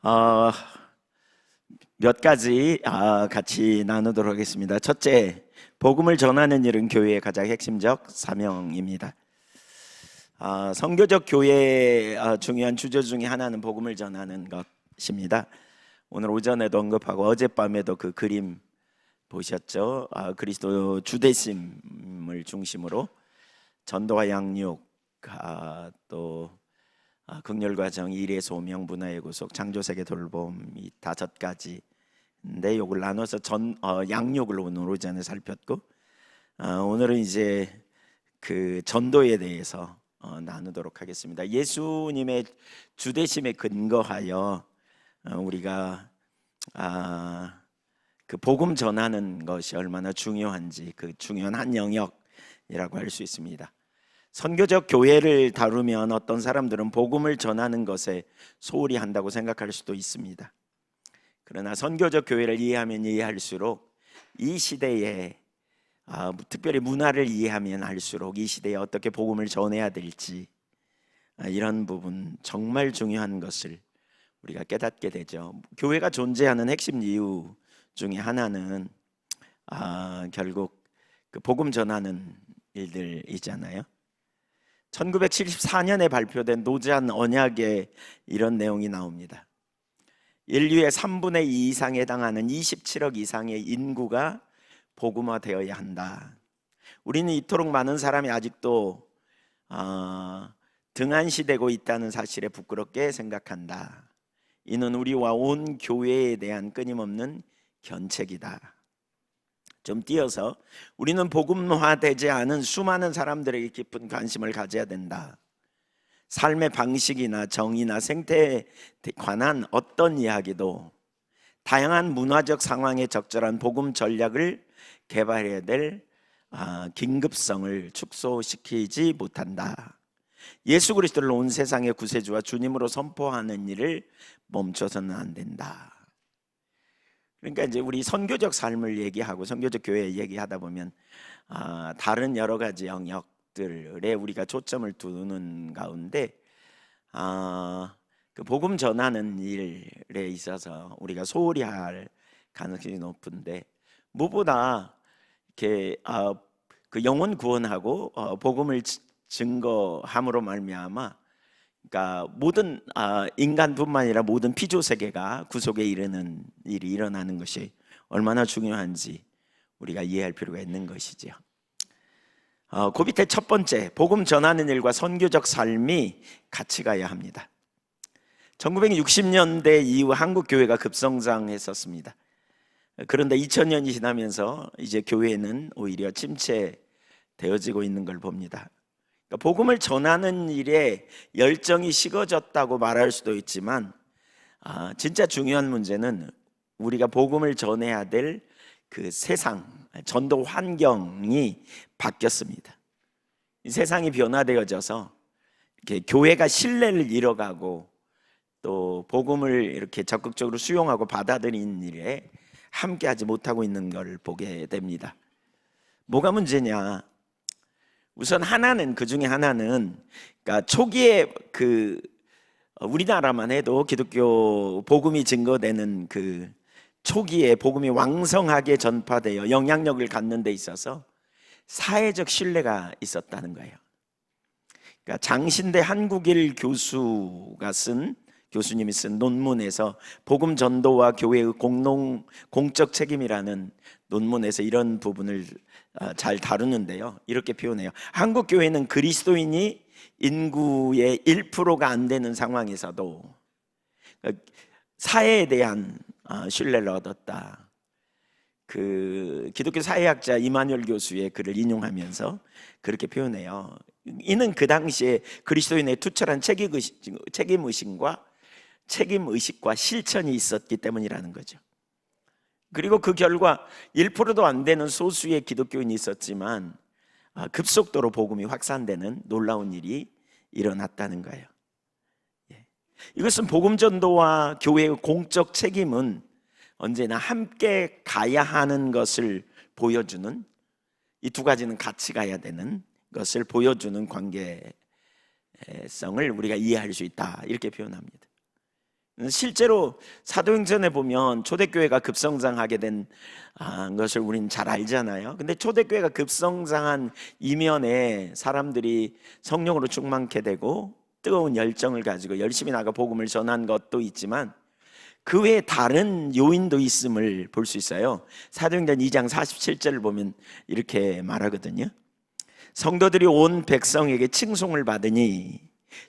어, 몇 가지 같이 나누도록 하겠습니다. 첫째, 복음을 전하는 일은 교회의 가장 핵심적 사명입니다. 선교적 교회의 중요한 주제 중에 하나는 복음을 전하는 것입니다. 오늘 오전에도 언급하고 어젯밤에도 그 그림 보셨죠? 그리스도 주되심을 중심으로 전도와 양육, 또 극렬과 정, 일의 소명, 문화의 구속, 창조세계 돌봄, 이 5가지인데 요걸 나눠서 양육을 오늘 오전에 살폈고, 오늘은 이제 그 전도에 대해서 나누도록 하겠습니다. 예수님의 주되심에 근거하여 우리가 그 복음 전하는 것이 얼마나 중요한지, 그 중요한 한 영역이라고 할 수 있습니다. 선교적 교회를 다루면 어떤 사람들은 복음을 전하는 것에 소홀히 한다고 생각할 수도 있습니다. 그러나 선교적 교회를 이해하면 이해할수록 이 시대에 특별히 문화를 이해하면 할수록 이 시대에 어떻게 복음을 전해야 될지, 이런 부분 정말 중요한 것을 우리가 깨닫게 되죠. 교회가 존재하는 핵심 이유 중에 하나는 결국 그 복음 전하는 일들이잖아요. 1974년에 발표된 노잔 언약에 이런 내용이 나옵니다. 인류의 3분의 2 이상에 해당하는 27억 이상의 인구가 복음화되어야 한다. 우리는 이토록 많은 사람이 아직도 등한시되고 있다는 사실에 부끄럽게 생각한다. 이는 우리와 온 교회에 대한 끊임없는 견책이다. 좀 띄어서 우리는 복음화되지 않은 수많은 사람들에게 깊은 관심을 가져야 된다. 삶의 방식이나 정의나 생태에 관한 어떤 이야기도 다양한 문화적 상황에 적절한 복음 전략을 개발해야 될 긴급성을 축소시키지 못한다. 예수 그리스도를 온 세상의 구세주와 주님으로 선포하는 일을 멈춰서는 안 된다. 그러니까 이제 우리 선교적 삶을 얘기하고 선교적 교회 얘기하다 보면 다른 여러 가지 영역들에 우리가 초점을 두는 가운데 그 복음 전하는 일에 있어서 우리가 소홀히 할 가능성이 높은데, 무엇보다 이렇게 그 영혼 구원하고 복음을 증거함으로 말미암아, 그러니까 모든 인간뿐만 아니라 모든 피조 세계가 구속에 이르는 일이 일어나는 것이 얼마나 중요한지 우리가 이해할 필요가 있는 것이죠. 그 밑에 첫 번째, 복음 전하는 일과 선교적 삶이 같이 가야 합니다. 1960년대 이후 한국 교회가 급성장했었습니다. 그런데 2000년이 지나면서 이제 교회는 오히려 침체되어지고 있는 걸 봅니다. 복음을 전하는 일에 열정이 식어졌다고 말할 수도 있지만, 진짜 중요한 문제는 우리가 복음을 전해야 될 그 세상, 전도 환경이 바뀌었습니다. 이 세상이 변화되어져서 이렇게 교회가 신뢰를 잃어가고 또 복음을 이렇게 적극적으로 수용하고 받아들이는 일에 함께하지 못하고 있는 걸 보게 됩니다. 뭐가 문제냐? 우선 그 중에 하나는, 그러니까 초기에 우리나라만 해도 기독교 복음이 증거되는 그 초기에 복음이 왕성하게 전파되어 영향력을 갖는 데 있어서 사회적 신뢰가 있었다는 거예요. 그러니까 장신대 한국일 교수님이 쓴 논문에서 복음 전도와 교회의 공적 책임이라는 논문에서 이런 부분을 잘 다루는데요. 이렇게 표현해요. 한국 교회는 그리스도인이 인구의 1%가 안 되는 상황에서도 사회에 대한 신뢰를 얻었다. 그 기독교 사회학자 이마누엘 교수의 글을 인용하면서 그렇게 표현해요. 이는 그 당시에 그리스도인의 투철한 책임의식과 실천이 있었기 때문이라는 거죠. 그리고 그 결과 1%도 안 되는 소수의 기독교인이 있었지만 급속도로 복음이 확산되는 놀라운 일이 일어났다는 거예요. 이것은 복음 전도와 교회의 공적 책임은 언제나 함께 가야 하는 것을 보여주는, 이 두 가지는 같이 가야 되는 것을 보여주는 관계성을 우리가 이해할 수 있다, 이렇게 표현합니다. 실제로 사도행전에 보면 초대교회가 급성장하게 된 것을 우리는 잘 알잖아요. 근데 초대교회가 급성장한 이면에 사람들이 성령으로 충만케 되고 뜨거운 열정을 가지고 열심히 나가 복음을 전한 것도 있지만 그 외에 다른 요인도 있음을 볼 수 있어요. 사도행전 2장 47절을 보면 이렇게 말하거든요. 성도들이 온 백성에게 칭송을 받으니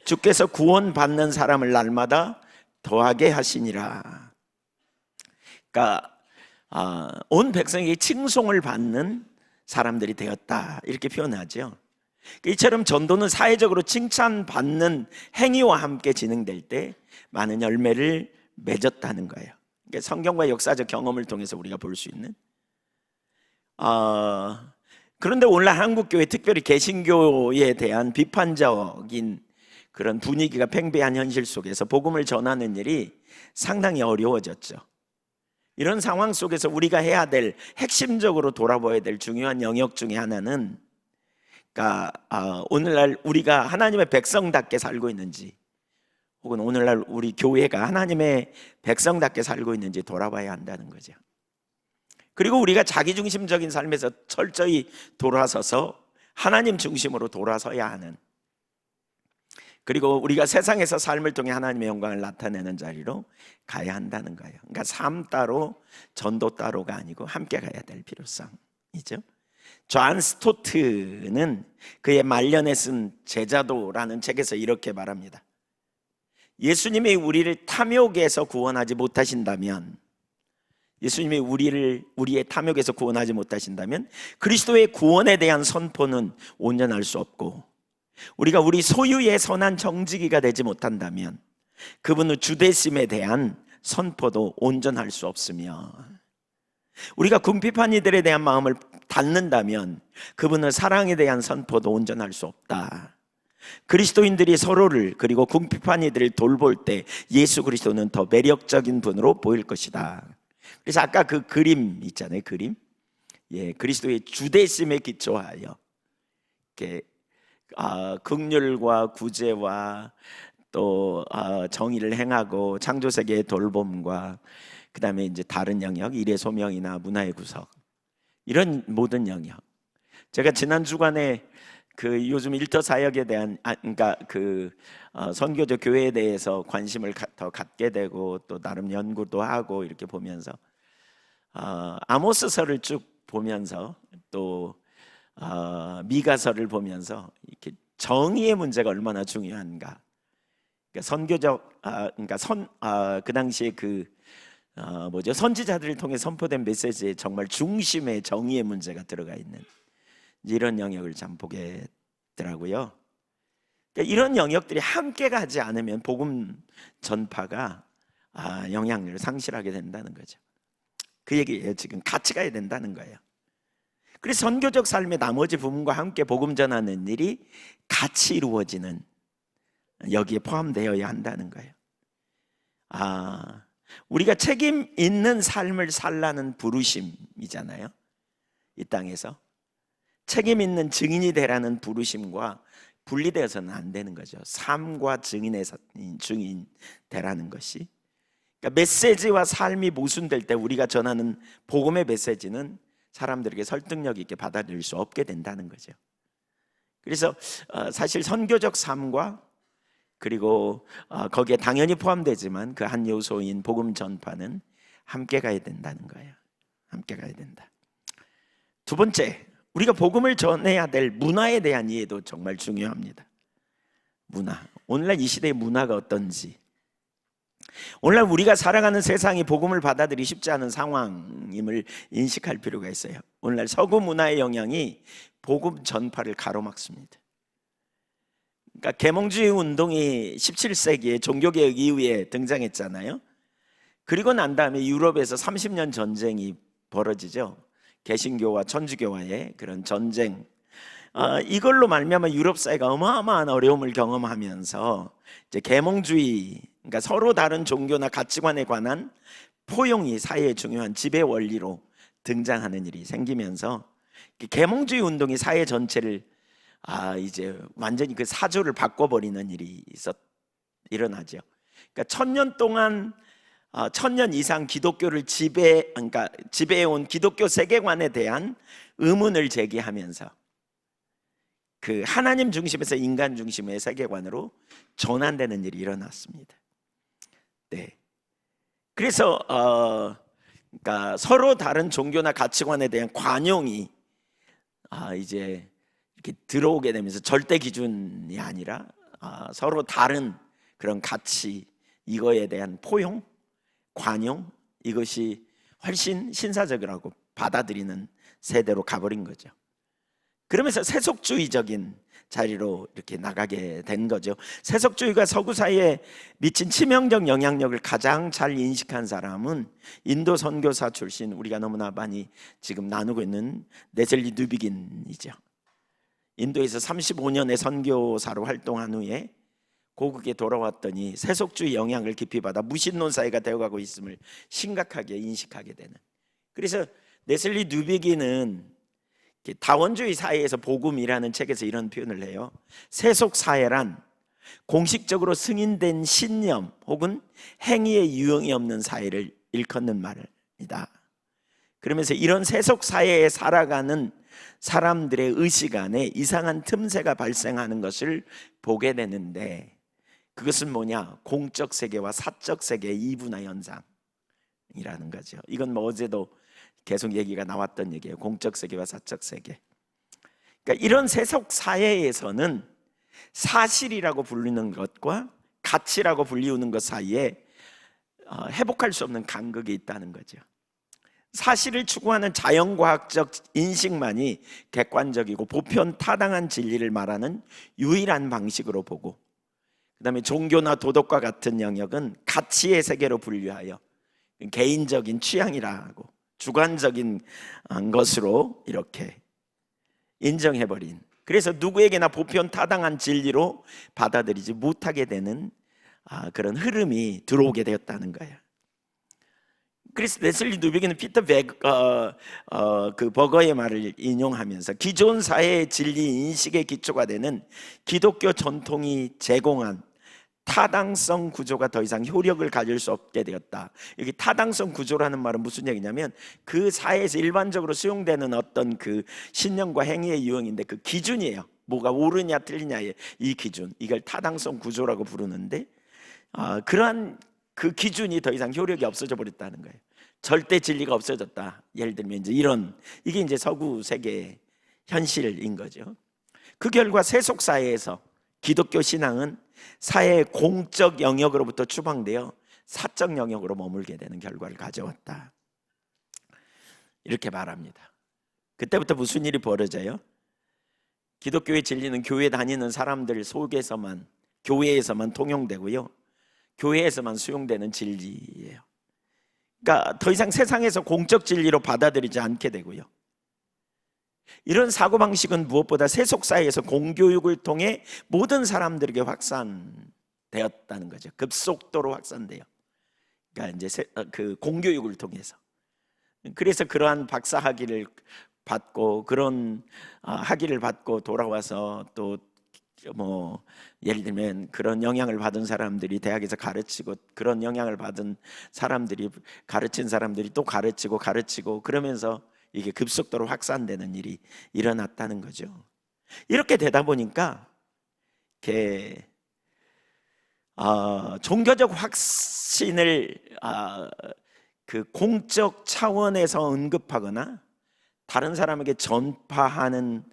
주께서 구원받는 사람을 날마다 더하게 하시니라. 그러니까 온 백성에게 칭송을 받는 사람들이 되었다, 이렇게 표현하죠. 이처럼 전도는 사회적으로 칭찬받는 행위와 함께 진행될 때 많은 열매를 맺었다는 거예요. 그러니까 성경과 역사적 경험을 통해서 우리가 볼 수 있는. 그런데 오늘날 한국교회, 특별히 개신교에 대한 비판적인 그런 분위기가 팽배한 현실 속에서 복음을 전하는 일이 상당히 어려워졌죠. 이런 상황 속에서 우리가 해야 될, 핵심적으로 돌아봐야 될 중요한 영역 중에 하나는, 그러니까 오늘날 우리가 하나님의 백성답게 살고 있는지, 혹은 오늘날 우리 교회가 하나님의 백성답게 살고 있는지 돌아봐야 한다는 거죠. 그리고 우리가 자기중심적인 삶에서 철저히 돌아서서 하나님 중심으로 돌아서야 하는, 그리고 우리가 세상에서 삶을 통해 하나님의 영광을 나타내는 자리로 가야 한다는 거예요. 그러니까 삶 따로 전도 따로가 아니고 함께 가야 될 필요성이죠. 존 스토트는 그의 말년에 쓴 제자도라는 책에서 이렇게 말합니다. 예수님이 우리를 탐욕에서 구원하지 못하신다면, 예수님이 우리의 탐욕에서 구원하지 못하신다면 그리스도의 구원에 대한 선포는 온전할 수 없고, 우리가 우리 소유의 선한 정직이가 되지 못한다면 그분의 주되심에 대한 선포도 온전할 수 없으며, 우리가 궁핍한 이들에 대한 마음을 닫는다면 그분의 사랑에 대한 선포도 온전할 수 없다. 그리스도인들이 서로를, 그리고 궁핍한 이들을 돌볼 때 예수 그리스도는 더 매력적인 분으로 보일 것이다. 그래서 아까 그 그림 있잖아요. 그림. 그리스도의 주되심에 기초하여 이렇게 긍휼과 구제와 또 정의를 행하고 창조세계의 돌봄과 그다음에 이제 다른 영역, 일의 소명이나 문화의 구석, 이런 모든 영역. 제가 지난 주간에 그 요즘 일터 사역에 대한 그러니까 선교적 교회에 대해서 관심을 더 갖게 되고 또 나름 연구도 하고 이렇게 보면서 아모스서를 쭉 보면서 또 미가서를 보면서 이렇게 정의의 문제가 얼마나 중요한가. 그러니까 선교적 그러니까 그 당시에 선지자들을 통해 선포된 메시지에 정말 중심에 정의의 문제가 들어가 있는 이런 영역을 참 보게 되더라고요. 그러니까 이런 영역들이 함께 가지 않으면 복음 전파가 영향력을 상실하게 된다는 거죠. 그 얘기예요. 지금 같이 가야 된다는 거예요. 그래서 선교적 삶의 나머지 부분과 함께 복음 전하는 일이 같이 이루어지는, 여기에 포함되어야 한다는 거예요. 우리가 책임 있는 삶을 살라는 부르심이잖아요. 이 땅에서 책임 있는 증인이 되라는 부르심과 분리되어서는 안 되는 거죠. 삶과 증인 되라는 것이. 그러니까 메시지와 삶이 모순될 때 우리가 전하는 복음의 메시지는 사람들에게 설득력 있게 받아들일 수 없게 된다는 거죠. 그래서 사실 선교적 삶과 그리고 거기에 당연히 포함되지만 그 한 요소인 복음 전파는 함께 가야 된다는 거예요. 함께 가야 된다. 두 번째, 우리가 복음을 전해야 될 문화에 대한 이해도 정말 중요합니다. 문화. 오늘날 이 시대의 문화가 어떤지, 오늘날 우리가 살아가는 세상이 복음을 받아들이기 쉽지 않은 상황임을 인식할 필요가 있어요. 오늘날 서구 문화의 영향이 복음 전파를 가로막습니다. 그러니까 계몽주의 운동이 17세기에 종교개혁 이후에 등장했잖아요. 그리고 난 다음에 유럽에서 30년 전쟁이 벌어지죠. 개신교와 천주교와의 그런 전쟁. 이걸로 말미암아 유럽 사회가 어마어마한 어려움을 경험하면서 이제 계몽주의, 그러니까 서로 다른 종교나 가치관에 관한 포용이 사회의 중요한 지배 원리로 등장하는 일이 생기면서 계몽주의 운동이 사회 전체를 이제 완전히 그 사조를 바꿔버리는 일이 일어나죠. 그러니까 1000년 동안 1000년 이상 기독교를 그러니까 지배해온 기독교 세계관에 대한 의문을 제기하면서 그 하나님 중심에서 인간 중심의 세계관으로 전환되는 일이 일어났습니다. 네. 그래서 그러니까 서로 다른 종교나 가치관에 대한 관용이 이제 이렇게 들어오게 되면서 절대 기준이 아니라 서로 다른 그런 가치, 이거에 대한 포용, 관용, 이것이 훨씬 신사적이라고 받아들이는 세대로 가버린 거죠. 그러면서 세속주의적인 자리로 이렇게 나가게 된 거죠. 세속주의가 서구 사회에 미친 치명적 영향력을 가장 잘 인식한 사람은 인도 선교사 출신, 우리가 너무나 많이 지금 나누고 있는 네슬리 뉴비긴이죠. 인도에서 35년의 선교사로 활동한 후에 고국에 돌아왔더니 세속주의 영향을 깊이 받아 무신론 사회가 되어가고 있음을 심각하게 인식하게 되는. 그래서 네슬리 뉴비긴은 다원주의 사회에서 복음이라는 책에서 이런 표현을 해요. 세속 사회란 공식적으로 승인된 신념 혹은 행위의 유형이 없는 사회를 일컫는 말이다. 그러면서 이런 세속 사회에 살아가는 사람들의 의식 안에 이상한 틈새가 발생하는 것을 보게 되는데, 그것은 뭐냐? 공적 세계와 사적 세계의 이분화 현상이라는 거죠. 이건 뭐 어제도 계속 얘기가 나왔던 얘기예요. 공적 세계와 사적 세계. 그러니까 이런 세속 사회에서는 사실이라고 불리는 것과 가치라고 불리우는 것 사이에 회복할 수 없는 간극이 있다는 거죠. 사실을 추구하는 자연과학적 인식만이 객관적이고 보편 타당한 진리를 말하는 유일한 방식으로 보고, 그 다음에 종교나 도덕과 같은 영역은 가치의 세계로 분류하여 개인적인 취향이라고 주관적인 것으로 이렇게 인정해버린, 그래서 누구에게나 보편 타당한 진리로 받아들이지 못하게 되는 그런 흐름이 들어오게 되었다는 거예요. 그래서 네슬리 뉴비긴은 피터 그 버거의 말을 인용하면서 기존 사회의 진리 인식의 기초가 되는 기독교 전통이 제공한 타당성 구조가 더 이상 효력을 가질 수 없게 되었다. 여기 타당성 구조라는 말은 무슨 얘기냐면 그 사회에서 일반적으로 수용되는 어떤 그 신념과 행위의 유형인데 그 기준이에요. 뭐가 옳으냐 틀리냐의 이 기준, 이걸 타당성 구조라고 부르는데 그러한 그 기준이 더 이상 효력이 없어져 버렸다는 거예요. 절대 진리가 없어졌다. 예를 들면 이제 이게 이제 서구 세계의 현실인 거죠. 그 결과 세속 사회에서 기독교 신앙은 사회의 공적 영역으로부터 추방되어 사적 영역으로 머물게 되는 결과를 가져왔다. 이렇게 말합니다. 그때부터 무슨 일이 벌어져요? 기독교의 진리는 교회 다니는 사람들 속에서만, 교회에서만 통용되고요, 교회에서만 수용되는 진리예요. 그러니까 더 이상 세상에서 공적 진리로 받아들이지 않게 되고요, 이런 사고방식은 무엇보다 세속사회에서 공교육을 통해 모든 사람들에게 확산되었다는 거죠. 급속도로 확산돼요. 그러니까 이제 그 공교육을 통해서. 그래서 그러한 박사 학위를 받고 그런 학위를 받고 돌아와서 또 뭐 예를 들면 그런 영향을 받은 사람들이 대학에서 가르치고, 그런 영향을 받은 사람들이 가르친 사람들이 또 가르치고 그러면서 이게 급속도로 확산되는 일이 일어났다는 거죠. 이렇게 되다 보니까 종교적 확신을 그 공적 차원에서 언급하거나 다른 사람에게 전파하는,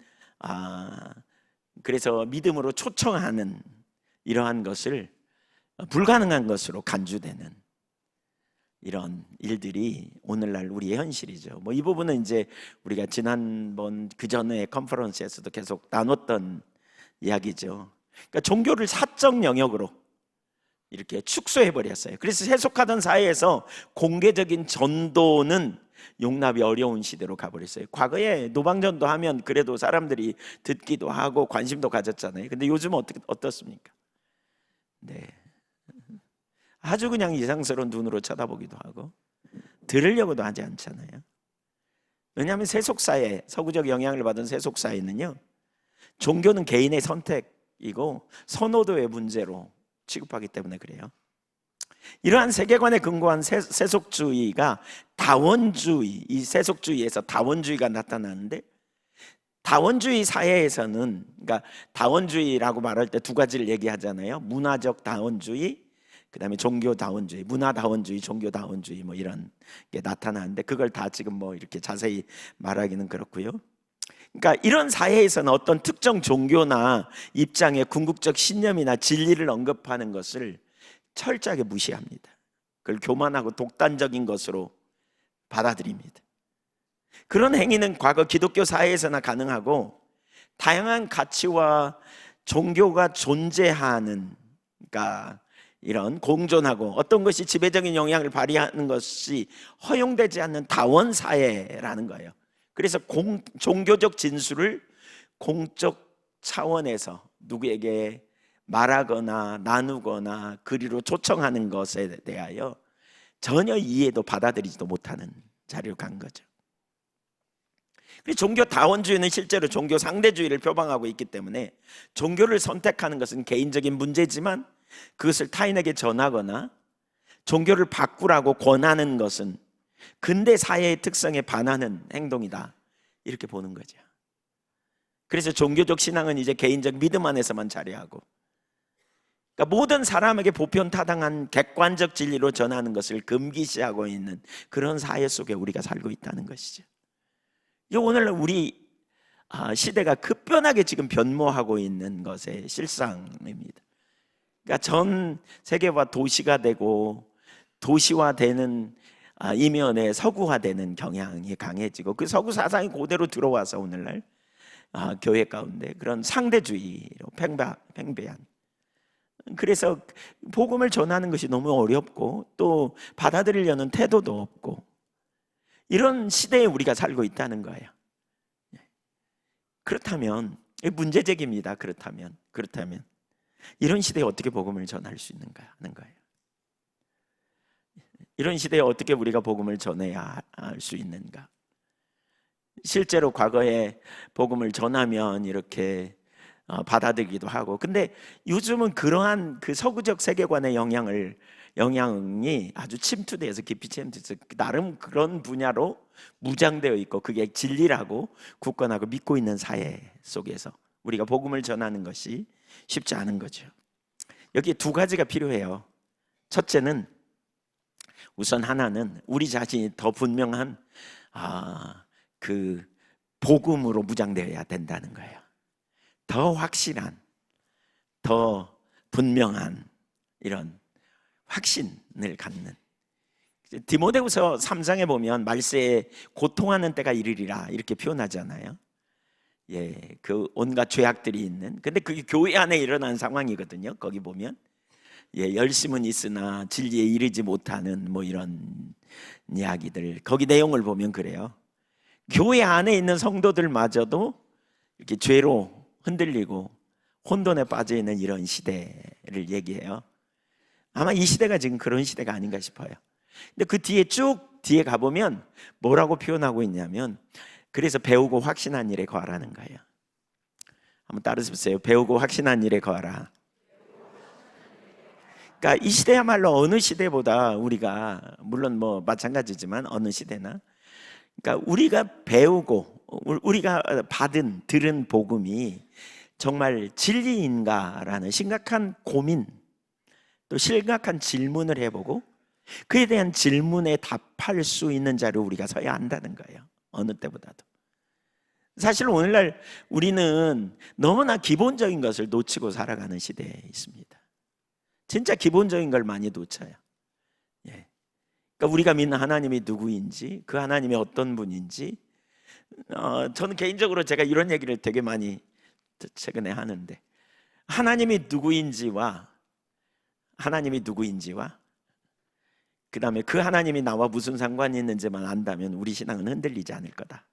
그래서 믿음으로 초청하는 이러한 것을 불가능한 것으로 간주되는 이런 일들이 오늘날 우리의 현실이죠. 뭐 이 부분은 이제 우리가 지난번 그 전에 컨퍼런스에서도 계속 나눴던 이야기죠. 그러니까 종교를 사적 영역으로 이렇게 축소해 버렸어요. 그래서 세속하던 사회에서 공개적인 전도는 용납이 어려운 시대로 가버렸어요. 과거에 노방전도 하면 그래도 사람들이 듣기도 하고 관심도 가졌잖아요. 근데 요즘은 어떻습니까? 네, 아주 그냥 이상스러운 눈으로 쳐다보기도 하고 들으려고도 하지 않잖아요. 왜냐하면 세속사회, 서구적 영향을 받은 세속사회는요, 종교는 개인의 선택이고 선호도의 문제로 취급하기 때문에 그래요. 이러한 세계관에 근거한 세속주의가 다원주의, 이 세속주의에서 다원주의가 나타나는데, 다원주의 사회에서는, 그러니까 다원주의라고 말할 때 두 가지를 얘기하잖아요. 문화적 다원주의, 그다음에 종교 다원주의, 문화 다원주의, 종교 다원주의 뭐 이런 게 나타나는데, 그걸 다 지금 뭐 이렇게 자세히 말하기는 그렇고요. 그러니까 이런 사회에서는 어떤 특정 종교나 입장의 궁극적 신념이나 진리를 언급하는 것을 철저하게 무시합니다. 그걸 교만하고 독단적인 것으로 받아들입니다. 그런 행위는 과거 기독교 사회에서나 가능하고, 다양한 가치와 종교가 존재하는, 그러니까 이런 공존하고 어떤 것이 지배적인 영향을 발휘하는 것이 허용되지 않는 다원 사회라는 거예요. 그래서 종교적 진술을 공적 차원에서 누구에게 말하거나 나누거나 그리로 초청하는 것에 대하여 전혀 이해도 받아들이지도 못하는 자리로 간 거죠. 종교 다원주의는 실제로 종교 상대주의를 표방하고 있기 때문에, 종교를 선택하는 것은 개인적인 문제지만 그것을 타인에게 전하거나 종교를 바꾸라고 권하는 것은 근대 사회의 특성에 반하는 행동이다, 이렇게 보는 거죠. 그래서 종교적 신앙은 이제 개인적 믿음 안에서만 자리하고, 그러니까 모든 사람에게 보편타당한 객관적 진리로 전하는 것을 금기시하고 있는 그런 사회 속에 우리가 살고 있다는 것이죠. 오늘날 우리 시대가 급변하게 지금 변모하고 있는 것의 실상입니다. 그러니까 전 세계화 도시가 되고, 도시화되는 이면에 서구화되는 경향이 강해지고, 그 서구 사상이 그대로 들어와서 오늘날 교회 가운데 그런 상대주의로 팽배한, 그래서 복음을 전하는 것이 너무 어렵고 또 받아들이려는 태도도 없고, 이런 시대에 우리가 살고 있다는 거예요. 그렇다면 문제제기입니다. 그렇다면 이런 시대에 어떻게 복음을 전할 수 있는가 하는 거예요. 이런 시대에 어떻게 우리가 복음을 전해야 할 수 있는가. 실제로 과거에 복음을 전하면 이렇게 받아들이기도 하고, 근데 요즘은 그러한 그 서구적 세계관의 영향이 아주 침투돼서 깊이 침투돼서 나름 그런 분야로 무장되어 있고, 그게 진리라고 굳건하고 믿고 있는 사회 속에서 우리가 복음을 전하는 것이 쉽지 않은 거죠. 여기 두 가지가 필요해요. 첫째는, 우선 하나는 우리 자신이 더 분명한 그 복음으로 무장되어야 된다는 거예요. 더 확실한, 더 분명한 이런 확신을 갖는. 디모데후서 3장에 보면 말세에 고통하는 때가 이르리라 이렇게 표현하잖아요. 그 온갖 죄악들이 있는, 근데 그게 교회 안에 일어난 상황이거든요. 거기 보면 열심은 있으나 진리에 이르지 못하는 뭐 이런 이야기들, 거기 내용을 보면 그래요. 교회 안에 있는 성도들마저도 이렇게 죄로 흔들리고 혼돈에 빠져 있는 이런 시대를 얘기해요. 아마 이 시대가 지금 그런 시대가 아닌가 싶어요. 근데 그 뒤에 쭉 뒤에 가보면 뭐라고 표현하고 있냐면, 그래서 배우고 확신한 일에 거하라는 거예요. 한번 따라해보세요. 배우고 확신한 일에 거하라. 그러니까 이 시대야말로 어느 시대보다 우리가, 물론 뭐 마찬가지지만 어느 시대나, 그러니까 우리가 배우고 우리가 들은 복음이 정말 진리인가라는 심각한 고민, 또 심각한 질문을 해보고 그에 대한 질문에 답할 수 있는 자리로 우리가 서야 한다는 거예요. 어느 때보다도. 사실 오늘날 우리는 너무나 기본적인 것을 놓치고 살아가는 시대에 있습니다. 진짜 기본적인 걸 많이 놓쳐요. 그러니까 우리가 믿는 하나님이 누구인지, 그 하나님이 어떤 분인지, 저는 개인적으로 제가 이런 얘기를 되게 많이 최근에 하는데, 하나님이 누구인지와 그 다음에 그 하나님이 나와 무슨 상관이 있는지만 안다면 우리 신앙은 흔들리지 않을 거다,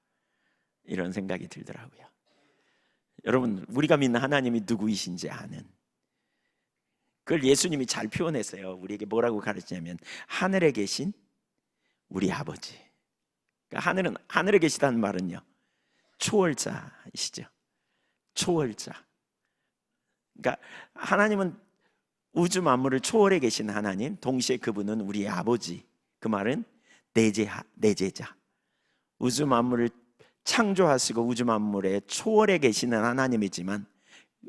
이런 생각이 들더라고요. 여러분, 우리가 믿는 하나님이 누구이신지 아는, 그걸 예수님이 잘 표현했어요. 우리에게 뭐라고 가르치냐면, 하늘에 계신 우리 아버지. 그러니까 하늘에 계시다는 말은요, 초월자이시죠. 초월자. 그러니까 하나님은 우주 만물을 초월해 계신 하나님, 동시에 그분은 우리의 아버지. 그 말은 내제자. 우주 만물을 창조하시고 우주 만물에 초월해 계시는 하나님이지만,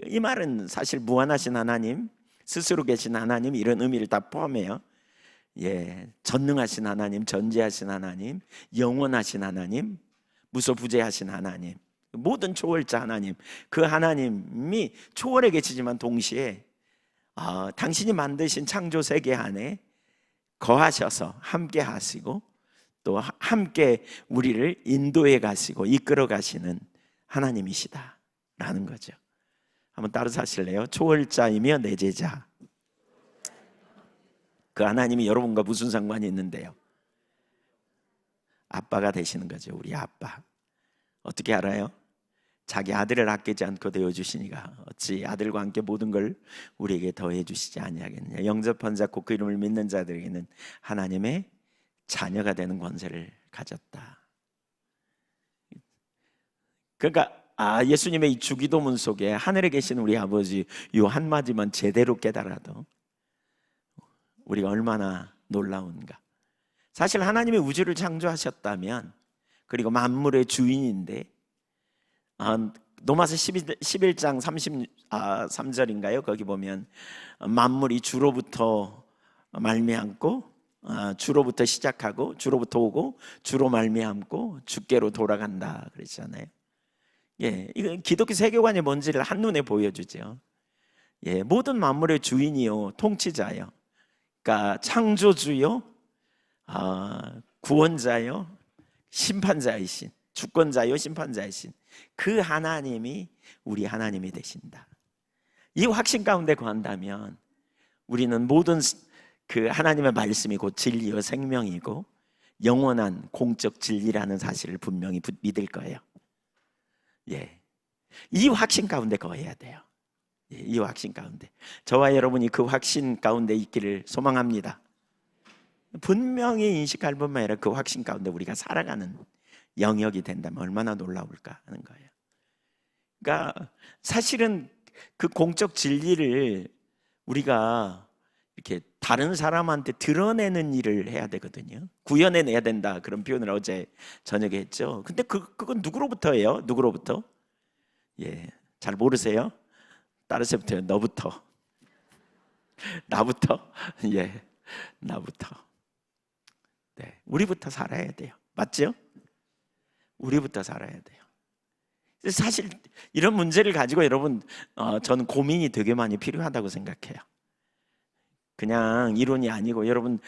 이 말은 사실 무한하신 하나님, 스스로 계신 하나님, 이런 의미를 다 포함해요. 전능하신 하나님, 전지하신 하나님, 영원하신 하나님, 무소부재하신 하나님, 모든 초월자 하나님, 그 하나님이 초월해 계시지만 동시에 당신이 만드신 창조 세계 안에 거하셔서 함께 하시고 또 함께 우리를 인도해 가시고 이끌어 가시는 하나님이시다라는 거죠. 한번 따라서 하실래요? 초월자이며 내제자. 그 하나님이 여러분과 무슨 상관이 있는데요? 아빠가 되시는 거죠. 우리 아빠. 어떻게 알아요? 자기 아들을 아끼지 않고 되어주시니까 어찌 아들과 함께 모든 걸 우리에게 더해 주시지 아니하겠느냐. 영접한 자 곧 그 이름을 믿는 자들에게는 하나님의 자녀가 되는 권세를 가졌다. 그러니까 예수님의 이 주기도문 속에 하늘에 계신 우리 아버지 이 한마디만 제대로 깨달아도 우리가 얼마나 놀라운가. 사실 하나님이 우주를 창조하셨다면, 그리고 만물의 주인인데, 로마서 11장 33절인가요? 거기 보면 만물이 주로부터 말미암고 주로부터 시작하고 주로부터 오고 주로 말미암고 주께로 돌아간다 그랬잖아요. 이건 기독교 세계관의 뭔지를 한눈에 보여주죠. 모든 만물의 주인이요 통치자요, 그러니까 창조주요, 구원자요, 심판자이신, 주권자요 심판자이신 그 하나님이 우리 하나님이 되신다. 이 확신 가운데 거한다면 우리는 모든 그 하나님의 말씀이 곧 진리요 생명이고 영원한 공적 진리라는 사실을 분명히 믿을 거예요. 이 확신 가운데 거해야 돼요. 이 확신 가운데, 저와 여러분이 그 확신 가운데 있기를 소망합니다. 분명히 인식할 뿐만 아니라 그 확신 가운데 우리가 살아가는 영역이 된다면 얼마나 놀라울까 하는 거예요. 그러니까 사실은 그 공적 진리를 우리가 이렇게 다른 사람한테 드러내는 일을 해야 되거든요. 구현해내야 된다, 그런 표현을 어제 저녁에 했죠. 근데 그건 누구로부터예요? 누구로부터? 잘 모르세요? 따르세부터요. 너부터. 나부터. 나부터. 우리부터 살아야 돼요. 맞죠? 우리부터 살아야 돼요. 사실 이런 문제를 가지고 여러분, 저는 고민이 되게 많이 필요하다고 생각해요. 그냥 이론이 아니고 여러분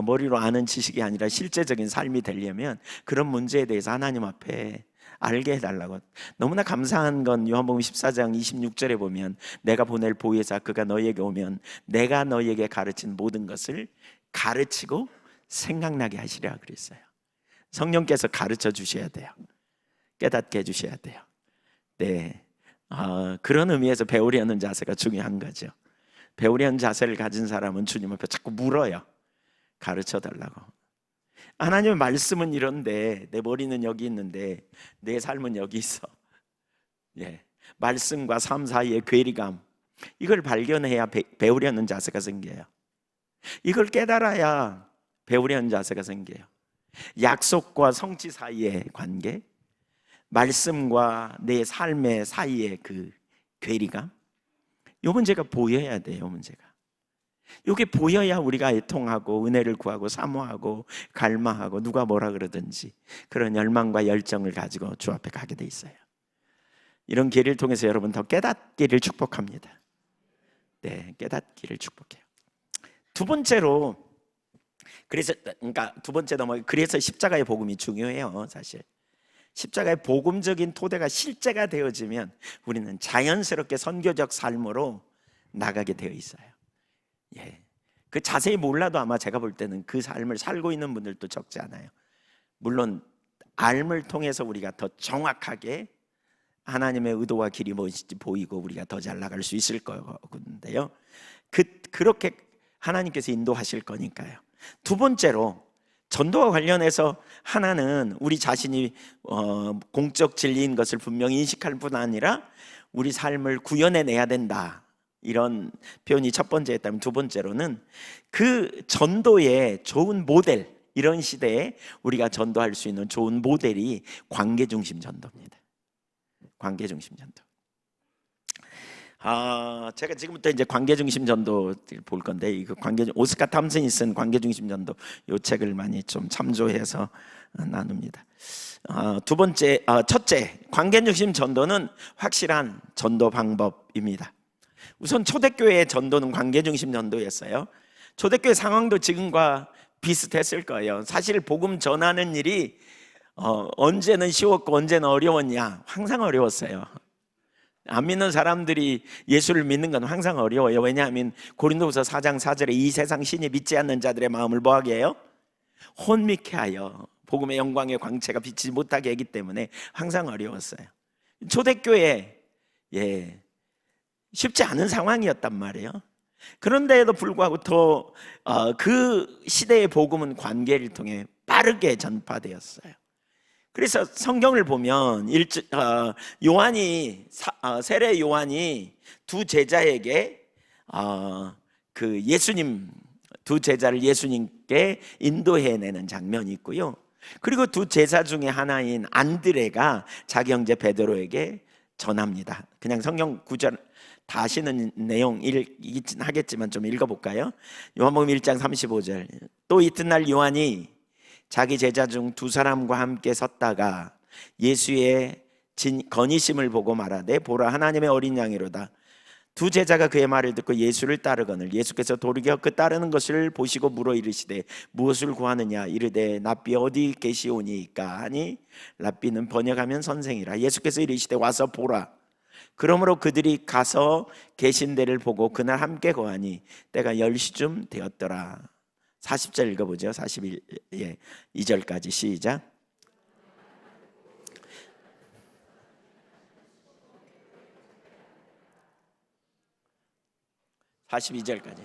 머리로 아는 지식이 아니라 실제적인 삶이 되려면 그런 문제에 대해서 하나님 앞에 알게 해달라고. 너무나 감사한 건 요한복음 14장 26절에 보면 내가 보낼 보혜사 그가 너희에게 오면 내가 너희에게 가르친 모든 것을 가르치고 생각나게 하시리라 그랬어요. 성령께서 가르쳐 주셔야 돼요. 깨닫게 해주셔야 돼요. 그런 의미에서 배우려는 자세가 중요한 거죠. 배우려는 자세를 가진 사람은 주님 앞에 자꾸 물어요. 가르쳐 달라고. 하나님의 말씀은 이런데 내 머리는 여기 있는데 내 삶은 여기 있어. 말씀과 삶 사이의 괴리감, 이걸 발견해야 배우려는 자세가 생겨요. 이걸 깨달아야 배우려는 자세가 생겨요. 약속과 성취 사이의 관계, 말씀과 내 삶의 사이의 그 괴리감, 이 문제가 보여야 돼요. 이 문제가 이게 보여야 우리가 애통하고 은혜를 구하고 사모하고 갈망하고 누가 뭐라 그러든지 그런 열망과 열정을 가지고 주 앞에 가게 돼 있어요. 이런 기회를 통해서 여러분 더 깨닫기를 축복합니다. 깨닫기를 축복해요. 두 번째로, 그래서 십자가의 복음이 중요해요. 사실 십자가의 복음적인 토대가 실제가 되어지면 우리는 자연스럽게 선교적 삶으로 나가게 되어 있어요. 그 자세히 몰라도 아마 제가 볼 때는 그 삶을 살고 있는 분들도 적지 않아요. 물론 알을 통해서 우리가 더 정확하게 하나님의 의도와 길이 무엇인지 보이고 우리가 더 잘 나갈 수 있을 거인데요. 그렇게 하나님께서 인도하실 거니까요. 두 번째로, 전도와 관련해서 하나는 우리 자신이 공적 진리인 것을 분명히 인식할 뿐 아니라 우리 삶을 구현해내야 된다. 이런 표현이 첫 번째였다면, 두 번째로는 그 전도의 좋은 모델, 이런 시대에 우리가 전도할 수 있는 좋은 모델이 관계중심 전도입니다. 관계중심 전도. 제가 지금부터 이제 관계중심 전도 볼 건데, 이거 오스카 탐슨이 쓴 관계중심 전도, 이 책을 많이 좀 참조해서 나눕니다. 첫째, 관계중심 전도는 확실한 전도 방법입니다. 우선 초대교회의 전도는 관계중심 전도였어요. 초대교회 상황도 지금과 비슷했을 거예요. 사실 복음 전하는 일이 언제는 쉬웠고 언제는 어려웠냐? 항상 어려웠어요. 안 믿는 사람들이 예수를 믿는 건 항상 어려워요. 왜냐하면 고린도후서 4장 4절에 이 세상 신이 믿지 않는 자들의 마음을 뭐하게 해요? 혼미케 하여 복음의 영광의 광채가 비치지 못하게 하기 때문에 항상 어려웠어요. 초대교회 쉽지 않은 상황이었단 말이에요. 그런데도 불구하고 더 그 시대의 복음은 관계를 통해 빠르게 전파되었어요. 그래서 성경을 보면 세례 요한이 두 제자에게 그 예수님, 두 제자를 예수님께 인도해내는 장면이 있고요. 그리고 두 제자 중에 하나인 안드레가 자기 형제 베드로에게 전합니다. 그냥 성경 구절 다 아시는 내용이긴 하겠지만 좀 읽어볼까요? 요한복음 1장 35절. 또 이튿날 요한이 자기 제자 중 두 사람과 함께 섰다가 예수의 건의심을 보고 말하되, 보라, 하나님의 어린 양이로다. 두 제자가 그의 말을 듣고 예수를 따르거늘 예수께서 도리어 그 따르는 것을 보시고 물어 이르시되, 무엇을 구하느냐? 이르되, 랍비 어디 계시오니까 하니, 랍비는 번역하면 선생이라. 예수께서 이르시되, 와서 보라. 그러므로 그들이 가서 계신 데를 보고 그날 함께 거하니 때가 10시쯤 되었더라. 40절 읽어보죠. 2절까지 시작. (42절까지)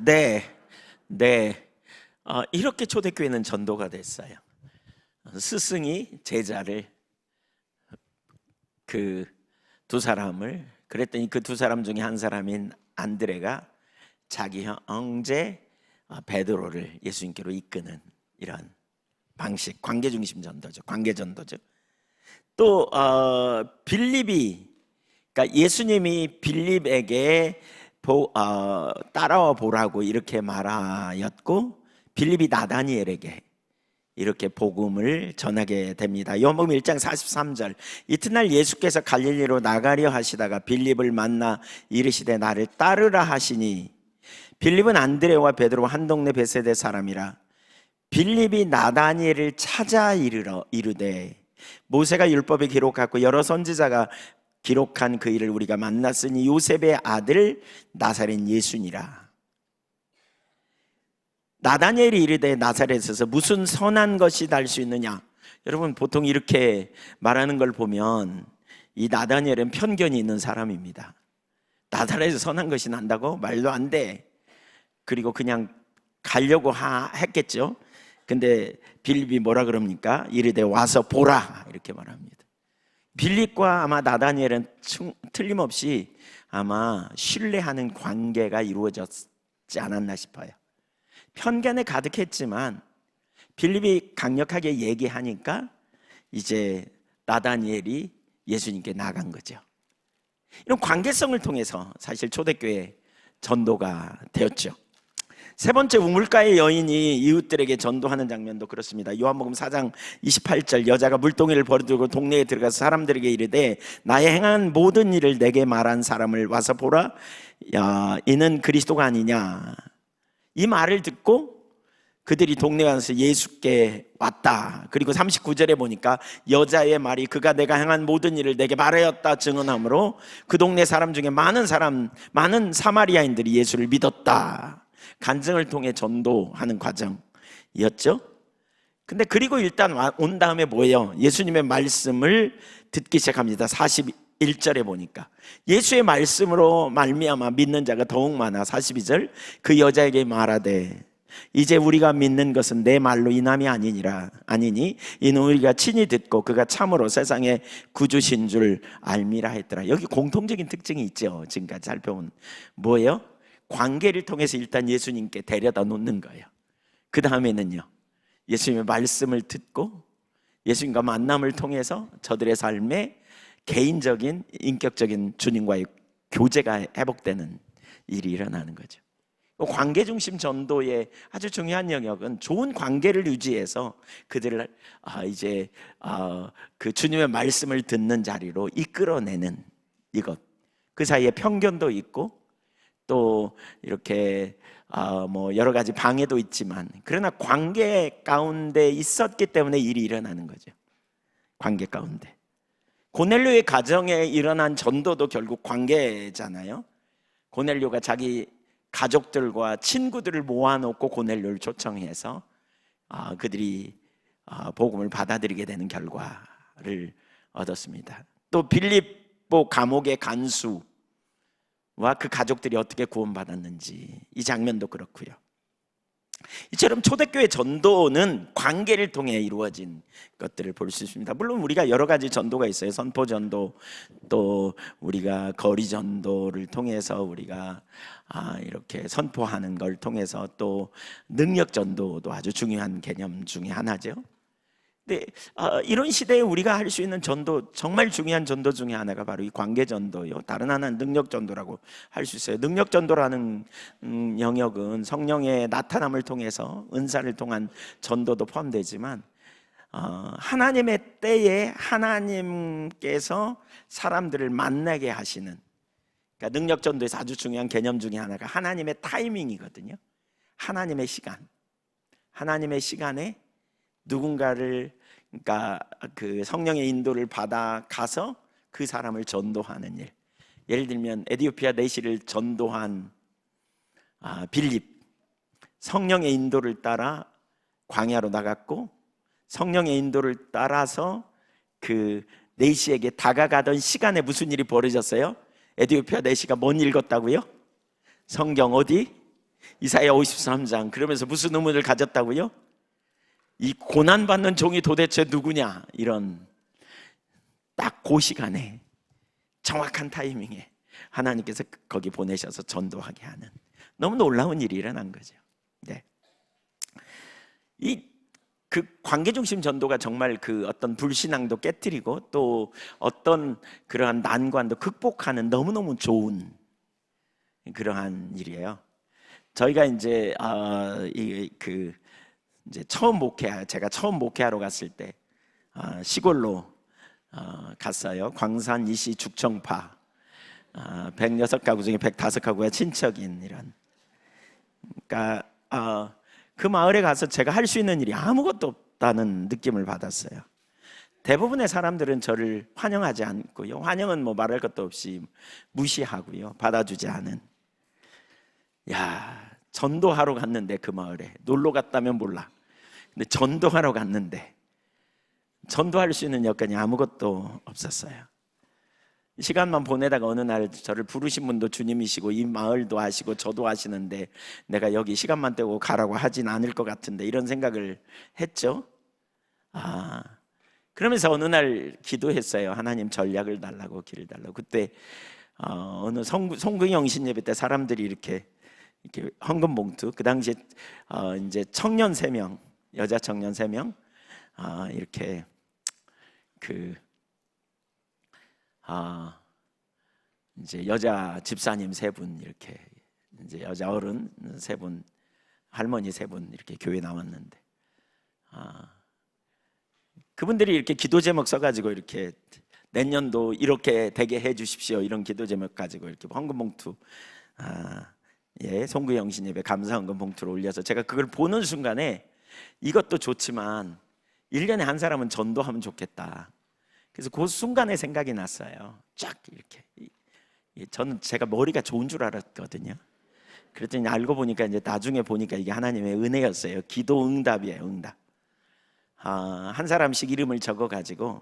네. 이렇게 초대교회는 전도가 됐어요. 스승이 제자를, 그 두 사람을, 그랬더니 그 두 사람 중에 한 사람인 안드레가 자기 형제 베드로를 예수님께로 이끄는 이런 방식, 관계중심 전도죠. 관계전도죠. 또 빌립이, 그러니까 예수님이 빌립에게 따라와 보라고 이렇게 말하였고, 빌립이 나다니엘에게 이렇게 복음을 전하게 됩니다. 요한복음 1장 43절. 이튿날 예수께서 갈릴리로 나가려 하시다가 빌립을 만나 이르시되, 나를 따르라 하시니, 빌립은 안드레와 베드로와 한 동네 베세대 사람이라. 빌립이 나다니엘을 찾아 이르되, 모세가 율법에 기록하고 여러 선지자가 기록한 그 일을 우리가 만났으니 요셉의 아들 나사렛 예수니라. 나다니엘이 이르되, 나사렛에서 무슨 선한 것이 날 수 있느냐? 여러분, 보통 이렇게 말하는 걸 보면 이 나다니엘은 편견이 있는 사람입니다. 나사렛에서 선한 것이 난다고? 말도 안 돼. 그리고 그냥 가려고 했겠죠. 근데 빌립이 뭐라 그럽니까? 이르되, 와서 보라, 이렇게 말합니다. 빌립과 아마 나다니엘은 틀림없이 아마 신뢰하는 관계가 이루어졌지 않았나 싶어요. 편견에 가득했지만 빌립이 강력하게 얘기하니까 이제 나다니엘이 예수님께 나간 거죠. 이런 관계성을 통해서 사실 초대교회 전도가 되었죠. 세 번째, 우물가의 여인이 이웃들에게 전도하는 장면도 그렇습니다. 요한복음 4장 28절. 여자가 물동이를 버려두고 동네에 들어가서 사람들에게 이르되, 나의 행한 모든 일을 내게 말한 사람을 와서 보라. 이는 그리스도가 아니냐? 이 말을 듣고 그들이 동네에 와서 예수께 왔다. 그리고 39절에 보니까 여자의 말이 그가 내가 행한 모든 일을 내게 말하였다 증언하므로 그 동네 사람 중에 많은 사마리아인들이 예수를 믿었다. 간증을 통해 전도하는 과정이었죠. 근데 그리고 일단 온 다음에 뭐예요? 예수님의 말씀을 듣기 시작합니다. 1절에 보니까 예수의 말씀으로 말미암아 믿는 자가 더욱 많아. 42절 그 여자에게 말하되 이제 우리가 믿는 것은 내 말로 인함이 아니니 이는 우리가 친히 듣고 그가 참으로 세상의 구주신 줄 알미라 했더라. 여기 공통적인 특징이 있죠. 지금까지 살펴본 뭐예요? 관계를 통해서 일단 예수님께 데려다 놓는 거예요. 그 다음에는요, 예수님의 말씀을 듣고 예수님과 만남을 통해서 저들의 삶에 개인적인 인격적인 주님과의 교제가 회복되는 일이 일어나는 거죠. 관계 중심 전도의 아주 중요한 영역은 좋은 관계를 유지해서 그들을 이제 그 주님의 말씀을 듣는 자리로 이끌어내는 이것. 그 사이에 편견도 있고 또 이렇게 뭐 여러 가지 방해도 있지만 그러나 관계 가운데 있었기 때문에 일이 일어나는 거죠. 관계 가운데. 고넬료의 가정에 일어난 전도도 결국 관계잖아요. 고넬료가 자기 가족들과 친구들을 모아놓고 고넬료를 초청해서 그들이 복음을 받아들이게 되는 결과를 얻었습니다. 또 빌립보 감옥의 간수와 그 가족들이 어떻게 구원받았는지 이 장면도 그렇고요. 이처럼 초대교회 전도는 관계를 통해 이루어진 것들을 볼 수 있습니다. 물론 우리가 여러 가지 전도가 있어요. 선포 전도, 또 우리가 거리 전도를 통해서 우리가 이렇게 선포하는 걸 통해서 또 능력 전도도 아주 중요한 개념 중에 하나죠. 근데 이런 시대에 우리가 할 수 있는 전도, 정말 중요한 전도 중에 하나가 바로 이 관계 전도요. 다른 하나는 능력 전도라고 할 수 있어요. 능력 전도라는 영역은 성령의 나타남을 통해서 은사를 통한 전도도 포함되지만 하나님의 때에 하나님께서 사람들을 만나게 하시는, 그러니까 능력 전도에서 아주 중요한 개념 중에 하나가 하나님의 타이밍이거든요. 하나님의 시간, 하나님의 시간에 누군가를, 그러니까 그 성령의 인도를 받아 가서 그 사람을 전도하는 일. 예를 들면 에티오피아 내시를 전도한 빌립, 성령의 인도를 따라 광야로 나갔고 성령의 인도를 따라서 그 내시에게 다가가던 시간에 무슨 일이 벌어졌어요? 에티오피아 내시가 뭔 읽었다고요? 성경 어디? 이사야 53장. 그러면서 무슨 의문을 가졌다고요? 이 고난받는 종이 도대체 누구냐? 이런 딱 그 시간에 정확한 타이밍에 하나님께서 거기 보내셔서 전도하게 하는 너무 놀라운 일이 일어난 거죠. 네. 그 관계 중심 전도가 정말 그 어떤 불신앙도 깨뜨리고 또 어떤 그러한 난관도 극복하는 너무너무 좋은 그러한 일이에요. 저희가 이제 이제 제가 처음 목회하러 갔을 때 시골로 갔어요. 광산 이시 죽청파 106가구 중에 105가구가 친척인 이런. 그러니까 그 마을에 가서 제가 할 수 있는 일이 아무것도 없다는 느낌을 받았어요. 대부분의 사람들은 저를 환영하지 않고요. 환영은 뭐 말할 것도 없이 무시하고요. 받아주지 않은. 야, 전도하러 갔는데 그 마을에 놀러 갔다면 몰라. 근데 전도하러 갔는데 전도할 수 있는 여건이 아무것도 없었어요. 시간만 보내다가 어느 날 저를 부르신 분도 주님이시고 이 마을도 아시고 저도 아시는데 내가 여기 시간만 떼고 가라고 하진 않을 것 같은데 이런 생각을 했죠. 그러면서 어느 날 기도했어요. 하나님 전략을 달라고, 길을 달라고. 그때 어느 송구영 예배 때 사람들이 이렇게 헌금 봉투, 그 당시에 이제 청년 3명, 여자 청년 3명 이렇게 이제 여자 집사님 3분, 이렇게 이제 여자 어른 3분, 할머니 3분 이렇게 교회 나왔는데 그분들이 이렇게 기도 제목 써가지고 이렇게 내년도 이렇게 되게 해주십시오 이런 기도 제목 가지고 이렇게 헌금 봉투 송구영신 예배 감사 헌금 봉투를 올려서 제가 그걸 보는 순간에 이것도 좋지만 1년에 한 사람은 전도하면 좋겠다. 그래서 그 순간에 생각이 났어요. 쫙 이렇게. 저는 제가 머리가 좋은 줄 알았거든요. 그랬더니 알고 보니까 이제 나중에 보니까 이게 하나님의 은혜였어요. 기도 응답이에요. 응답. 한 사람씩 이름을 적어 가지고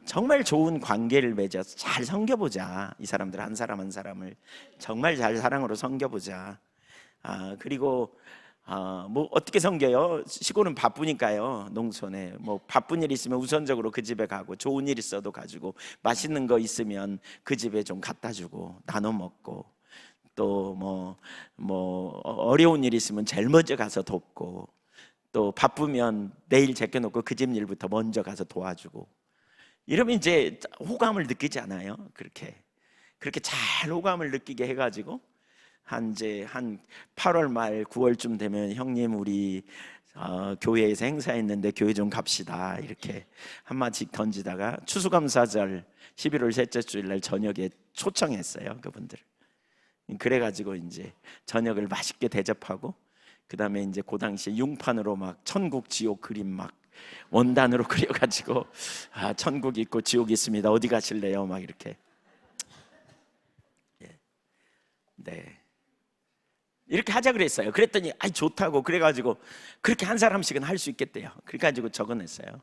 정말 좋은 관계를 맺어서 잘 섬겨보자. 이 사람들 한 사람 한 사람을 정말 잘 사랑으로 섬겨보자. 그리고 뭐 어떻게 섬겨요? 시골은 바쁘니까요. 농촌에 뭐 바쁜 일 있으면 우선적으로 그 집에 가고, 좋은 일 있어도 가지고, 맛있는 거 있으면 그 집에 좀 갖다 주고 나눠 먹고, 또 뭐 어려운 일 있으면 제일 먼저 가서 돕고, 또 바쁘면 내일 제껴놓고 그 집 일부터 먼저 가서 도와주고, 이러면 이제 호감을 느끼지 않아요? 그렇게 잘 호감을 느끼게 해가지고 한 8월 말 9월쯤 되면, 형님 우리 교회에서 행사했는데 교회 좀 갑시다, 이렇게 한마디씩 던지다가 추수감사절 11월 셋째 주일 날 저녁에 초청했어요, 그분들. 그래가지고 이제 저녁을 맛있게 대접하고, 그 다음에 이제 그 당시에 융판으로 막 천국 지옥 그림 막 원단으로 그려가지고, 천국 있고 지옥 있습니다, 어디 가실래요? 막 이렇게. 네, 이렇게 하자 그랬어요. 그랬더니 좋다고, 그래가지고 그렇게 한 사람씩은 할 수 있겠대요. 그래가지고 적어냈어요.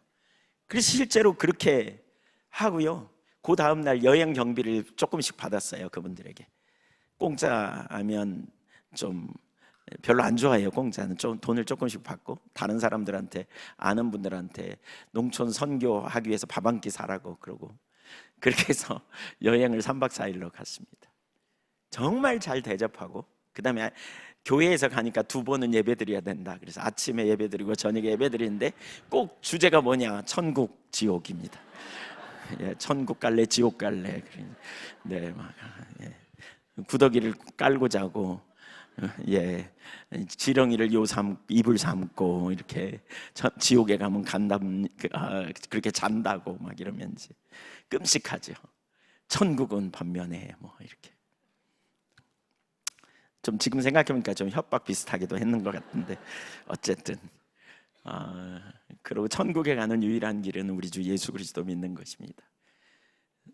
그래서 실제로 그렇게 하고요, 그 다음날 여행 경비를 조금씩 받았어요, 그분들에게. 공짜 하면 좀 별로 안 좋아해요. 공짜는 좀 돈을 조금씩 받고, 다른 사람들한테, 아는 분들한테 농촌 선교하기 위해서 밥 한 끼 사라고 그러고, 그렇게 해서 여행을 3박 4일로 갔습니다. 정말 잘 대접하고, 그 다음에 교회에서 가니까 2번은 예배 드려야 된다. 그래서 아침에 예배 드리고 저녁에 예배 드리는데 꼭 주제가 뭐냐? 천국 지옥입니다. 천국 갈래 지옥 갈래. 네, 구더기를 깔고 자고, 지렁이를 이불 삼고, 이렇게 지옥에 가면 그렇게 잔다고 막 이러면 이제 끔찍하죠. 천국은 반면에 뭐 이렇게 좀, 지금 생각해보니까 좀 협박 비슷하기도 했는 것 같은데, 어쨌든 그리고 천국에 가는 유일한 길은 우리 주 예수 그리스도 믿는 것입니다.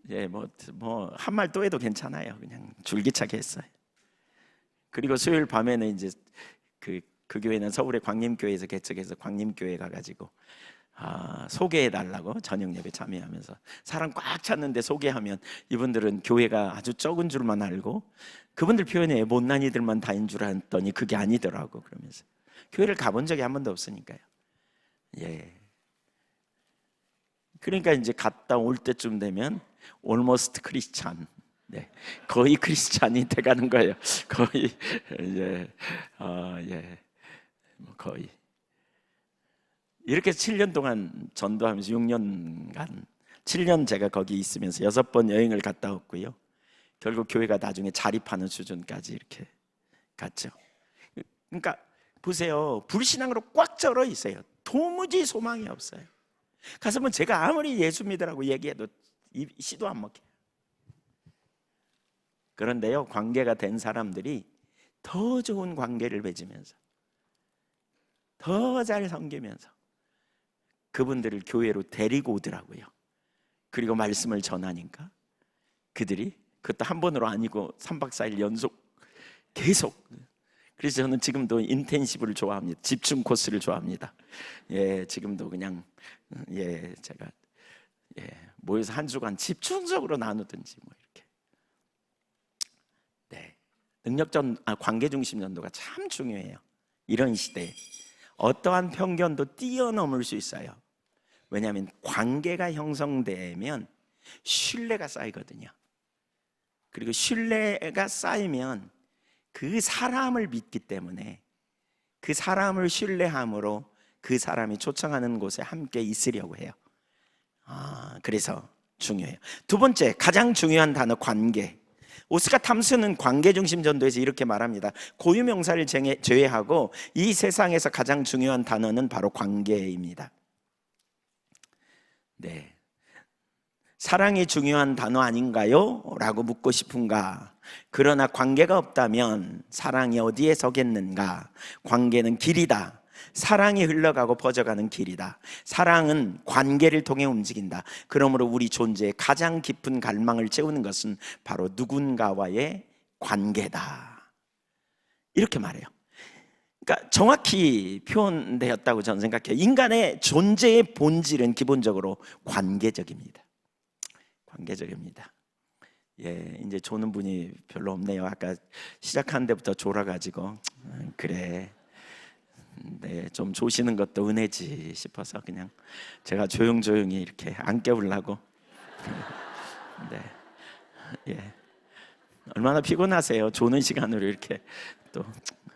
한 말 또 해도 괜찮아요. 그냥 줄기차게 했어요. 그리고 수요일 밤에는 이제 그 교회는 서울의 광림교회에서 개척해서 광림교회 가가지고 소개해달라고 저녁 예배 참여하면서, 사람 꽉 찼는데 소개하면 이분들은 교회가 아주 적은 줄만 알고, 그분들 표현에 못난 이들만 다인 줄 알았더니 그게 아니더라고. 그러면서 교회를 가본 적이 한 번도 없으니까요. 그러니까 이제 갔다 올 때쯤 되면 almost 크리스찬, 거의 크리스찬이 돼가는 거예요. 거의 거의. 이렇게 7년 동안 전도하면서 6년간 7년 제가 거기 있으면서 6번 여행을 갔다 왔고요. 결국 교회가 나중에 자립하는 수준까지 이렇게 갔죠. 그러니까 보세요, 불신앙으로 꽉 절어 있어요. 도무지 소망이 없어요. 가서 뭐 제가 아무리 예수 믿으라고 얘기해도 시도 안 먹혀요. 그런데요, 관계가 된 사람들이 더 좋은 관계를 맺으면서 더 잘 섬기면서 그분들을 교회로 데리고 오더라고요. 그리고 말씀을 전하니까 그들이, 그것도 한 번으로 아니고 3박 4일 연속 계속. 그래서 저는 지금도 인텐시브를 좋아합니다. 집중 코스를 좋아합니다. 지금도 그냥 제가 모여서 한 주간 집중적으로 나누든지 뭐 이렇게. 관계 중심 전도가 참 중요해요. 이런 시대에 어떠한 편견도 뛰어넘을 수 있어요. 왜냐하면 관계가 형성되면 신뢰가 쌓이거든요. 그리고 신뢰가 쌓이면 그 사람을 믿기 때문에, 그 사람을 신뢰함으로 그 사람이 초청하는 곳에 함께 있으려고 해요. 그래서 중요해요. 두 번째, 가장 중요한 단어, 관계. 오스카 탐슨은 관계 중심 전도에서 이렇게 말합니다. 고유명사를 제외하고 이 세상에서 가장 중요한 단어는 바로 관계입니다. 사랑이 중요한 단어 아닌가요? 라고 묻고 싶은가? 그러나 관계가 없다면 사랑이 어디에 서겠는가? 관계는 길이다. 사랑이 흘러가고 퍼져가는 길이다. 사랑은 관계를 통해 움직인다. 그러므로 우리 존재의 가장 깊은 갈망을 채우는 것은 바로 누군가와의 관계다. 이렇게 말해요. 그러니까 정확히 표현되었다고 저는 생각해요. 인간의 존재의 본질은 기본적으로 관계적입니다. 관계적입니다. 예, 이제 조는 분이 별로 없네요. 아까 시작한 데부터 졸아가지고 그래, 네, 좀 조시는 것도 은혜지 싶어서 그냥 제가 조용조용히 이렇게 안 깨우려고. 네, 예, 얼마나 피곤하세요. 조는 시간으로 이렇게 또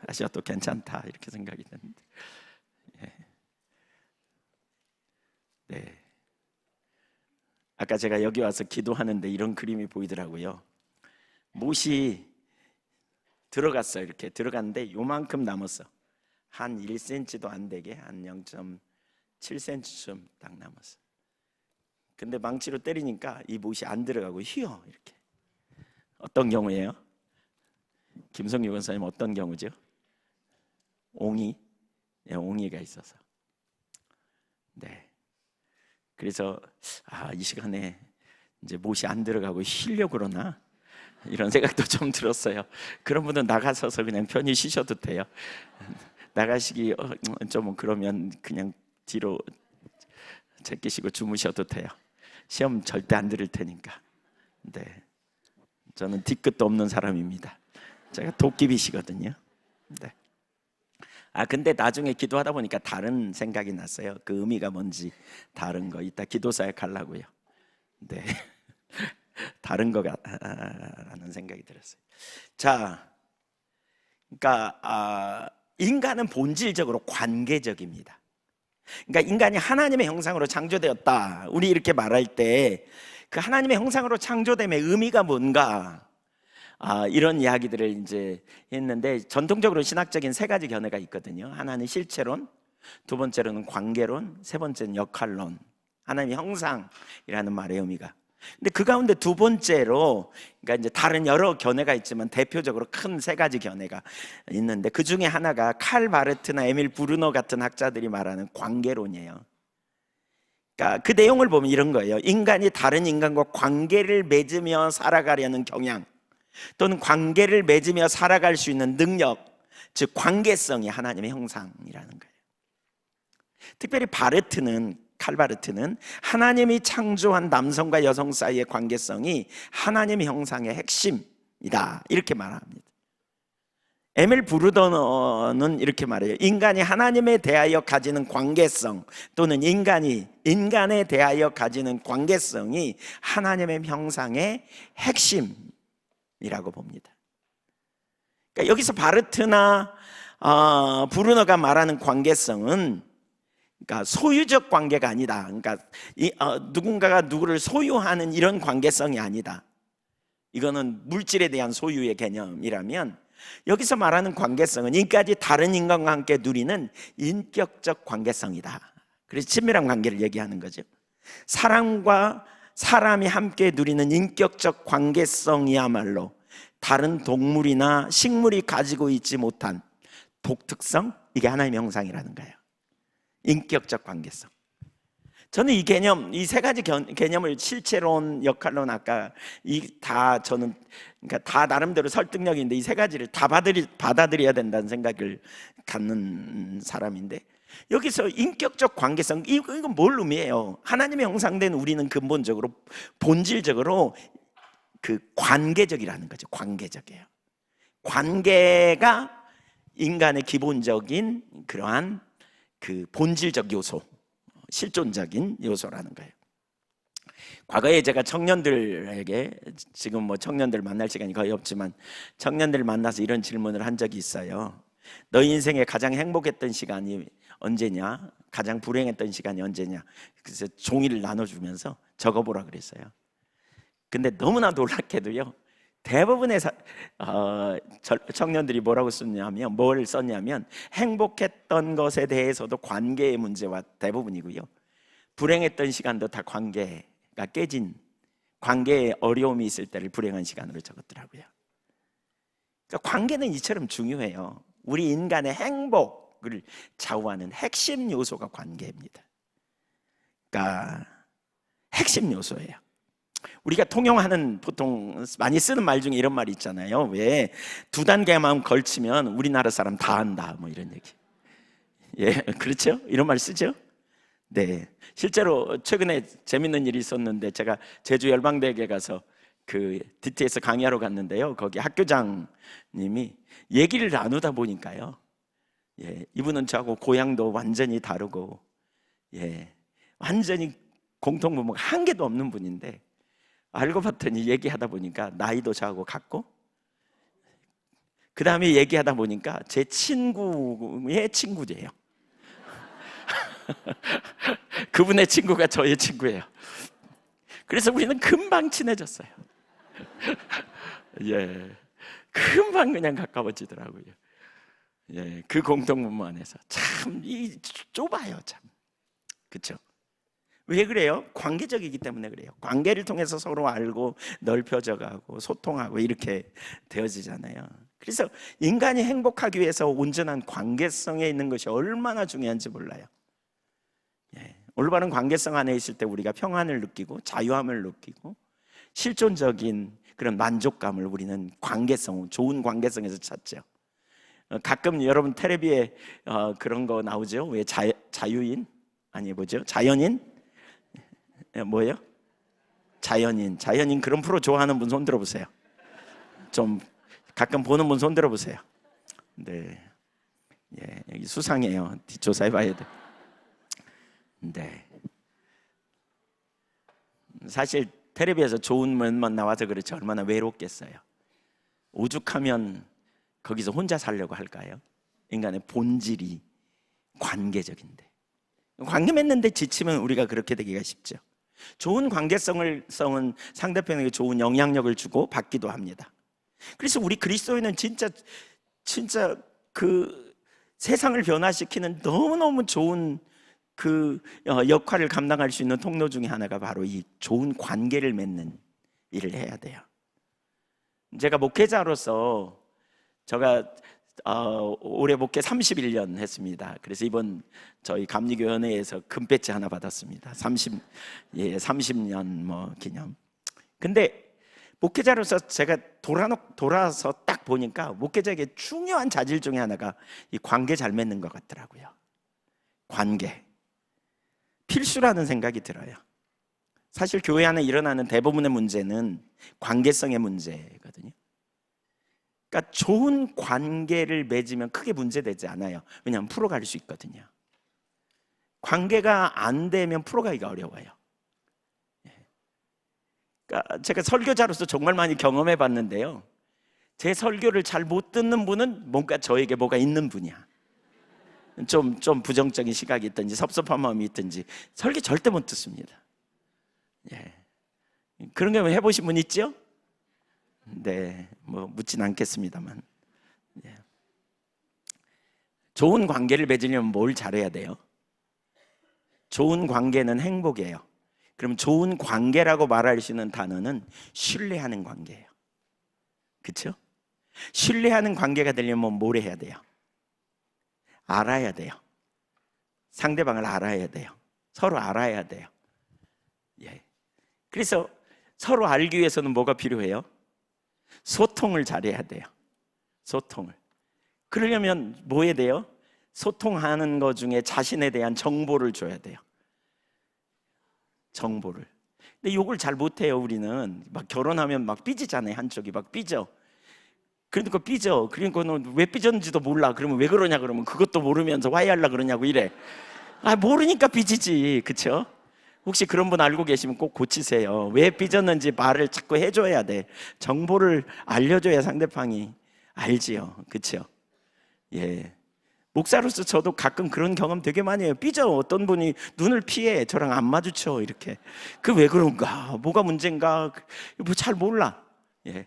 하셔도 괜찮다 이렇게 생각이 드는데, 예. 네. 아까 제가 여기 와서 기도하는데 이런 그림이 보이더라고요. 못이 들어갔어요. 이렇게 들어갔는데 요만큼 남았어. 한 1cm도 안 되게 한 0.7cm쯤 딱 남았어. 근데 망치로 때리니까 이 못이 안 들어가고 휘어 이렇게. 어떤 경우예요? 김성규 권사님 어떤 경우죠? 옹이, 네, 옹이가 있어서. 네. 그래서 이 시간에 이제 못이 안 들어가고 쉬려고 그러나 이런 생각도 좀 들었어요. 그런 분은 나가서서 그냥 편히 쉬셔도 돼요. 나가시기 좀 그러면 그냥 뒤로 제끼시고 주무셔도 돼요. 시험 절대 안 들을 테니까. 네, 저는 뒤끝도 없는 사람입니다. 제가 도끼비시거든요. 네. 근데 나중에 기도하다 보니까 다른 생각이 났어요. 그 의미가 뭔지 다른 거 이따 기도사에 가려고요. 네, 다른 거라는 생각이 들었어요. 자, 그러니까 인간은 본질적으로 관계적입니다. 그러니까 인간이 하나님의 형상으로 창조되었다. 우리 이렇게 말할 때 그 하나님의 형상으로 창조됨의 의미가 뭔가? 이런 이야기들을 이제 했는데 전통적으로 신학적인 세 가지 견해가 있거든요. 하나는 실체론, 두 번째로는 관계론, 세 번째는 역할론. 하나님의 형상이라는 말의 의미가. 근데 그 가운데 두 번째로, 그러니까 이제 다른 여러 견해가 있지만 대표적으로 큰 세 가지 견해가 있는데 그 중에 하나가 칼 바르트나 에밀 브루너 같은 학자들이 말하는 관계론이에요. 그러니까 그 내용을 보면 이런 거예요. 인간이 다른 인간과 관계를 맺으며 살아가려는 경향, 또는 관계를 맺으며 살아갈 수 있는 능력, 즉 관계성이 하나님의 형상이라는 거예요. 특별히 칼 바르트는 하나님이 창조한 남성과 여성 사이의 관계성이 하나님의 형상의 핵심이다 이렇게 말합니다. 에밀 브루너는 이렇게 말해요. 인간이 하나님에 대하여 가지는 관계성, 또는 인간에 대하여 가지는 관계성이 하나님의 형상의 핵심이라고 봅니다. 그러니까 여기서 바르트나 브루너가 말하는 관계성은, 그러니까 소유적 관계가 아니다. 그러니까 누군가가 누구를 소유하는 이런 관계성이 아니다. 이거는 물질에 대한 소유의 개념이라면, 여기서 말하는 관계성은 인까지 다른 인간과 함께 누리는 인격적 관계성이다. 그래서 친밀한 관계를 얘기하는 거죠. 사람과 사람이 함께 누리는 인격적 관계성이야말로 다른 동물이나 식물이 가지고 있지 못한 독특성, 이게 하나님의 형상이라는 거예요. 인격적 관계성. 저는 이 개념, 이 세 가지 개념을 실체론, 역할론, 아까 저는 그러니까 다 나름대로 설득력이 있는데 이 세 가지를 다 받아들여야 된다는 생각을 갖는 사람인데, 여기서 인격적 관계성, 이건 뭘 의미해요? 하나님의 형상된 우리는 근본적으로, 본질적으로 그 관계적이라는 거죠. 관계적이에요. 관계가 인간의 기본적인 그러한 그 본질적 요소, 실존적인 요소라는 거예요. 과거에 제가 청년들에게, 지금 뭐 청년들 만날 시간이 거의 없지만 청년들 만나서 이런 질문을 한 적이 있어요. 너 인생에 가장 행복했던 시간이 언제냐? 가장 불행했던 시간이 언제냐? 그래서 종이를 나눠주면서 적어보라 그랬어요. 근데 너무나 놀랍게도요, 대부분의 청년들이 뭐라고 썼냐면, 뭘 썼냐면 행복했던 것에 대해서도 관계의 문제와 대부분이고요, 불행했던 시간도 다 관계가 깨진, 관계에 어려움이 있을 때를 불행한 시간으로 적었더라고요. 그러니까 관계는 이처럼 중요해요. 우리 인간의 행복을 좌우하는 핵심 요소가 관계입니다. 그러니까 핵심 요소예요. 우리가 통용하는 보통 많이 쓰는 말 중에 이런 말이 있잖아요. 왜 두 단계만 걸치면 우리나라 사람 다 한다 뭐 이런 얘기. 예, 그렇죠? 이런 말 쓰죠? 네, 실제로 최근에 재밌는 일이 있었는데, 제가 제주 열방대학에 가서 그 DTS 강의하러 갔는데요. 거기 학교장님이 얘기를 나누다 보니까요, 예, 이분은 저하고 고향도 완전히 다르고, 예, 완전히 공통분모가 한 개도 없는 분인데, 알고 봤더니 얘기하다 보니까 나이도 저하고 같고, 그 다음에 얘기하다 보니까 제 친구의 친구예요. 그분의 친구가 저의 친구예요. 그래서 우리는 금방 친해졌어요. 예, 금방 그냥 가까워지더라고요. 예, 그 공통분모 안에서 참 좁아요, 참. 그렇죠? 왜 그래요? 관계적이기 때문에 그래요. 관계를 통해서 서로 알고 넓혀져가고 소통하고 이렇게 되어지잖아요. 그래서 인간이 행복하기 위해서 온전한 관계성에 있는 것이 얼마나 중요한지 몰라요. 예, 올바른 관계성 안에 있을 때 우리가 평안을 느끼고 자유함을 느끼고 실존적인 그런 만족감을 우리는 관계성, 좋은 관계성에서 찾죠. 가끔 여러분 텔레비에 그런 거 나오죠. 왜 자유인? 아니 뭐죠? 자연인? 뭐예요? 자연인 그런 프로 좋아하는 분 손 들어보세요. 좀 가끔 보는 분 손 들어보세요. 네, 예, 여기 수상해요. 뒷조사해봐야 돼. 네, 사실 텔레비에서 좋은 면만 나와서 그렇지 얼마나 외롭겠어요. 오죽하면 거기서 혼자 살려고 할까요? 인간의 본질이 관계적인데, 관계 맺는데 지치면 우리가 그렇게 되기가 쉽죠. 좋은 관계성은 상대편에게 좋은 영향력을 주고 받기도 합니다. 그래서 우리 그리스도인은 진짜 그 세상을 변화시키는 너무너무 좋은 그 역할을 감당할 수 있는 통로 중에 하나가 바로 이 좋은 관계를 맺는 일을 해야 돼요. 제가 목회자로서 제가 올해 목회 31년 했습니다. 그래서 이번 저희 감리교연회에서 금배지 하나 받았습니다. 30년 뭐 기념. 근데 목회자로서 제가 돌아서 딱 보니까 목회자에게 중요한 자질 중에 하나가 이 관계 잘 맺는 것 같더라고요. 관계 필수라는 생각이 들어요. 사실 교회 안에 일어나는 대부분의 문제는 관계성의 문제거든요. 그러니까 좋은 관계를 맺으면 크게 문제되지 않아요. 왜냐하면 풀어갈 수 있거든요. 관계가 안 되면 풀어가기가 어려워요. 그러니까 제가 설교자로서 정말 많이 경험해 봤는데요, 제 설교를 잘 못 듣는 분은 뭔가 저에게 뭐가 있는 분이야. 좀 부정적인 시각이 있든지 섭섭한 마음이 있든지 설교 절대 못 듣습니다. 예. 그런 경험 해보신 분 있죠? 네, 뭐 묻진 않겠습니다만, 예. 좋은 관계를 맺으려면 뭘 잘해야 돼요? 좋은 관계는 행복이에요. 그럼 좋은 관계라고 말할 수 있는 단어는 신뢰하는 관계예요. 그렇죠? 신뢰하는 관계가 되려면 뭘 해야 돼요? 알아야 돼요. 상대방을 알아야 돼요. 서로 알아야 돼요. 예. 그래서 서로 알기 위해서는 뭐가 필요해요? 소통을 잘해야 돼요. 소통을. 그러려면 뭐 해야 돼요? 소통하는 것 중에 자신에 대한 정보를 줘야 돼요. 정보를. 근데 이걸 잘 못해요. 우리는 막 결혼하면 막 삐지잖아요. 한쪽이 막 삐져. 그러니까 삐져. 그러니까 너 왜 삐졌는지도 몰라. 그러면 왜 그러냐 그러면 그것도 모르면서 화해하려고 그러냐고 이래. 모르니까 삐지지. 그렇죠? 혹시 그런 분 알고 계시면 꼭 고치세요. 왜 삐졌는지 말을 자꾸 해줘야 돼. 정보를 알려줘야 상대방이 알지요. 그렇죠? 예. 목사로서 저도 가끔 그런 경험 되게 많이 해요. 삐져. 어떤 분이 눈을 피해. 저랑 안 마주쳐. 이렇게. 그 왜 그런가? 뭐가 문제인가? 뭐 잘 몰라. 예.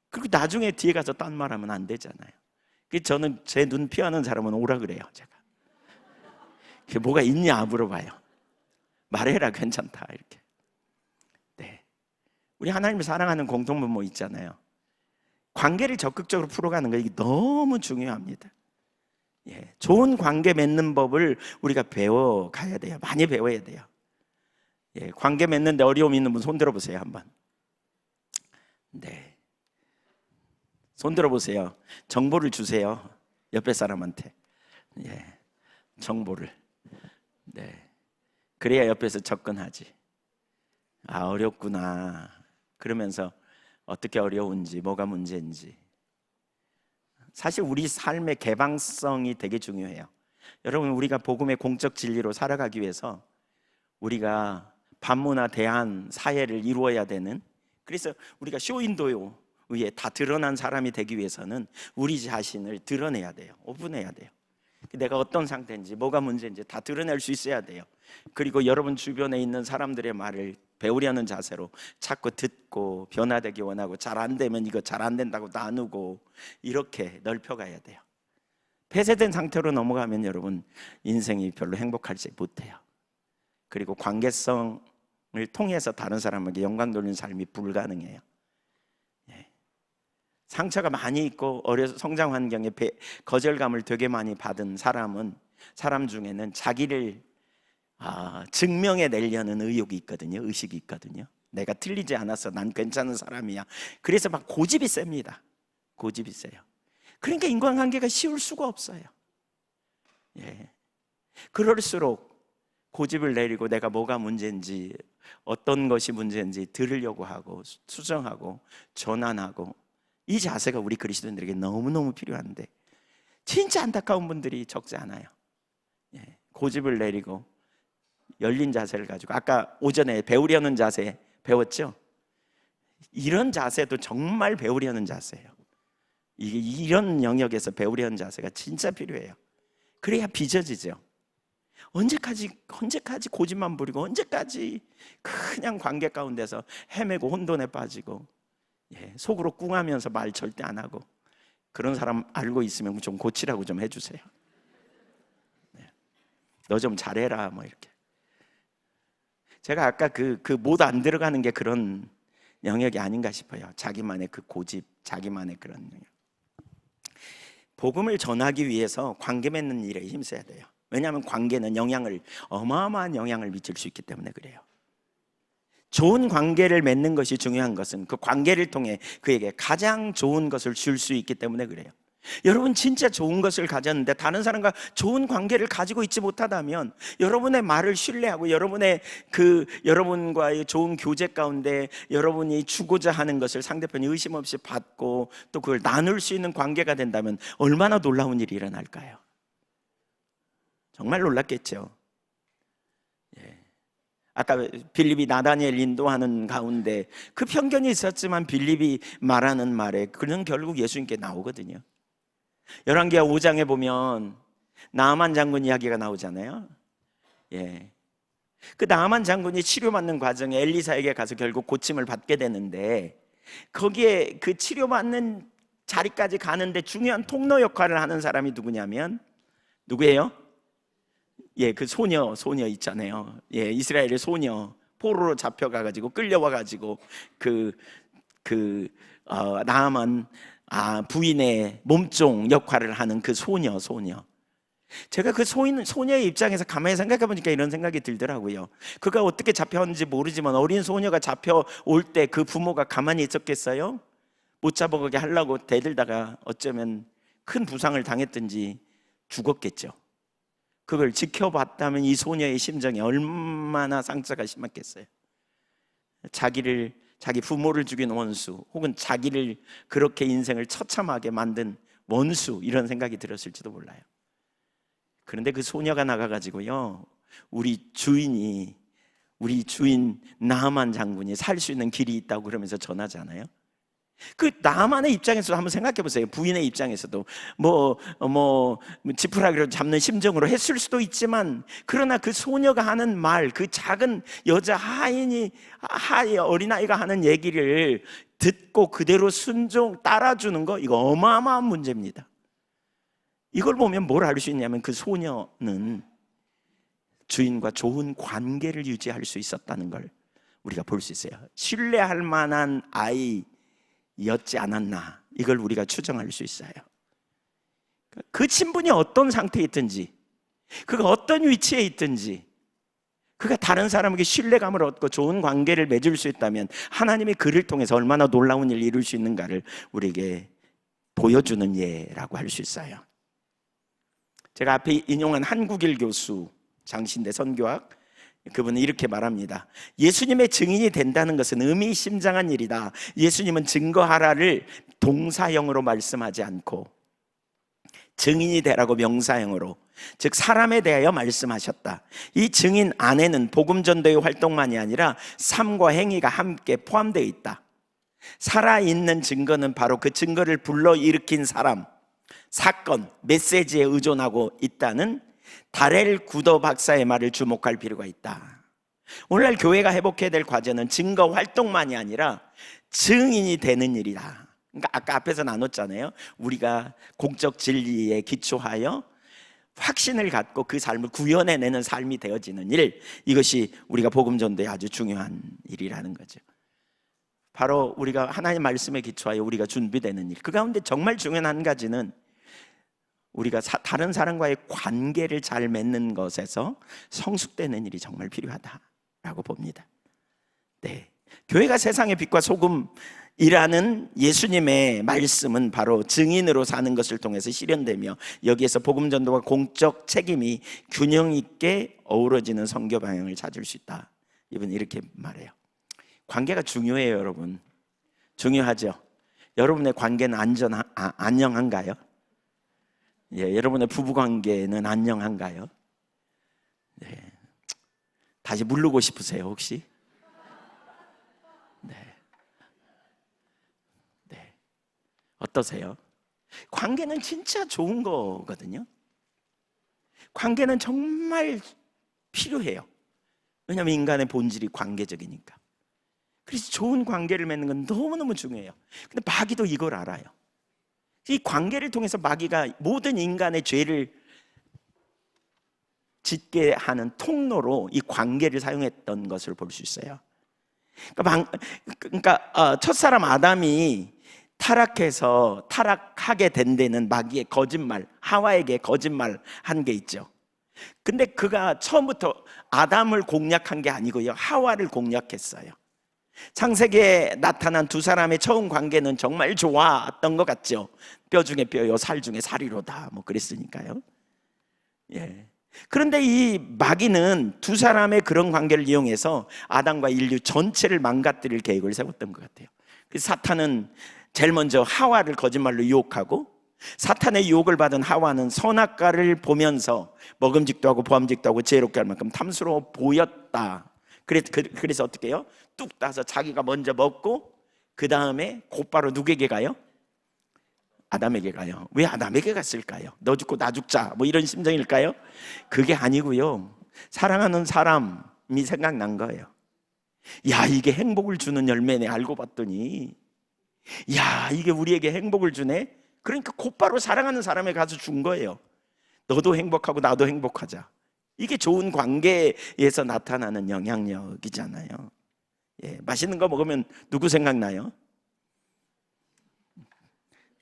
그리고 나중에 뒤에 가서 딴 말하면 안 되잖아요. 저는 제 눈 피하는 사람은 오라 그래요. 제가. 그게 뭐가 있냐 물어봐요. 말해라 괜찮다 이렇게. 네. 우리 하나님을 사랑하는 공통분모 있잖아요. 관계를 적극적으로 풀어가는 거 이게 너무 중요합니다. 예, 좋은 관계 맺는 법을 우리가 배워가야 돼요. 많이 배워야 돼요. 예, 관계 맺는데 어려움이 있는 분 손 들어보세요 한번. 네, 손 들어보세요. 정보를 주세요 옆에 사람한테. 예, 정보를. 네, 그래야 옆에서 접근하지. 아, 어렵구나 그러면서 어떻게 어려운지, 뭐가 문제인지. 사실 우리 삶의 개방성이 되게 중요해요. 여러분, 우리가 복음의 공적 진리로 살아가기 위해서 우리가 반문화대한 사회를 이루어야 되는, 그래서 우리가 쇼윈도요 위에 다 드러난 사람이 되기 위해서는 우리 자신을 드러내야 돼요. 오픈해야 돼요. 내가 어떤 상태인지, 뭐가 문제인지 다 드러낼 수 있어야 돼요. 그리고 여러분 주변에 있는 사람들의 말을 배우려는 자세로 자꾸 듣고 변화되기 원하고, 잘 안 되면 이거 잘 안 된다고 나누고, 이렇게 넓혀가야 돼요. 폐쇄된 상태로 넘어가면 여러분 인생이 별로 행복하지 못해요. 그리고 관계성을 통해서 다른 사람에게 영광 돌리는 삶이 불가능해요. 상처가 많이 있고 어려서 성장 환경에 거절감을 되게 많이 받은 사람 중에는 자기를 증명해 내려는 의욕이 있거든요. 의식이 있거든요. 내가 틀리지 않았어, 난 괜찮은 사람이야. 그래서 막 고집이 셉니다. 고집이 세요. 그러니까 인간관계가 쉬울 수가 없어요. 예. 그럴수록 고집을 내리고 내가 뭐가 문제인지, 어떤 것이 문제인지 들으려고 하고, 수정하고 전환하고, 이 자세가 우리 그리스도인들에게 너무너무 필요한데 진짜 안타까운 분들이 적지 않아요. 예, 고집을 내리고 열린 자세를 가지고, 아까 오전에 배우려는 자세 배웠죠? 이런 자세도 정말 배우려는 자세예요. 이런 영역에서 배우려는 자세가 진짜 필요해요. 그래야 빚어지죠. 언제까지 고집만 부리고, 언제까지 그냥 관계 가운데서 헤매고 혼돈에 빠지고, 속으로 꿍하면서 말 절대 안 하고. 그런 사람 알고 있으면 좀 고치라고 좀 해주세요. 너 좀 잘해라 뭐 이렇게. 제가 아까 그 못 안 들어가는 게 그런 영역이 아닌가 싶어요. 자기만의 그 고집, 자기만의 그런 영역. 복음을 전하기 위해서 관계 맺는 일에 힘써야 돼요. 왜냐하면 관계는 어마어마한 영향을 미칠 수 있기 때문에 그래요. 좋은 관계를 맺는 것이 중요한 것은 그 관계를 통해 그에게 가장 좋은 것을 줄 수 있기 때문에 그래요. 여러분 진짜 좋은 것을 가졌는데 다른 사람과 좋은 관계를 가지고 있지 못하다면, 여러분의 말을 신뢰하고 여러분과의 좋은 교제 가운데 여러분이 주고자 하는 것을 상대편이 의심 없이 받고 또 그걸 나눌 수 있는 관계가 된다면 얼마나 놀라운 일이 일어날까요? 정말 놀랐겠죠. 아까 빌립이 나다니엘 인도하는 가운데 그 편견이 있었지만 빌립이 말하는 말에 그는 결국 예수님께 나오거든요. 열왕기하 5장에 보면 나아만 장군 이야기가 나오잖아요. 그 나아만 장군이 치료받는 과정에 엘리사에게 가서 결국 고침을 받게 되는데, 거기에 그 치료받는 자리까지 가는데 중요한 통로 역할을 하는 사람이 누구예요? 그 소녀 있잖아요. 이스라엘의 소녀, 포로로 잡혀가가지고 끌려와가지고 나아만 부인의 몸종 역할을 하는 그 소녀. 제가 그 소녀의 입장에서 가만히 생각해 보니까 이런 생각이 들더라고요. 그가 어떻게 잡혀왔는지 모르지만 어린 소녀가 잡혀올 때 그 부모가 가만히 있었겠어요? 못 잡아가게 하려고 대들다가 어쩌면 큰 부상을 당했든지 죽었겠죠. 그걸 지켜봤다면 이 소녀의 심정이 얼마나 상처가 심했겠어요. 자기 부모를 죽인 원수, 혹은 자기를 그렇게 인생을 처참하게 만든 원수, 이런 생각이 들었을지도 몰라요. 그런데 그 소녀가 나가가지고요, 우리 주인 나아만 장군이 살 수 있는 길이 있다고 그러면서 전하잖아요. 그 나아만의 입장에서도 한번 생각해 보세요. 부인의 입장에서도 지푸라기로 잡는 심정으로 했을 수도 있지만, 그러나 그 소녀가 하는 말, 그 작은 여자 어린아이가 하는 얘기를 듣고 그대로 따라주는 거, 이거 어마어마한 문제입니다. 이걸 보면 뭘 알 수 있냐면, 그 소녀는 주인과 좋은 관계를 유지할 수 있었다는 걸 우리가 볼 수 있어요. 신뢰할 만한 아이였지 않았나, 이걸 우리가 추정할 수 있어요. 그 친분이 어떤 상태에 있든지, 그가 어떤 위치에 있든지, 그가 다른 사람에게 신뢰감을 얻고 좋은 관계를 맺을 수 있다면 하나님이 그를 통해서 얼마나 놀라운 일을 이룰 수 있는가를 우리에게 보여주는 예라고 할 수 있어요. 제가 앞에 인용한 한국일 교수 장신대 선교학, 그분은 이렇게 말합니다. 예수님의 증인이 된다는 것은 의미심장한 일이다. 예수님은 증거하라를 동사형으로 말씀하지 않고 증인이 되라고 명사형으로, 즉 사람에 대하여 말씀하셨다. 이 증인 안에는 복음 전도의 활동만이 아니라 삶과 행위가 함께 포함되어 있다. 살아있는 증거는 바로 그 증거를 불러일으킨 사람, 사건, 메시지에 의존하고 있다는 다렐 구더 박사의 말을 주목할 필요가 있다. 오늘날 교회가 회복해야 될 과제는 증거 활동만이 아니라 증인이 되는 일이다. 그러니까 아까 앞에서 나눴잖아요. 우리가 공적 진리에 기초하여 확신을 갖고 그 삶을 구현해내는 삶이 되어지는 일, 이것이 우리가 복음 전도에 아주 중요한 일이라는 거죠. 바로 우리가 하나님 말씀에 기초하여 우리가 준비되는 일, 그 가운데 정말 중요한 한 가지는 우리가 다른 사람과의 관계를 잘 맺는 것에서 성숙되는 일이 정말 필요하다라고 봅니다. 네, 교회가 세상의 빛과 소금이라는 예수님의 말씀은 바로 증인으로 사는 것을 통해서 실현되며, 여기에서 복음 전도와 공적 책임이 균형 있게 어우러지는 선교 방향을 찾을 수 있다. 이분 이렇게 말해요. 관계가 중요해요, 여러분. 중요하죠. 여러분의 관계는 안녕한가요? 예, 여러분의 부부 관계는 안녕한가요? 네. 다시 물르고 싶으세요, 혹시? 네. 네. 어떠세요? 관계는 진짜 좋은 거거든요. 관계는 정말 필요해요. 왜냐하면 인간의 본질이 관계적이니까. 그래서 좋은 관계를 맺는 건 너무너무 중요해요. 근데 마귀도 이걸 알아요. 이 관계를 통해서 마귀가 모든 인간의 죄를 짓게 하는 통로로 이 관계를 사용했던 것을 볼 수 있어요. 그러니까 첫사람 아담이 타락해서 타락하게 된 데는 마귀의 거짓말, 하와에게 거짓말 한 게 있죠. 근데 그가 처음부터 아담을 공략한 게 아니고요, 하와를 공략했어요. 창세기에 나타난 두 사람의 처음 관계는 정말 좋았던 것 같죠. 뼈 중에 뼈요, 살 중에 살이로다, 뭐 그랬으니까요. 예. 그런데 이 마귀는 두 사람의 그런 관계를 이용해서 아담과 인류 전체를 망가뜨릴 계획을 세웠던 것 같아요. 그래서 사탄은 제일 먼저 하와를 거짓말로 유혹하고, 사탄의 유혹을 받은 하와는 선악과를 보면서 먹음직도 하고 보암직도 하고 지혜롭게 할 만큼 탐스러워 보였다. 그래서 어떻게 해요? 뚝 따서 자기가 먼저 먹고 그 다음에 곧바로 누구에게 가요? 아담에게 가요. 왜 아담에게 갔을까요? 너 죽고 나 죽자, 뭐 이런 심정일까요? 그게 아니고요, 사랑하는 사람이 생각난 거예요. 야, 이게 행복을 주는 열매네. 알고 봤더니 야, 이게 우리에게 행복을 주네. 그러니까 곧바로 사랑하는 사람에게 가서 준 거예요. 너도 행복하고 나도 행복하자. 이게 좋은 관계에서 나타나는 영향력이잖아요. 예, 맛있는 거 먹으면 누구 생각나요?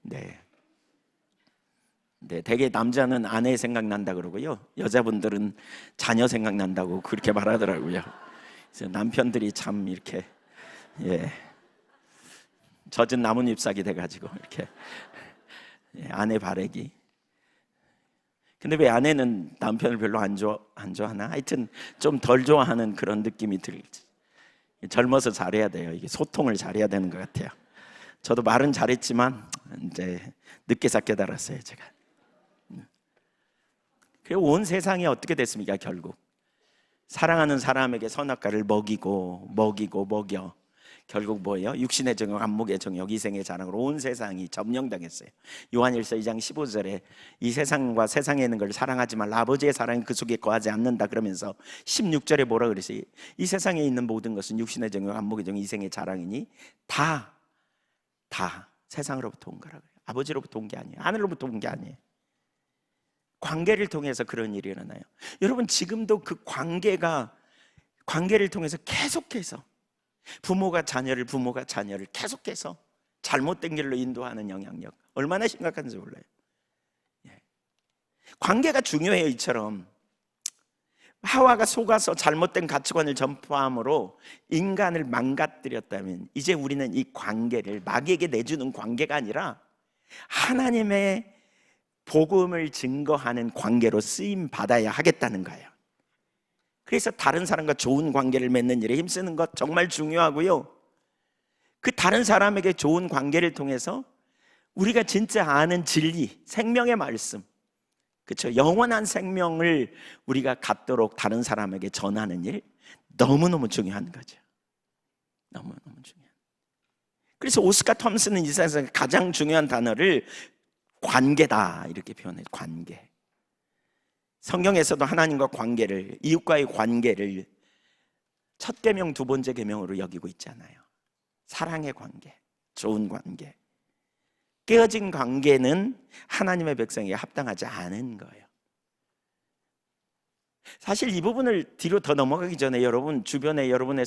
네. 네, 대개 남자는 아내 생각난다 그러고요, 여자분들은 자녀 생각난다고 그렇게 말하더라고요. 그래서 남편들이 참 이렇게, 예, 젖은 나뭇잎 싹이 돼가지고 이렇게, 예, 아내 바래기. 근데 왜 아내는 남편을 별로 안 좋아하나? 하여튼 좀 덜 좋아하는 그런 느낌이 들지. 젊어서 잘해야 돼요. 이게 소통을 잘해야 되는 것 같아요. 저도 말은 잘했지만 이제 늦게서 깨달았어요, 제가. 그리고 온 세상이 어떻게 됐습니까? 결국 사랑하는 사람에게 선악과를 먹여 결국 뭐예요? 육신의 정욕, 안목의 정욕, 이생의 자랑으로 온 세상이 점령당했어요. 요한일서 2장 15절에 이 세상과 세상에 있는 걸 사랑하지 말라, 아버지의 사랑이 그 속에 거하지 않는다 그러면서 16절에 뭐라 그랬어요? 이 세상에 있는 모든 것은 육신의 정욕, 안목의 정욕, 이생의 자랑이니 다 세상으로부터 온 거라고요. 아버지로부터 온 게 아니에요. 하늘로부터 온 게 아니에요. 관계를 통해서 그런 일이 일어나요. 여러분, 지금도 그 관계를 통해서 계속해서 부모가 자녀를 계속해서 잘못된 길로 인도하는 영향력, 얼마나 심각한지 몰라요. 예. 관계가 중요해요. 이처럼 하와가 속아서 잘못된 가치관을 전파함으로 인간을 망가뜨렸다면, 이제 우리는 이 관계를 마귀에게 내주는 관계가 아니라 하나님의 복음을 증거하는 관계로 쓰임 받아야 하겠다는 거예요. 그래서 다른 사람과 좋은 관계를 맺는 일에 힘쓰는 것 정말 중요하고요. 그 다른 사람에게 좋은 관계를 통해서 우리가 진짜 아는 진리, 생명의 말씀, 그렇죠? 영원한 생명을 우리가 갖도록 다른 사람에게 전하는 일, 너무너무 중요한 거죠. 너무너무 중요한. 그래서 오스카 톰슨은 이 세상에서 가장 중요한 단어를 관계다 이렇게 표현해요. 관계. 성경에서도 하나님과 관계를, 이웃과의 관계를 첫 계명, 두 번째 계명으로 여기고 있잖아요. 사랑의 관계, 좋은 관계. 깨어진 관계는 하나님의 백성에게 합당하지 않은 거예요. 사실 이 부분을 뒤로 더 넘어가기 전에 여러분 주변에 여러분의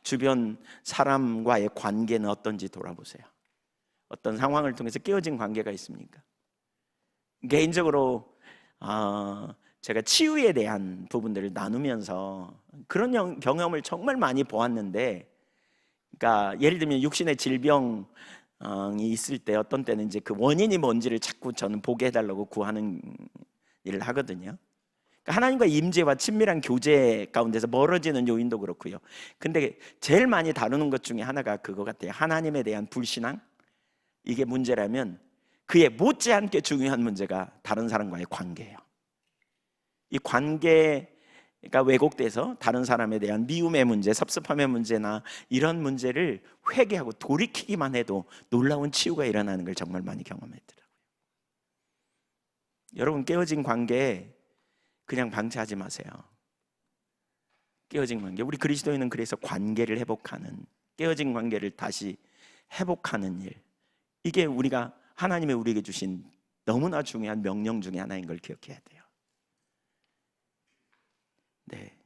주변 사람과의 관계는 어떤지 돌아보세요. 어떤 상황을 통해서 깨어진 관계가 있습니까? 개인적으로 제가 치유에 대한 부분들을 나누면서 그런 경험을 정말 많이 보았는데, 그러니까 예를 들면 육신의 질병이 있을 때 어떤 때는 이제 그 원인이 뭔지를 자꾸 저는 보게 해달라고 구하는 일을 하거든요. 그러니까 하나님과 임재와 친밀한 교제 가운데서 멀어지는 요인도 그렇고요. 근데 제일 많이 다루는 것 중에 하나가 그거 같아요. 하나님에 대한 불신앙. 이게 문제라면 그에 못지않게 중요한 문제가 다른 사람과의 관계예요. 이 관계가 왜곡돼서 다른 사람에 대한 미움의 문제, 섭섭함의 문제나 이런 문제를 회개하고 돌이키기만 해도 놀라운 치유가 일어나는 걸 정말 많이 경험했더라고요. 여러분, 깨어진 관계에 그냥 방치하지 마세요. 깨어진 관계, 우리 그리스도인은 그래서 관계를 회복하는, 깨어진 관계를 다시 회복하는 일, 이게 우리가 하나님이 우리에게 주신 너무나 중요한 명령 중에 하나인 걸 기억해야 돼요. 네,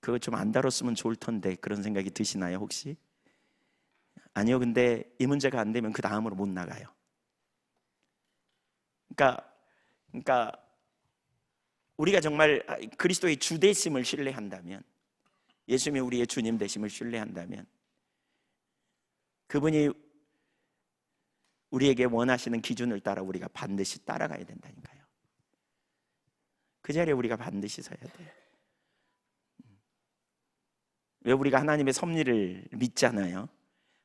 그거 좀 안 다뤘으면 좋을 텐데 그런 생각이 드시나요 혹시? 아니요. 근데 이 문제가 안 되면 그 다음으로 못 나가요. 그러니까 우리가 정말 그리스도의 주 되심을 신뢰한다면, 예수님이 우리의 주님 되심을 신뢰한다면, 그분이 우리에게 원하시는 기준을 따라 우리가 반드시 따라가야 된다니까요. 그 자리에 우리가 반드시 서야 돼요. 왜 우리가 하나님의 섭리를 믿잖아요.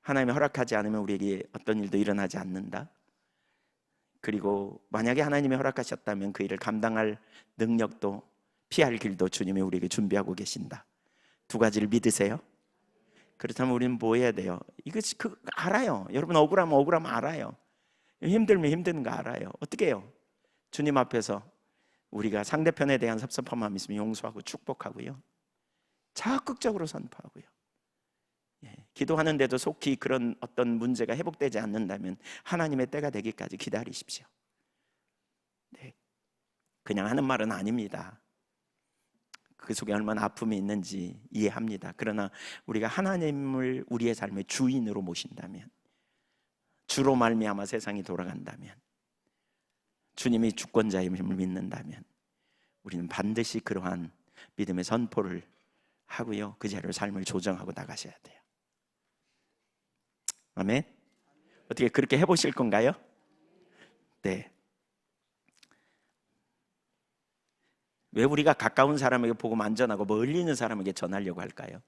하나님이 허락하지 않으면 우리에게 어떤 일도 일어나지 않는다. 그리고 만약에 하나님이 허락하셨다면 그 일을 감당할 능력도 피할 길도 주님이 우리에게 준비하고 계신다. 두 가지를 믿으세요? 그렇다면 우리는 뭐 해야 돼요? 이거 알아요. 여러분 억울하면 알아요. 힘들면 힘든 거 알아요. 어떻게 해요? 주님 앞에서 우리가 상대편에 대한 섭섭함만 있으면 용서하고 축복하고요, 적극적으로 선포하고요. 기도하는데도 속히 그런 어떤 문제가 회복되지 않는다면 하나님의 때가 되기까지 기다리십시오. 네, 그냥 하는 말은 아닙니다. 그 속에 얼마나 아픔이 있는지 이해합니다. 그러나 우리가 하나님을 우리의 삶의 주인으로 모신다면, 주로 말미암아 세상이 돌아간다면, 주님이 주권자임을 믿는다면 우리는 반드시 그러한 믿음의 선포를 하고요, 그 자리로 삶을 조정하고 나가셔야 돼요. 아멘. 어떻게 그렇게 해보실 건가요? 네. 왜 우리가 가까운 사람에게 복음 안 전하고 멀리 있는 사람에게 전하려고 할까요?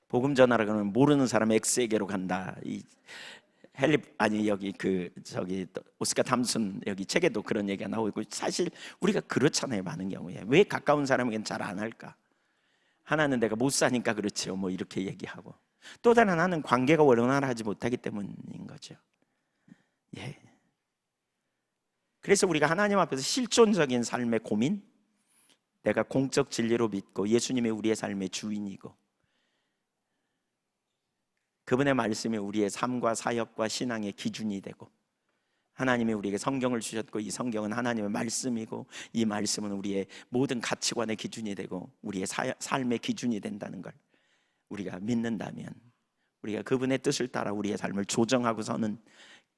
복음 전하라 그러면 모르는 사람 X에게로 간다. 이 여기 오스카 탐슨 여기 책에도 그런 얘기가 나오고, 사실 우리가 그렇잖아요. 많은 경우에 왜 가까운 사람에게는 잘 안 할까? 하나는 내가 못 사니까 그렇죠, 뭐 이렇게 얘기하고, 또 다른 하나는 관계가 원활하지 못하기 때문인 거죠. 예. 그래서 우리가 하나님 앞에서 실존적인 삶의 고민, 내가 공적 진리로 믿고 예수님이 우리의 삶의 주인이고 그분의 말씀이 우리의 삶과 사역과 신앙의 기준이 되고, 하나님이 우리에게 성경을 주셨고 이 성경은 하나님의 말씀이고 이 말씀은 우리의 모든 가치관의 기준이 되고 우리의 삶의 기준이 된다는 걸 우리가 믿는다면, 우리가 그분의 뜻을 따라 우리의 삶을 조정하고서는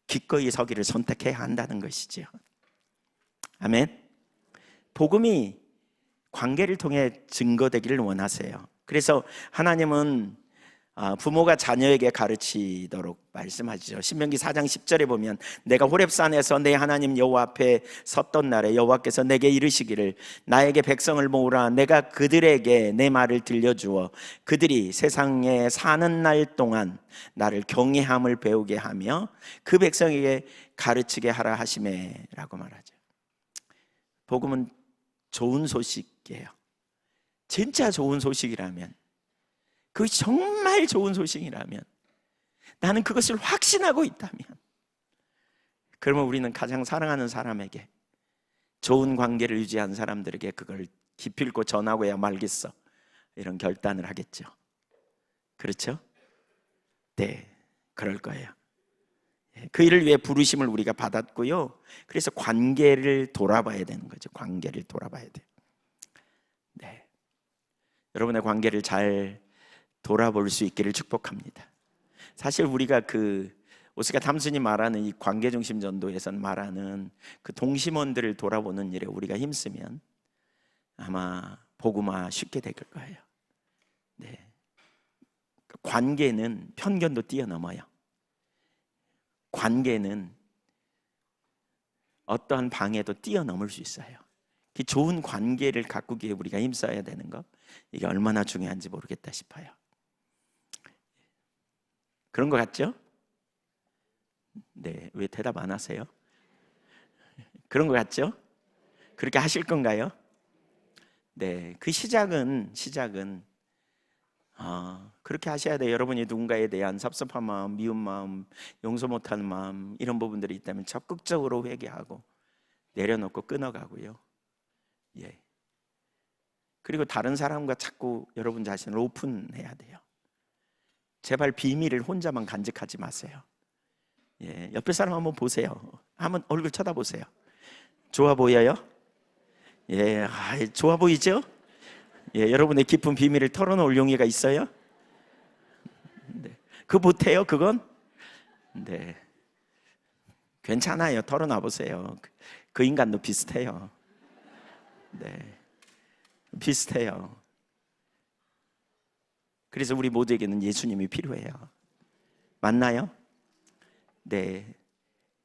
기꺼이 서기를 선택해야 한다는 것이죠. 아멘. 복음이 관계를 통해 증거되기를 원하세요. 그래서 하나님은 부모가 자녀에게 가르치도록 말씀하시죠. 신명기 4장 10절에 보면 내가 호렙산에서 내 하나님 여호와 앞에 섰던 날에 여호와께서 내게 이르시기를 나에게 백성을 모으라. 내가 그들에게 내 말을 들려주어 그들이 세상에 사는 날 동안 나를 경외함을 배우게 하며 그 백성에게 가르치게 하라 하시매라고 말하죠. 복음은 좋은 소식이에요. 진짜 좋은 소식이라면, 그것이 정말 좋은 소식이라면, 나는 그것을 확신하고 있다면, 그러면 우리는 가장 사랑하는 사람에게, 좋은 관계를 유지한 사람들에게 그걸 기필코 전하고야 말겠어, 이런 결단을 하겠죠. 그렇죠? 네, 그럴 거예요. 그 일을 위해 부르심을 우리가 받았고요. 그래서 관계를 돌아봐야 되는 거죠. 관계를 돌아봐야 돼요. 네, 여러분의 관계를 잘 돌아볼 수 있기를 축복합니다. 사실 우리가 그 오스카 탐슨이 말하는 이 관계중심 전도에서 말하는 그 동심원들을 돌아보는 일에 우리가 힘쓰면 아마 복음화 쉽게 될 거예요. 네, 관계는 편견도 뛰어넘어요. 관계는 어떠한 방해도 뛰어넘을 수 있어요. 그 좋은 관계를 가꾸기에 우리가 힘써야 되는 것, 이게 얼마나 중요한지 모르겠다 싶어요. 그런 것 같죠? 네, 왜 대답 안 하세요? 그런 것 같죠? 그렇게 하실 건가요? 네, 그 시작은 그렇게 하셔야 돼요. 여러분이 누군가에 대한 섭섭한 마음, 미운 마음, 용서 못하는 마음, 이런 부분들이 있다면 적극적으로 회개하고 내려놓고 끊어가고요. 예. 그리고 다른 사람과 자꾸 여러분 자신을 오픈해야 돼요. 제발 비밀을 혼자만 간직하지 마세요. 예, 옆에 사람 한번 보세요. 한번 얼굴 쳐다보세요. 좋아 보여요? 예, 좋아 보이죠? 예, 여러분의 깊은 비밀을 털어놓을 용의가 있어요? 네. 그거 못해요, 그건? 네. 괜찮아요. 털어놔 보세요. 그 인간도 비슷해요. 네. 비슷해요. 그래서 우리 모두에게는 예수님이 필요해요. 맞나요? 네.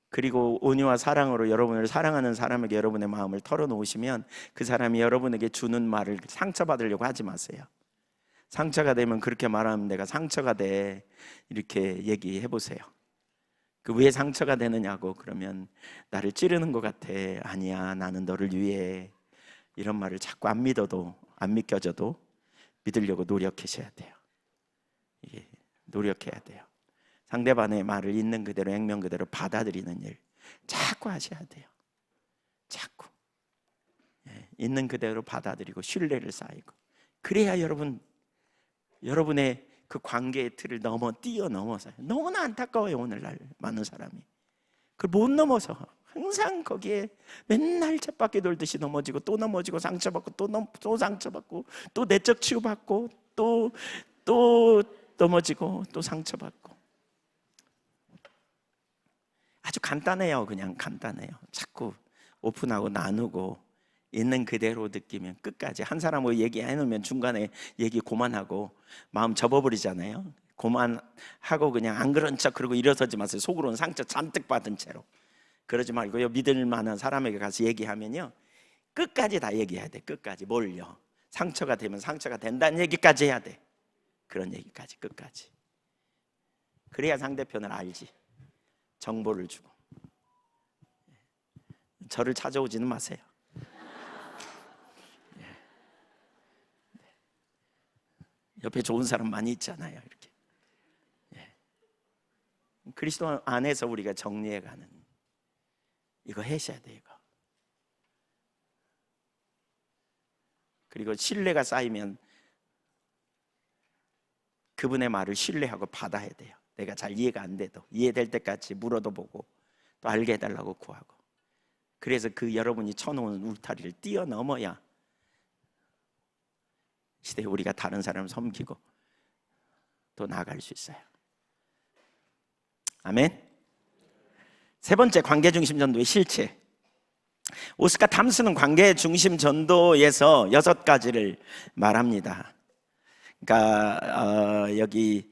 그리고 온유와 사랑으로 여러분을 사랑하는 사람에게 여러분의 마음을 털어놓으시면 그 사람이 여러분에게 주는 말을 상처받으려고 하지 마세요. 상처가 되면 그렇게 말하면 내가 상처가 돼, 이렇게 얘기해 보세요. 그 왜 상처가 되느냐고. 그러면 나를 찌르는 것 같아. 아니야, 나는 너를 위해. 이런 말을 자꾸 안 믿어도, 안 믿겨져도 믿으려고 노력하셔야 돼요. 이게 노력해야 돼요. 상대방의 말을 있는 그대로 액면 그대로 받아들이는 일 자꾸 하셔야 돼요. 자꾸 있는 그대로 받아들이고 신뢰를 쌓이고, 그래야 여러분의 그 관계의 틀을 뛰어넘어서, 너무나 안타까워요. 오늘날 많은 사람이 그걸 못 넘어서 항상 거기에 맨날 쳇바퀴 돌듯이 넘어지고 또 넘어지고 상처받고 또 상처받고 또 내적 치유받고 또 넘어지고 또 상처받고. 아주 간단해요. 그냥 간단해요. 자꾸 오픈하고 나누고 있는 그대로 느끼면 끝까지. 한 사람하고 얘기해놓으면 중간에 얘기 그만하고 마음 접어버리잖아요. 그만하고 그냥 안 그런 척 그러고 일어서지 마세요. 속으로는 상처 잔뜩 받은 채로. 그러지 말고요, 믿을 만한 사람에게 가서 얘기하면요, 끝까지 다 얘기해야 돼. 끝까지. 뭘요? 상처가 되면 상처가 된다는 얘기까지 해야 돼. 그런 얘기까지 끝까지. 그래야 상대편을 알지. 정보를 주고. 저를 찾아오지는 마세요. 옆에 좋은 사람 많이 있잖아요. 이렇게. 그리스도 안에서 우리가 정리해가는, 이거 하셔야 돼요. 이거. 그리고 신뢰가 쌓이면 그분의 말을 신뢰하고 받아야 돼요. 내가 잘 이해가 안 돼도 이해될 때까지 물어도 보고 또 알게 해달라고 구하고. 그래서 그 여러분이 쳐놓은 울타리를 뛰어넘어야 시대에 우리가 다른 사람을 섬기고 또 나아갈 수 있어요. 아멘. 세 번째, 관계중심 전도의 실체. 오스카 탐스는 관계 중심 전도에서 6가지를 말합니다. 그러니까 여기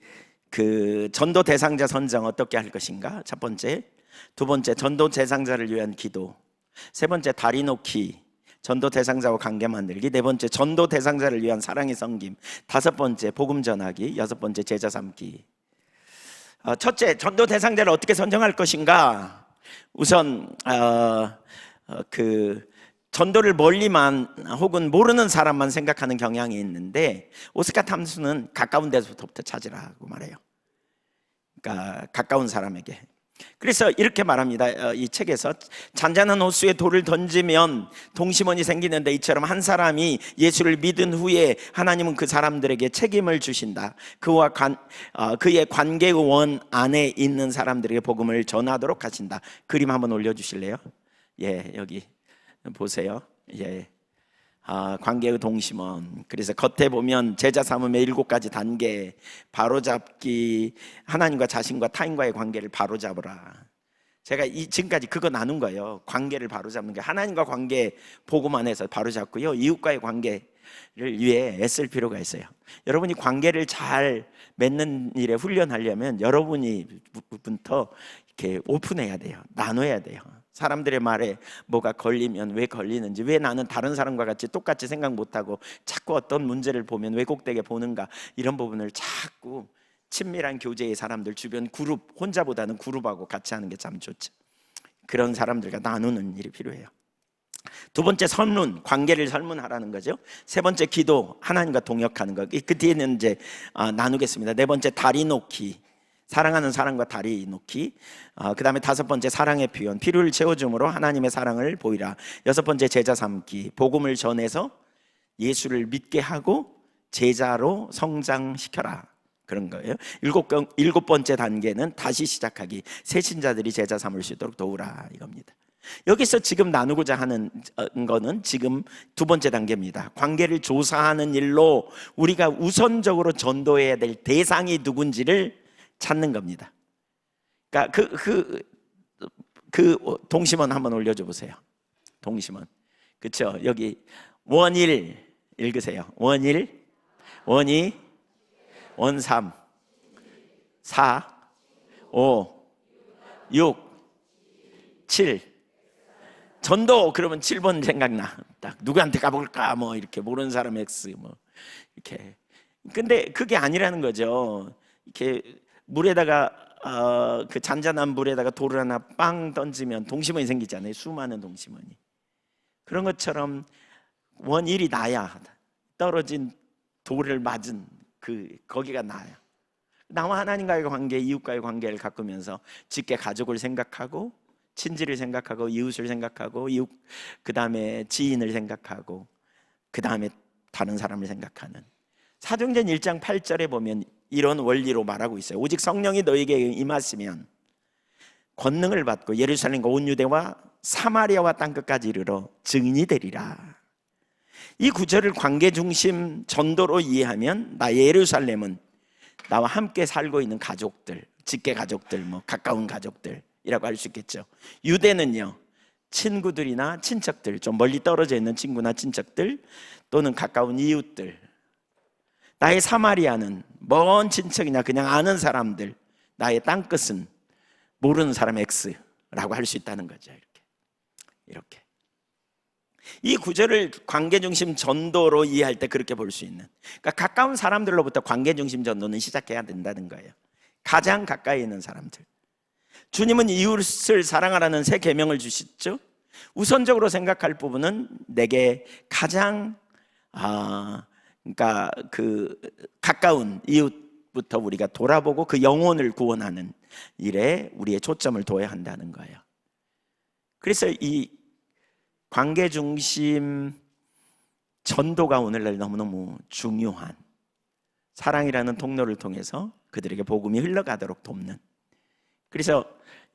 그 전도 대상자 선정 어떻게 할 것인가? 첫 번째, 두 번째 전도 대상자를 위한 기도, 세 번째 다리 놓기, 전도 대상자와 관계 만들기, 네 번째 전도 대상자를 위한 사랑의 섬김, 다섯 번째 복음 전하기, 여섯 번째 제자 삼기. 첫째, 전도 대상자를 어떻게 선정할 것인가? 우선 그 전도를 멀리만 혹은 모르는 사람만 생각하는 경향이 있는데, 오스카 탐스는 가까운 데서부터 찾으라고 말해요. 그러니까 가까운 사람에게. 그래서 이렇게 말합니다. 이 책에서 잔잔한 호수에 돌을 던지면 동심원이 생기는데, 이처럼 한 사람이 예수를 믿은 후에 하나님은 그 사람들에게 책임을 주신다. 그의 관계의 원 안에 있는 사람들에게 복음을 전하도록 하신다. 그림 한번 올려주실래요? 예, 여기 보세요. 예. 관계의 동심원. 그래서 겉에 보면 제자 삼음의 7가지 단계, 바로잡기, 하나님과 자신과 타인과의 관계를 바로잡으라. 제가 지금까지 그거 나눈 거예요. 관계를 바로잡는 게, 하나님과 관계 복음 안에서 바로잡고요, 이웃과의 관계를 위해 애쓸 필요가 있어요. 여러분이 관계를 잘 맺는 일에 훈련하려면 여러분이부터 이렇게 오픈해야 돼요. 나눠야 돼요. 사람들의 말에 뭐가 걸리면 왜 걸리는지, 왜 나는 다른 사람과 같이 똑같이 생각 못하고 자꾸 어떤 문제를 보면 왜곡되게 보는가, 이런 부분을 자꾸 친밀한 교제의 사람들, 주변 그룹, 혼자보다는 그룹하고 같이 하는 게 참 좋죠. 그런 사람들과 나누는 일이 필요해요. 두 번째 설문, 관계를 설문하라는 거죠. 세 번째 기도, 하나님과 동역하는 거. 그 뒤에는 이제 나누겠습니다. 네 번째 다리 놓기, 사랑하는 사람과 다리 놓기. 그 다음에 다섯 번째 사랑의 표현, 필요를 채워줌으로 하나님의 사랑을 보이라. 여섯 번째 제자 삼기, 복음을 전해서 예수를 믿게 하고 제자로 성장시켜라, 그런 거예요. 일곱 번째 단계는 다시 시작하기, 새 신자들이 제자 삼을 수 있도록 도우라, 이겁니다. 여기서 지금 나누고자 하는 거는 지금 두 번째 단계입니다. 관계를 조사하는 일로 우리가 우선적으로 전도해야 될 대상이 누군지를 찾는 겁니다. 그러니까 그 동심원 한번 올려줘 보세요. 동심원, 그렇죠? 여기 원일 읽으세요. 원일, 원이, 원삼, 4, 5, 6, 7. 전도 그러면 7번 생각나. 딱 누구한테 가볼까, 뭐 이렇게 모르는 사람 X, 뭐 이렇게. 근데 그게 아니라는 거죠. 이렇게 물에다가 그 잔잔한 물에다가 돌을 하나 빵 던지면 동심원이 생기잖아요. 수많은 동심원이. 그런 것처럼 원일이 나야, 떨어진 돌을 맞은 거기가 나야. 나와 하나님과의 관계, 이웃과의 관계를 가꾸면서 직계 가족을 생각하고, 친지를 생각하고, 이웃을 생각하고, 그 다음에 지인을 생각하고, 그 다음에 다른 사람을 생각하는. 사도행전 1장 8절에 보면 이런 원리로 말하고 있어요. 오직 성령이 너에게 임하시면 권능을 받고 예루살렘과 온 유대와 사마리아와 땅끝까지 이르러 증인이 되리라. 이 구절을 관계 중심 전도로 이해하면, 나의 예루살렘은 나와 함께 살고 있는 가족들, 직계 가족들, 뭐 가까운 가족들이라고 할 수 있겠죠. 유대는요, 친구들이나 친척들, 좀 멀리 떨어져 있는 친구나 친척들, 또는 가까운 이웃들. 나의 사마리아는 먼 친척이나 그냥 아는 사람들. 나의 땅끝은 모르는 사람 X라고 할 수 있다는 거죠. 이렇게 이 구절을 관계 중심 전도로 이해할 때 그렇게 볼 수 있는, 그러니까 가까운 사람들로부터 관계 중심 전도는 시작해야 된다는 거예요. 가장 가까이 있는 사람들. 주님은 이웃을 사랑하라는 새 계명을 주시죠. 우선적으로 생각할 부분은 내게 가장 그러니까 그 가까운 이웃부터 우리가 돌아보고 그 영혼을 구원하는 일에 우리의 초점을 둬야 한다는 거예요. 그래서 이 관계 중심 전도가 오늘날 너무너무 중요한, 사랑이라는 통로를 통해서 그들에게 복음이 흘러가도록 돕는. 그래서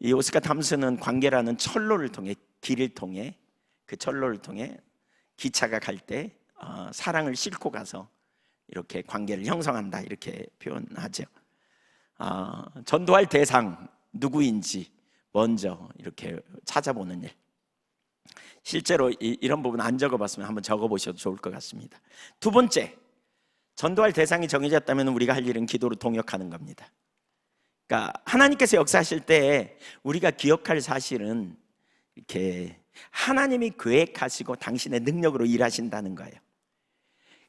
이 오스카 탐스는 관계라는 철로를 통해, 길을 통해, 그 철로를 통해 기차가 갈 때 사랑을 싣고 가서 이렇게 관계를 형성한다, 이렇게 표현하죠. 전도할 대상 누구인지 먼저 이렇게 찾아보는 일. 실제로 이런 부분 안 적어봤으면 한번 적어보셔도 좋을 것 같습니다. 두 번째, 전도할 대상이 정해졌다면 우리가 할 일은 기도로 동역하는 겁니다. 그러니까 하나님께서 역사하실 때 우리가 기억할 사실은 이렇게 하나님이 계획하시고 당신의 능력으로 일하신다는 거예요.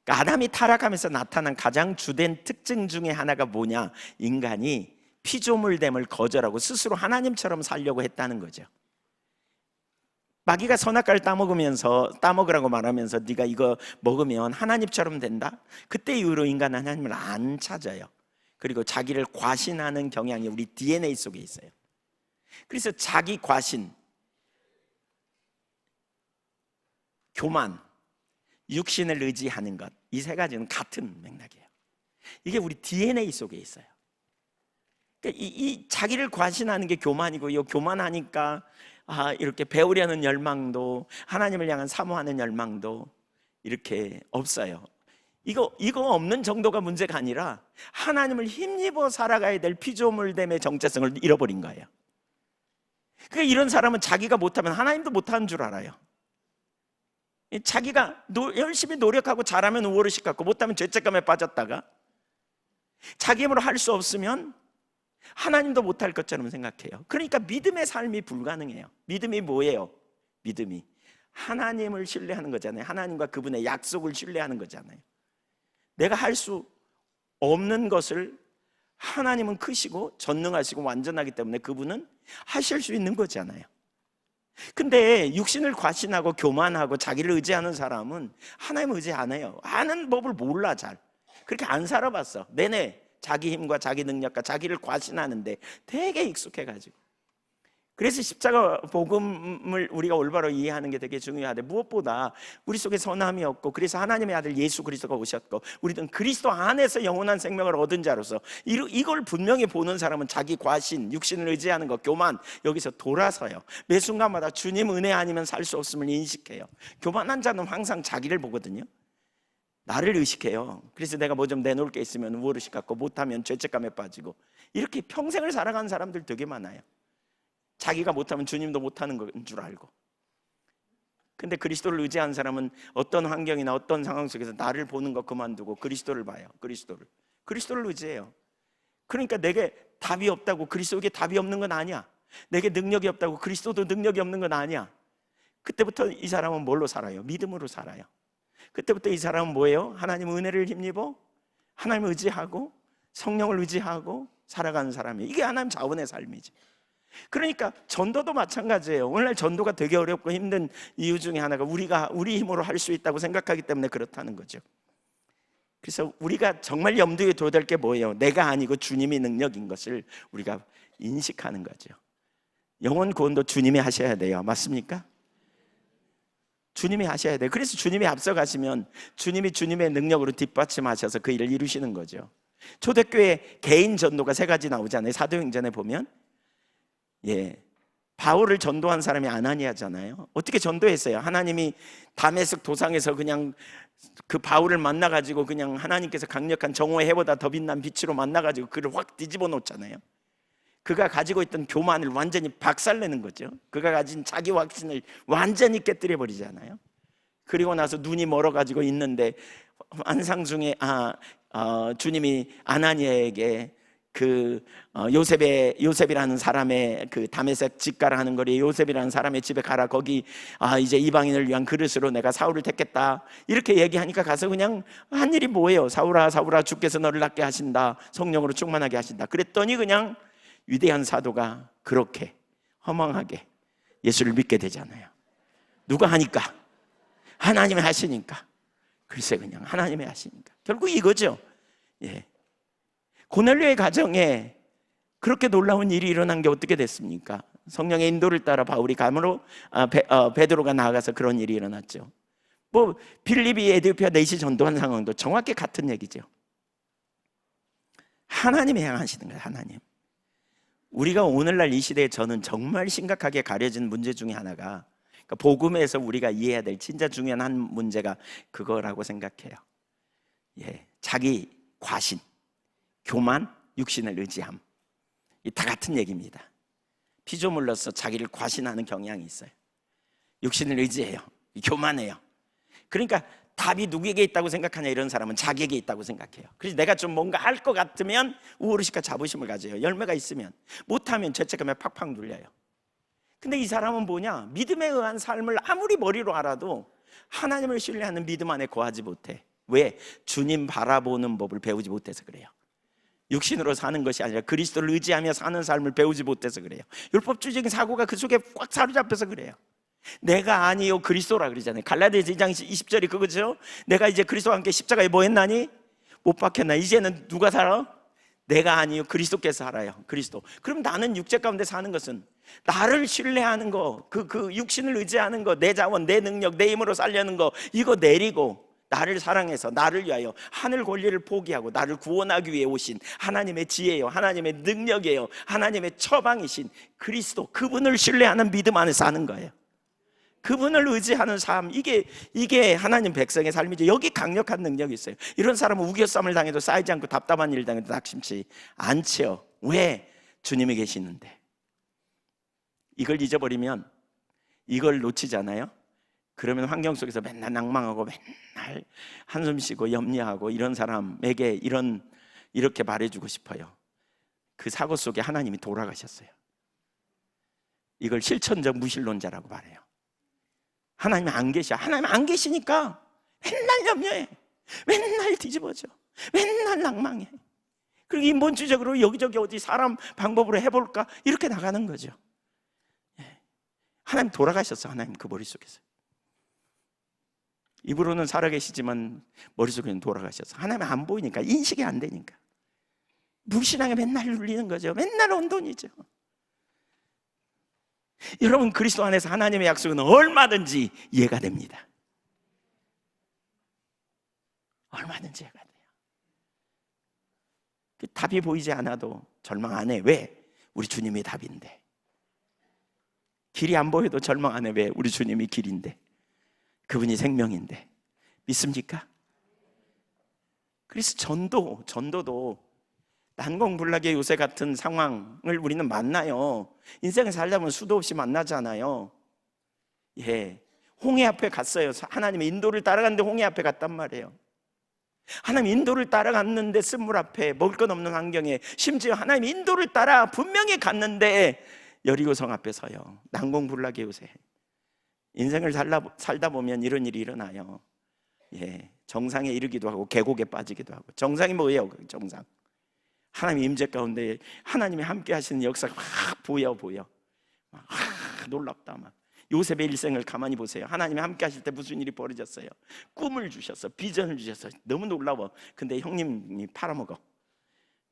그러니까 아담이 타락하면서 나타난 가장 주된 특징 중에 하나가 뭐냐? 인간이 피조물됨을 거절하고 스스로 하나님처럼 살려고 했다는 거죠. 마귀가 선악과를 따먹으라고 말하면서 네가 이거 먹으면 하나님처럼 된다? 그때 이후로 인간은 하나님을 안 찾아요. 그리고 자기를 과신하는 경향이 우리 DNA 속에 있어요. 그래서 자기 과신, 교만, 육신을 의지하는 것, 이 세 가지는 같은 맥락이에요. 이게 우리 DNA 속에 있어요. 그러니까 이 자기를 과신하는 게 교만이고요. 교만하니까 이렇게 배우려는 열망도, 하나님을 향한 사모하는 열망도 이렇게 없어요. 이거 없는 정도가 문제가 아니라 하나님을 힘입어 살아가야 될 피조물됨의 정체성을 잃어버린 거예요. 그러니까 이런 사람은 자기가 못하면 하나님도 못하는 줄 알아요. 자기가 열심히 노력하고 잘하면 우월의식 갖고 못하면 죄책감에 빠졌다가 자기 힘으로 할 수 없으면 하나님도 못할 것처럼 생각해요. 그러니까 믿음의 삶이 불가능해요. 믿음이 뭐예요? 믿음이 하나님을 신뢰하는 거잖아요. 하나님과 그분의 약속을 신뢰하는 거잖아요. 내가 할 수 없는 것을 하나님은 크시고 전능하시고 완전하기 때문에 그분은 하실 수 있는 거잖아요. 근데 육신을 과신하고 교만하고 자기를 의지하는 사람은 하나님을 의지 안 해요. 아는 법을 몰라. 잘 그렇게 안 살아봤어. 내내 자기 힘과 자기 능력과 자기를 과신하는데 되게 익숙해가지고. 그래서 십자가 복음을 우리가 올바로 이해하는 게 되게 중요하대. 무엇보다 우리 속에 선함이 없고, 그래서 하나님의 아들 예수 그리스도가 오셨고, 우리는 그리스도 안에서 영원한 생명을 얻은 자로서 이걸 분명히 보는 사람은 자기 과신, 육신을 의지하는 것, 교만, 여기서 돌아서요. 매 순간마다 주님 은혜 아니면 살 수 없음을 인식해요. 교만한 자는 항상 자기를 보거든요. 나를 의식해요. 그래서 내가 뭐 좀 내놓을 게 있으면 우월의식 갖고, 못하면 죄책감에 빠지고, 이렇게 평생을 살아가는 사람들 되게 많아요. 자기가 못하면 주님도 못하는 건 줄 알고. 근데 그리스도를 의지한 사람은 어떤 환경이나 어떤 상황 속에서 나를 보는 거 그만두고 그리스도를 봐요. 그리스도를 의지해요. 그러니까 내게 답이 없다고 그리스도에게 답이 없는 건 아니야. 내게 능력이 없다고 그리스도도 능력이 없는 건 아니야. 그때부터 이 사람은 뭘로 살아요? 믿음으로 살아요. 그때부터 이 사람은 뭐예요? 하나님 은혜를 힘입어 하나님을 의지하고 성령을 의지하고 살아가는 사람이에요. 이게 하나님 자원의 삶이지. 그러니까 전도도 마찬가지예요. 오늘날 전도가 되게 어렵고 힘든 이유 중에 하나가 우리 힘으로 할 수 있다고 생각하기 때문에 그렇다는 거죠. 그래서 우리가 정말 염두에 둬야 될 게 뭐예요? 내가 아니고 주님이 능력인 것을 우리가 인식하는 거죠. 영혼 구원도 주님이 하셔야 돼요. 맞습니까? 주님이 하셔야 돼요. 그래서 주님이 앞서가시면 주님이 주님의 능력으로 뒷받침하셔서 그 일을 이루시는 거죠. 초대교회 개인 전도가 세 가지 나오잖아요. 사도행전에 보면 바울을 전도한 사람이 아나니아잖아요. 어떻게 전도했어요? 하나님이 다메섹 도상에서 그냥 그 바울을 만나가지고 그냥 하나님께서 강력한 정오의 해보다 더 빛난 빛으로 만나가지고 그를 확 뒤집어 놓잖아요. 그가 가지고 있던 교만을 완전히 박살내는 거죠. 그가 가진 자기 확신을 완전히 깨뜨려 버리잖아요. 그리고 나서 눈이 멀어가지고 있는데 환상 중에 주님이 아나니아에게 요셉이라는 사람의 그 다메섹 집가라 하는 거리에 요셉이라는 사람의 집에 가라. 거기 이제 이방인을 위한 그릇으로 내가 사울을 택했다. 이렇게 얘기하니까 가서 그냥 한 일이 뭐예요? 사울아 주께서 너를 낫게 하신다. 성령으로 충만하게 하신다. 그랬더니 그냥 위대한 사도가 그렇게 허망하게 예수를 믿게 되잖아요. 누가 하니까? 하나님이 하시니까. 글쎄 그냥 하나님이 하시니까. 결국 이거죠. 고넬료의 가정에 그렇게 놀라운 일이 일어난 게 어떻게 됐습니까? 성령의 인도를 따라 바울이 감으로 베드로가 나아가서 그런 일이 일어났죠. 빌립이 에디오피아 내시 전도한 상황도 정확히 같은 얘기죠. 하나님이 행하시는 거예요. 하나님. 우리가 오늘날 이 시대에 저는 정말 심각하게 가려진 문제 중에 하나가, 그러니까 복음에서 우리가 이해해야 될 진짜 중요한 한 문제가 그거라고 생각해요. 자기 과신, 교만, 육신을 의지함. 이 다 같은 얘기입니다. 피조물로서 자기를 과신하는 경향이 있어요. 육신을 의지해요. 교만해요. 그러니까 답이 누구에게 있다고 생각하냐, 이런 사람은 자기에게 있다고 생각해요. 그래서 내가 좀 뭔가 할 것 같으면 우월의식과 자부심을 가져요. 열매가 있으면. 못하면 죄책감에 팍팍 눌려요. 근데 이 사람은 뭐냐, 믿음에 의한 삶을 아무리 머리로 알아도 하나님을 신뢰하는 믿음 안에 거하지 못해. 왜? 주님 바라보는 법을 배우지 못해서 그래요. 육신으로 사는 것이 아니라 그리스도를 의지하며 사는 삶을 배우지 못해서 그래요. 율법주의적인 사고가 그 속에 꽉 사로잡혀서 그래요. 내가 아니요 그리스도라 그러잖아요. 갈라디아서 2장 20절이 그거죠. 내가 이제 그리스도와 함께 십자가에 뭐 했나니? 못 박혔나? 이제는 누가 살아? 내가 아니요 그리스도께서 살아요. 그리스도. 그럼 나는 육체 가운데 사는 것은 나를 신뢰하는 거, 그 육신을 의지하는 거, 내 자원, 내 능력, 내 힘으로 살려는 거, 이거 내리고 나를 사랑해서 나를 위하여 하늘 권리를 포기하고 나를 구원하기 위해 오신 하나님의 지혜요, 하나님의 능력이에요, 하나님의 처방이신 그리스도, 그분을 신뢰하는 믿음 안에 사는 거예요. 그분을 의지하는 삶, 이게 하나님 백성의 삶이죠. 여기 강력한 능력이 있어요. 이런 사람은 우겨쌈을 당해도 쌓이지 않고 답답한 일을 당해도 낙심치 않지요. 왜? 주님이 계시는데. 이걸 잊어버리면, 이걸 놓치잖아요. 그러면 환경 속에서 맨날 낭망하고 맨날 한숨 쉬고 염려하고 이런 사람에게 이렇게 말해주고 싶어요. 그 사고 속에 하나님이 돌아가셨어요. 이걸 실천적 무신론자라고 말해요. 하나님이 안 계셔. 하나님 안 계시니까 맨날 염려해, 맨날 뒤집어져, 맨날 낭망해. 그리고 인본주의적으로 여기저기 어디 사람 방법으로 해볼까 이렇게 나가는 거죠. 하나님 돌아가셨어. 하나님 그 머릿속에서. 입으로는 살아계시지만 머릿속에는 돌아가셨어. 하나님 안 보이니까, 인식이 안 되니까 불신앙에 맨날 눌리는 거죠. 맨날 혼돈이죠. 여러분, 그리스도 안에서 하나님의 약속은 얼마든지 이해가 됩니다. 얼마든지 이해가 돼요. 그 답이 보이지 않아도 절망 안 해. 왜? 우리 주님이 답인데. 길이 안 보여도 절망 안 해. 왜? 우리 주님이 길인데, 그분이 생명인데. 믿습니까? 그래서 전도도 난공불락의 요새 같은 상황을 우리는 만나요. 인생을 살다 보면 수도 없이 만나잖아요. 예, 홍해 앞에 갔어요. 하나님의 인도를 따라갔는데 홍해 앞에 갔단 말이에요. 하나님 인도를 따라갔는데 쓴물 앞에, 먹을 것 없는 환경에, 심지어 하나님 인도를 따라 분명히 갔는데 여리고성 앞에 서요. 난공불락의 요새. 인생을 살다 보면 이런 일이 일어나요. 예, 정상에 이르기도 하고 계곡에 빠지기도 하고. 정상이 뭐예요? 그 정상. 하나님의 임재 가운데 하나님이 함께 하시는 역사가 막 보여. 막 놀랍다. 막 요셉의 일생을 가만히 보세요. 하나님이 함께 하실 때 무슨 일이 벌어졌어요? 꿈을 주셨어, 비전을 주셨어. 너무 놀라워. 근데 형님이 팔아먹어.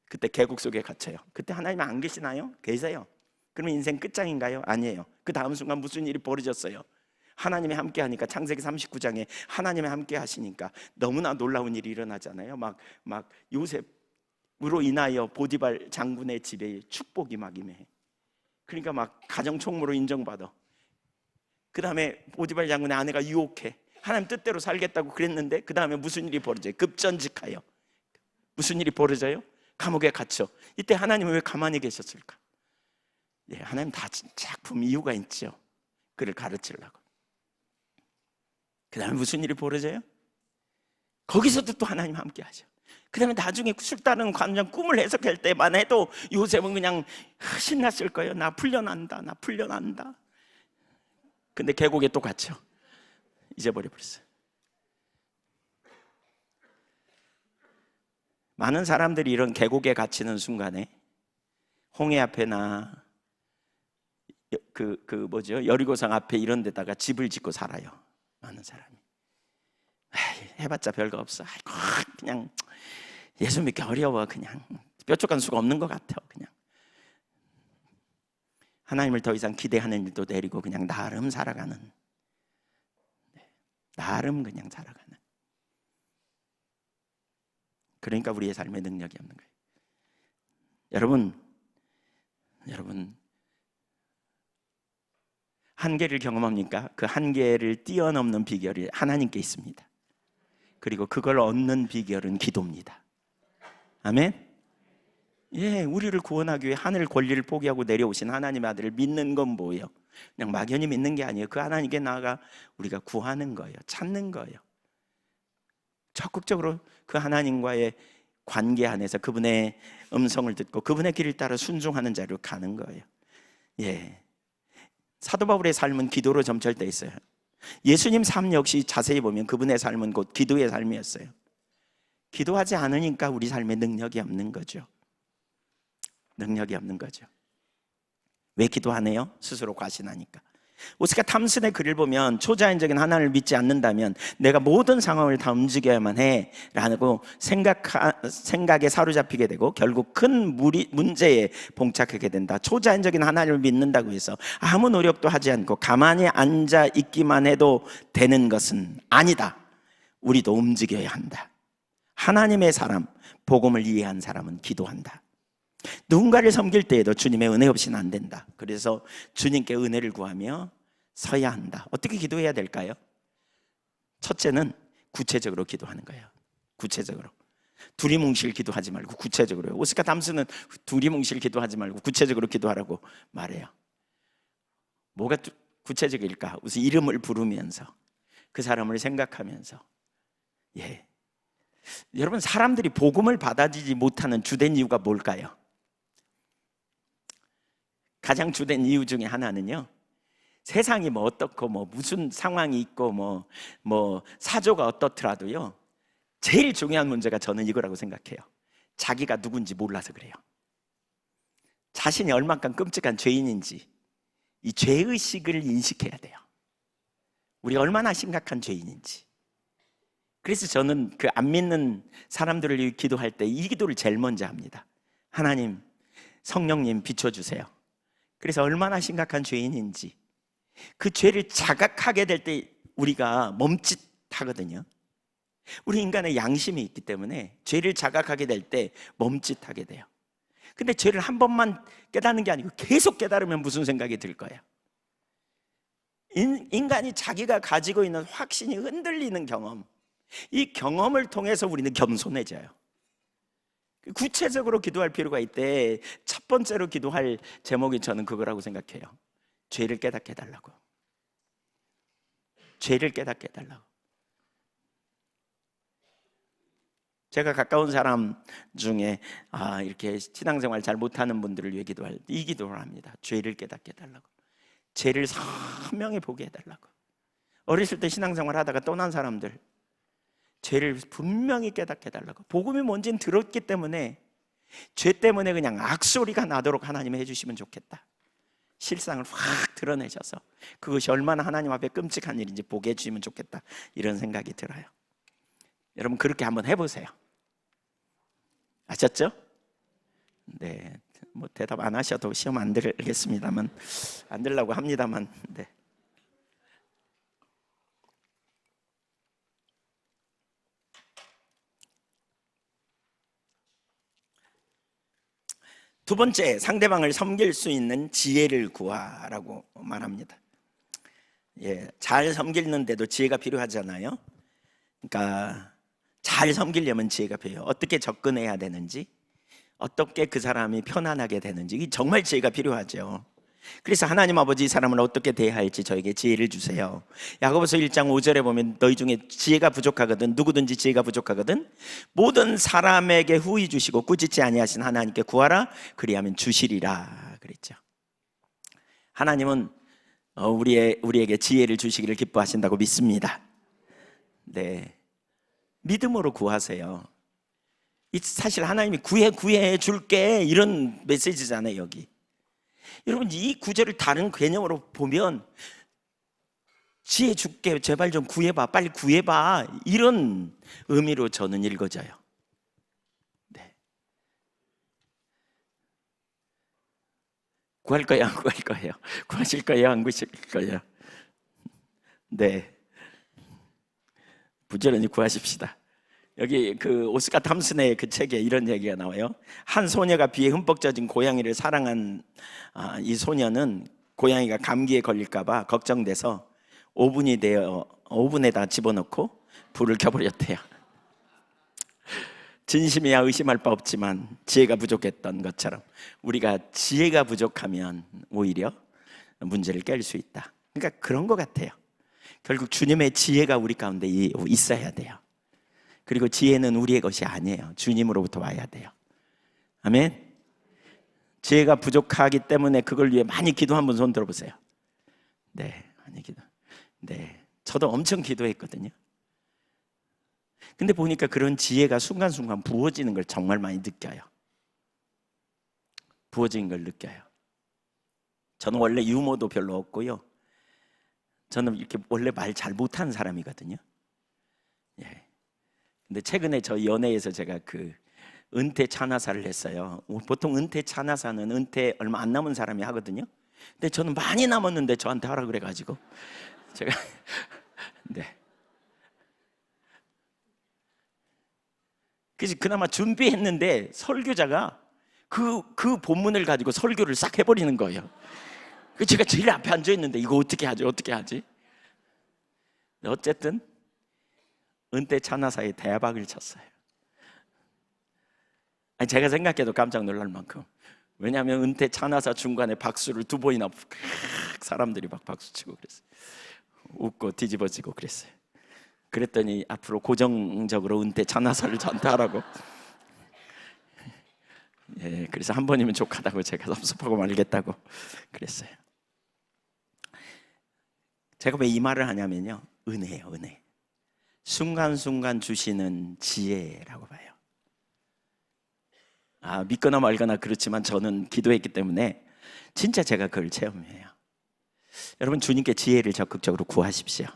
그때 계곡 속에 갇혀요. 그때 하나님 안 계시나요? 계세요. 그러면 인생 끝장인가요? 아니에요. 그 다음 순간 무슨 일이 벌어졌어요? 하나님이 함께 하니까, 창세기 39장에 하나님이 함께 하시니까 너무나 놀라운 일이 일어나잖아요. 막 요셉으로 인하여 보디발 장군의 집에 축복이 막 임해. 그러니까 막 가정총무로 인정받아. 그 다음에 보디발 장군의 아내가 유혹해. 하나님 뜻대로 살겠다고 그랬는데 그 다음에 무슨 일이 벌어져요? 급전직하여. 무슨 일이 벌어져요? 감옥에 갇혀. 이때 하나님은 왜 가만히 계셨을까? 예, 하나님 다 작품 이유가 있죠. 그를 가르치려고. 그 다음에 무슨 일이 벌어져요? 거기서도 또 하나님 함께 하죠. 그 다음에 나중에 술다른 관장 꿈을 해석할 때만 해도 요셉은 그냥 신났을 거예요. 나 풀려난다. 근데 계곡에 또 갇혀. 잊어버려버렸어요. 많은 사람들이 이런 계곡에 갇히는 순간에 홍해 앞에나 여리고성 앞에 이런 데다가 집을 짓고 살아요. 많은 사람이. 해봤자 별거 없어. 그냥 예수 믿기 어려워. 그냥 뾰족한 수가 없는 것 같아. 그냥 하나님을 더 이상 기대하는 일도 내리고 그냥 나름 살아가는, 나름 그냥 살아가는. 그러니까 우리의 삶에 능력이 없는 거예요. 여러분 한계를 경험합니까? 그 한계를 뛰어넘는 비결이 하나님께 있습니다. 그리고 그걸 얻는 비결은 기도입니다. 아멘. 예, 우리를 구원하기 위해 하늘 권리를 포기하고 내려오신 하나님의 아들을 믿는 건 뭐예요? 그냥 막연히 믿는 게 아니에요. 그 하나님께 나아가 우리가 구하는 거예요. 찾는 거예요. 적극적으로 그 하나님과의 관계 안에서 그분의 음성을 듣고 그분의 길을 따라 순종하는 자리로 가는 거예요. 예. 사도 바울의 삶은 기도로 점철되어 있어요. 예수님 삶 역시 자세히 보면 그분의 삶은 곧 기도의 삶이었어요. 기도하지 않으니까 우리 삶에 능력이 없는 거죠. 능력이 없는 거죠. 왜 기도하네요? 스스로 과신하니까. 오스카 탐슨의 글을 보면 초자연적인 하나님을 믿지 않는다면 내가 모든 상황을 다 움직여야만 해 라고 생각에 사로잡히게 되고 결국 큰 문제에 봉착하게 된다. 초자연적인 하나님을 믿는다고 해서 아무 노력도 하지 않고 가만히 앉아 있기만 해도 되는 것은 아니다. 우리도 움직여야 한다. 하나님의 사람, 복음을 이해한 사람은 기도한다. 누군가를 섬길 때에도 주님의 은혜 없이는 안 된다. 그래서 주님께 은혜를 구하며 서야 한다. 어떻게 기도해야 될까요? 첫째는 구체적으로 기도하는 거예요. 구체적으로. 두리뭉실 기도하지 말고 구체적으로요. 오스카 담스는 두리뭉실 기도하지 말고 구체적으로 기도하라고 말해요. 뭐가 구체적일까? 우선 이름을 부르면서 그 사람을 생각하면서. 예. 여러분, 사람들이 복음을 받아들이지 못하는 주된 이유가 뭘까요? 가장 주된 이유 중에 하나는요, 세상이 뭐 어떻고 뭐 무슨 상황이 있고 뭐 사조가 어떻더라도요, 제일 중요한 문제가 저는 이거라고 생각해요. 자기가 누군지 몰라서 그래요. 자신이 얼만큼 끔찍한 죄인인지 이 죄의식을 인식해야 돼요. 우리 얼마나 심각한 죄인인지. 그래서 저는 그 안 믿는 사람들을 위해 기도할 때 이 기도를 제일 먼저 합니다. 하나님, 성령님 비춰주세요. 그래서 얼마나 심각한 죄인인지 그 죄를 자각하게 될 때 우리가 멈칫하거든요. 우리 인간의 양심이 있기 때문에 죄를 자각하게 될 때 멈칫하게 돼요. 근데 죄를 한 번만 깨닫는 게 아니고 계속 깨달으면 무슨 생각이 들 거예요? 인간이 자기가 가지고 있는 확신이 흔들리는 경험, 이 경험을 통해서 우리는 겸손해져요. 구체적으로 기도할 필요가 있대. 첫 번째로 기도할 제목이 저는 그거라고 생각해요. 죄를 깨닫게 해달라고. 죄를 깨닫게 해달라고. 제가 가까운 사람 중에 이렇게 신앙생활 잘 못하는 분들을 위해 기도할 때 이 기도를 합니다. 죄를 깨닫게 해달라고. 죄를 선명히 보게 해달라고. 어렸을 때 신앙생활 하다가 떠난 사람들, 죄를 분명히 깨닫게 해달라고. 복음이 뭔지는 들었기 때문에 죄 때문에 그냥 악소리가 나도록 하나님이 해주시면 좋겠다. 실상을 확 드러내셔서 그것이 얼마나 하나님 앞에 끔찍한 일인지 보게 해주시면 좋겠다, 이런 생각이 들어요. 여러분, 그렇게 한번 해보세요. 아셨죠? 네, 뭐 대답 안 하셔도 시험 안 들겠습니다만, 안 들려고 합니다만, 네. 두 번째, 상대방을 섬길 수 있는 지혜를 구하라고 말합니다. 예, 잘 섬기는데도 지혜가 필요하잖아요. 그러니까 잘 섬기려면 지혜가 필요해요. 어떻게 접근해야 되는지, 어떻게 그 사람이 편안하게 되는지, 정말 지혜가 필요하죠. 그래서 하나님 아버지, 이 사람을 어떻게 대해야 할지 저에게 지혜를 주세요. 야고보서 1장 5절에 보면 너희 중에 지혜가 부족하거든, 누구든지 지혜가 부족하거든 모든 사람에게 후히 주시고 꾸짖지 아니하신 하나님께 구하라, 그리하면 주시리라 그랬죠. 하나님은 우리에게 지혜를 주시기를 기뻐하신다고 믿습니다. 네, 믿음으로 구하세요. 사실 하나님이 구해 줄게, 이런 메시지잖아요. 여기 여러분, 이 구절을 다른 개념으로 보면 지혜 줄게, 제발 좀 구해봐, 빨리 구해봐, 이런 의미로 저는 읽어져요. 네. 구할 거예요, 안 구할 거예요? 구하실 거예요, 안 구하실 거예요? 네, 부지런히 구하십시다. 여기 그 오스카 탐슨의 그 책에 이런 얘기가 나와요. 한 소녀가 비에 흠뻑 젖은 고양이를 사랑한 이 소녀는 고양이가 감기에 걸릴까 봐 걱정돼서 오븐에다 집어넣고 불을 켜버렸대요. 진심이야 의심할 바 없지만 지혜가 부족했던 것처럼 우리가 지혜가 부족하면 오히려 문제를 깰 수 있다. 그러니까 그런 것 같아요. 결국 주님의 지혜가 우리 가운데 있어야 돼요. 그리고 지혜는 우리의 것이 아니에요. 주님으로부터 와야 돼요. 아멘. 지혜가 부족하기 때문에 그걸 위해 많이 기도 한번 손 들어보세요. 네, 많이 기도. 네, 저도 엄청 기도했거든요. 근데 보니까 그런 지혜가 순간순간 부어지는 걸 정말 많이 느껴요. 부어지는 걸 느껴요. 저는 원래 유머도 별로 없고요. 저는 이렇게 원래 말 잘 못하는 사람이거든요. 예. 근데 최근에 저 연애에서 제가 그 은퇴 찬화사를 했어요. 보통 은퇴 찬화사는 은퇴 얼마 안 남은 사람이 하거든요. 근데 저는 많이 남았는데 저한테 하라 그래가지고 제가 네. 그래서 그나마 준비했는데 설교자가 그 본문을 가지고 설교를 싹 해버리는 거예요. 제가 제일 앞에 앉아 있는데 이거 어떻게 하지? 어쨌든 은퇴 찬화사에 대박을 쳤어요. 아니, 제가 생각해도 깜짝 놀랄 만큼. 왜냐하면 은퇴 찬화사 중간에 박수를 2번이나 사람들이 막 박수 치고 그랬어요. 웃고 뒤집어지고 그랬어요. 그랬더니 앞으로 고정적으로 은퇴 찬화사를 전달하라고. 예, 그래서 한 번이면 족하다고 제가 섭섭하고 말겠다고 그랬어요. 제가 왜 이 말을 하냐면요, 은혜예요, 은혜. 순간순간 주시는 지혜라고 봐요. 믿거나 말거나 그렇지만 저는 기도했기 때문에 진짜 제가 그걸 체험해요. 여러분, 주님께 지혜를 적극적으로 구하십시오.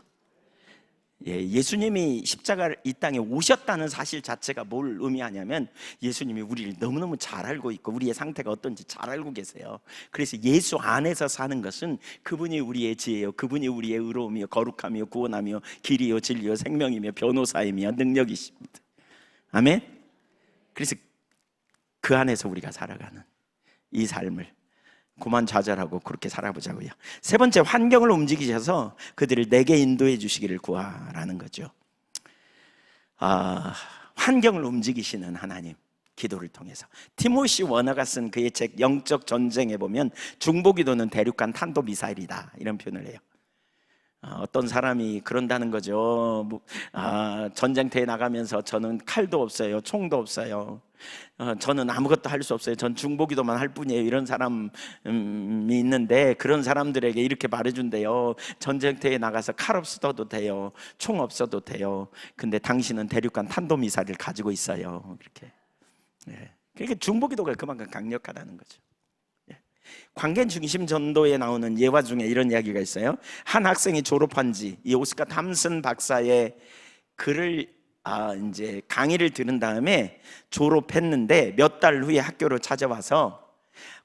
예수님이 십자가를 이 땅에 오셨다는 사실 자체가 뭘 의미하냐면 예수님이 우리를 너무너무 잘 알고 있고 우리의 상태가 어떤지 잘 알고 계세요. 그래서 예수 안에서 사는 것은 그분이 우리의 지혜요, 그분이 우리의 의로움이요, 거룩함이요, 구원함이요, 길이요, 진리요, 생명이며 변호사이며 능력이십니다. 아멘. 그래서 그 안에서 우리가 살아가는 이 삶을 고만좌절하고 그렇게 살아보자고요. 세 번째, 환경을 움직이셔서 그들을 내게 인도해 주시기를 구하라는 거죠. 환경을 움직이시는 하나님, 기도를 통해서. 티모시 워너가 쓴 그의 책 영적 전쟁에 보면 중보기도는 대륙간 탄도미사일이다 이런 표현을 해요. 어떤 사람이 그런다는 거죠. 전쟁터에 나가면서 저는 칼도 없어요, 총도 없어요, 저는 아무것도 할 수 없어요, 전 중보기도만 할 뿐이에요, 이런 사람이 있는데 그런 사람들에게 이렇게 말해준대요. 전쟁터에 나가서 칼 없어도 돼요, 총 없어도 돼요. 근데 당신은 대륙간 탄도미사일을 가지고 있어요. 그렇게. 그러니까 중보기도가 그만큼 강력하다는 거죠. 관계 중심 전도에 나오는 예화 중에 이런 이야기가 있어요. 한 학생이 졸업한 지, 이 오스카 탐슨 박사의 글을 이제 강의를 들은 다음에 졸업했는데 몇 달 후에 학교로 찾아와서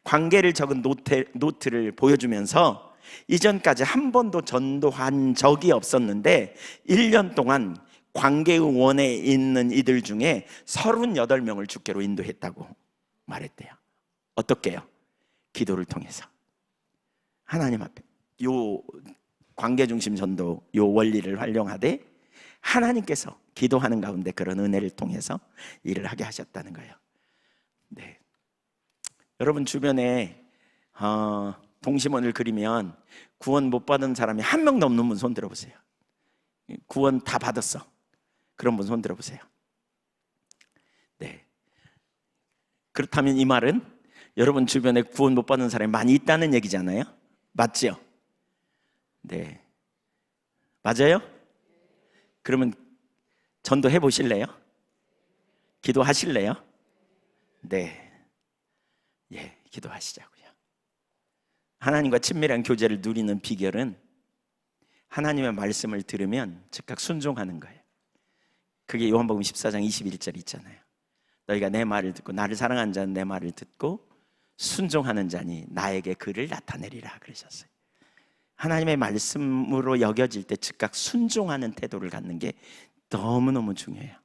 관계를 적은 노트를 보여주면서 이전까지 한 번도 전도한 적이 없었는데 1년 동안 관계원에 있는 이들 중에 38명을 주께로 인도했다고 말했대요. 어떻게요? 기도를 통해서. 하나님 앞에 요 관계중심 전도 요 원리를 활용하되 하나님께서 기도하는 가운데 그런 은혜를 통해서 일을 하게 하셨다는 거예요. 네. 여러분 주변에 동심원을 그리면 구원 못 받은 사람이 한 명도 없는 분 손 들어보세요. 구원 다 받았어, 그런 분 손 들어보세요. 네. 그렇다면 이 말은 여러분 주변에 구원 못 받는 사람이 많이 있다는 얘기잖아요. 맞죠? 네. 맞아요? 그러면 전도해 보실래요? 기도하실래요? 네. 기도하시자고요. 하나님과 친밀한 교제를 누리는 비결은 하나님의 말씀을 들으면 즉각 순종하는 거예요. 그게 요한복음 14장 21절 있잖아요. 너희가 내 말을 듣고 나를 사랑하는 자는 내 말을 듣고 순종하는 자니 나에게 그를 나타내리라 그러셨어요. 하나님의 말씀으로 여겨질 때 즉각 순종하는 태도를 갖는 게 너무너무 중요해요.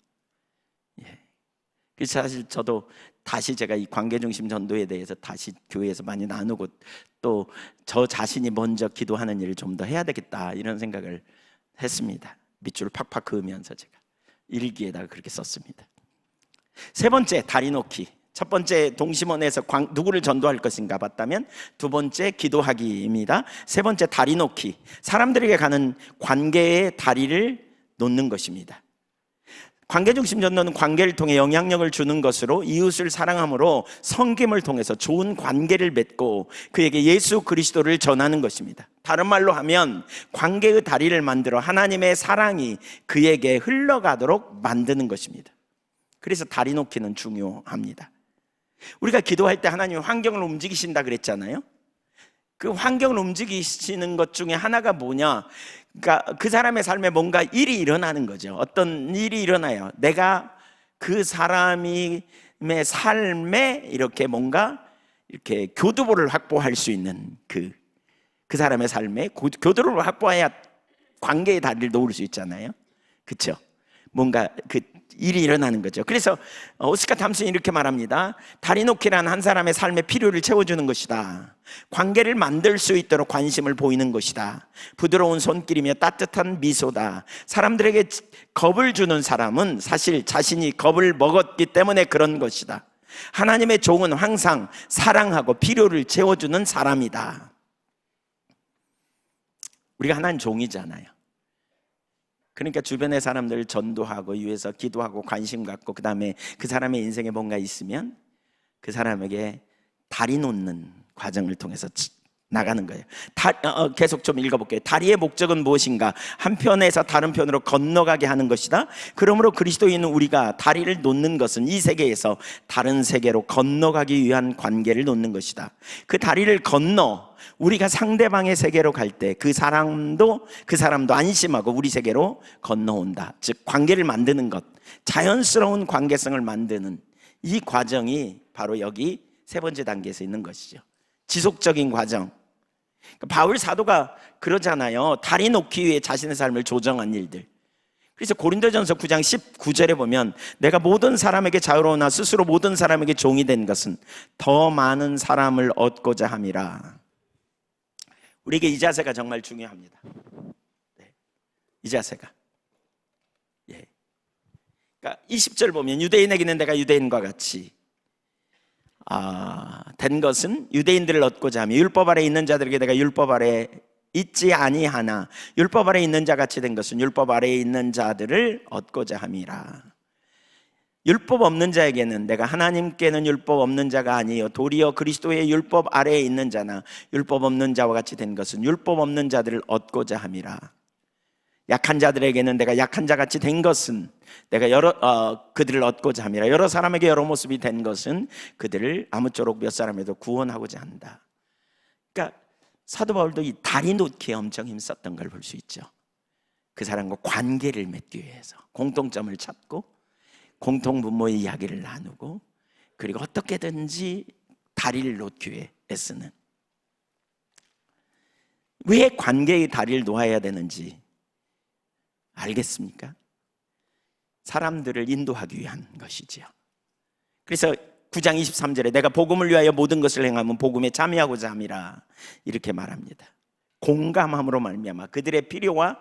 그래서 사실 저도 다시 제가 이 관계중심 전도에 대해서 다시 교회에서 많이 나누고 또 저 자신이 먼저 기도하는 일을 좀 더 해야 되겠다 이런 생각을 했습니다. 밑줄을 팍팍 그으면서 제가 일기에다가 그렇게 썼습니다. 세 번째, 다리 놓기. 첫 번째 동심원에서 누구를 전도할 것인가 봤다면, 두 번째 기도하기입니다. 세 번째 다리 놓기, 사람들에게 가는 관계의 다리를 놓는 것입니다. 관계중심 전도는 관계를 통해 영향력을 주는 것으로, 이웃을 사랑함으로 섬김을 통해서 좋은 관계를 맺고 그에게 예수 그리스도를 전하는 것입니다. 다른 말로 하면 관계의 다리를 만들어 하나님의 사랑이 그에게 흘러가도록 만드는 것입니다. 그래서 다리 놓기는 중요합니다. 우리가 기도할 때 하나님이 환경을 움직이신다 그랬잖아요. 그 환경을 움직이시는 것 중에 하나가 뭐냐, 그러니까 그 사람의 삶에 뭔가 일이 일어나는 거죠. 어떤 일이 일어나요. 내가 그 사람의 삶에 이렇게 뭔가 이렇게 교두보를 확보할 수 있는 그 사람의 삶에 교두보를 확보해야 관계의 다리를 놓을 수 있잖아요. 그렇죠? 뭔가 그 일이 일어나는 거죠. 그래서 오스카 탐슨이 이렇게 말합니다. 다리 놓기란 한 사람의 삶의 필요를 채워주는 것이다. 관계를 만들 수 있도록 관심을 보이는 것이다. 부드러운 손길이며 따뜻한 미소다. 사람들에게 겁을 주는 사람은 사실 자신이 겁을 먹었기 때문에 그런 것이다. 하나님의 종은 항상 사랑하고 필요를 채워주는 사람이다. 우리가 하나님 종이잖아요. 그러니까 주변의 사람들을 전도하고 위해서 기도하고 관심 갖고, 그 다음에 그 사람의 인생에 뭔가 있으면 그 사람에게 다리 놓는 과정을 통해서 나가는 거예요. 계속 좀 읽어볼게요. 다리의 목적은 무엇인가? 한 편에서 다른 편으로 건너가게 하는 것이다. 그러므로 그리스도인은 우리가 다리를 놓는 것은 이 세계에서 다른 세계로 건너가기 위한 관계를 놓는 것이다. 그 다리를 건너 우리가 상대방의 세계로 갈 때 그 사람도 안심하고 우리 세계로 건너온다. 즉 관계를 만드는 것, 자연스러운 관계성을 만드는 이 과정이 바로 여기 세 번째 단계에서 있는 것이죠. 지속적인 과정. 바울 사도가 그러잖아요. 다리 놓기 위해 자신의 삶을 조정한 일들. 그래서 고린도전서 9장 19절에 보면, 내가 모든 사람에게 자유로우나 스스로 모든 사람에게 종이 된 것은 더 많은 사람을 얻고자 함이라. 우리에게 이 자세가 정말 중요합니다. 네, 이 자세가. 예. 그러니까 20절 보면, 유대인에게는 내가 유대인과 같이 된 것은 유대인들을 얻고자 하며, 율법 아래 있는 자들에게 내가 율법 아래 있지 아니하나 율법 아래 있는 자 같이 된 것은 율법 아래에 있는 자들을 얻고자 함이라. 율법 없는 자에게는 내가 하나님께는 율법 없는 자가 아니요 도리어 그리스도의 율법 아래에 있는 자나 율법 없는 자와 같이 된 것은 율법 없는 자들을 얻고자 함이라. 약한 자들에게는 내가 약한 자 같이 된 것은 내가 그들을 얻고자 함이라. 여러 사람에게 여러 모습이 된 것은 그들을 아무쪼록 몇 사람에도 구원하고자 한다. 그러니까 사도 바울도 이 다리 놓기에 엄청 힘썼던 걸 볼 수 있죠. 그 사람과 관계를 맺기 위해서 공통점을 찾고 공통 분모의 이야기를 나누고, 그리고 어떻게든지 다리를 놓기 위해 애쓰는. 왜 관계의 다리를 놓아야 되는지 알겠습니까? 사람들을 인도하기 위한 것이지요. 그래서 9장 23절에 내가 복음을 위하여 모든 것을 행하면 복음에 참여하고자 함이라 이렇게 말합니다. 공감함으로 말미암아 그들의 필요와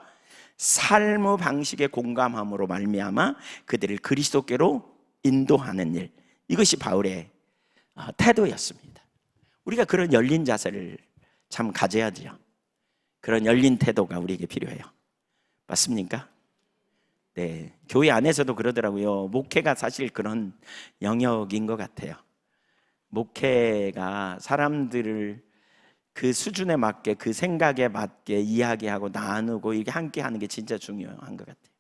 삶의 방식에 공감함으로 말미암아 그들을 그리스도께로 인도하는 일, 이것이 바울의 태도였습니다. 우리가 그런 열린 자세를 참 가져야죠. 그런 열린 태도가 우리에게 필요해요. 맞습니까? 네, 교회 안에서도 그러더라고요. 목회가 사실 그런 영역인 것 같아요. 목회가 사람들을 그 수준에 맞게, 그 생각에 맞게 이야기하고 나누고 이렇게 함께 하는 게 진짜 중요한 것 같아요.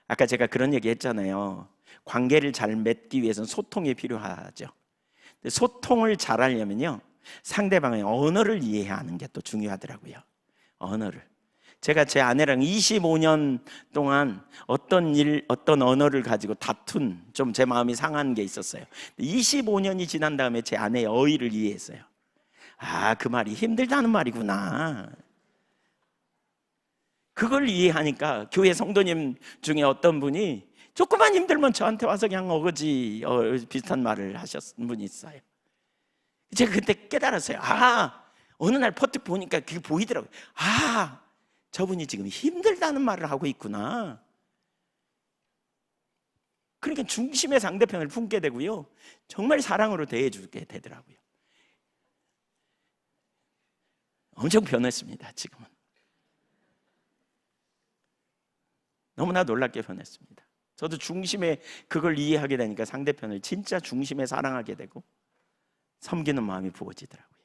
아까 제가 그런 얘기 했잖아요. 관계를 잘 맺기 위해서는 소통이 필요하죠. 근데 소통을 잘 하려면요, 상대방의 언어를 이해하는 게 또 중요하더라고요. 언어를. 제가 제 아내랑 25년 동안 어떤 언어를 가지고 다툰, 좀 제 마음이 상한 게 있었어요. 25년이 지난 다음에 제 아내의 어휘를 이해했어요. 그 말이 힘들다는 말이구나. 그걸 이해하니까 교회 성도님 중에 어떤 분이 조금만 힘들면 저한테 와서 그냥 어거지 비슷한 말을 하셨던 분이 있어요. 제가 그때 깨달았어요. 어느 날 퍼뜩 보니까 그게 보이더라고요. 저분이 지금 힘들다는 말을 하고 있구나. 그러니까 중심의 상대편을 품게 되고요, 정말 사랑으로 대해주게 되더라고요. 엄청 변했습니다. 지금은 너무나 놀랍게 변했습니다. 저도 중심에 그걸 이해하게 되니까 상대편을 진짜 중심에 사랑하게 되고 섬기는 마음이 부어지더라고요.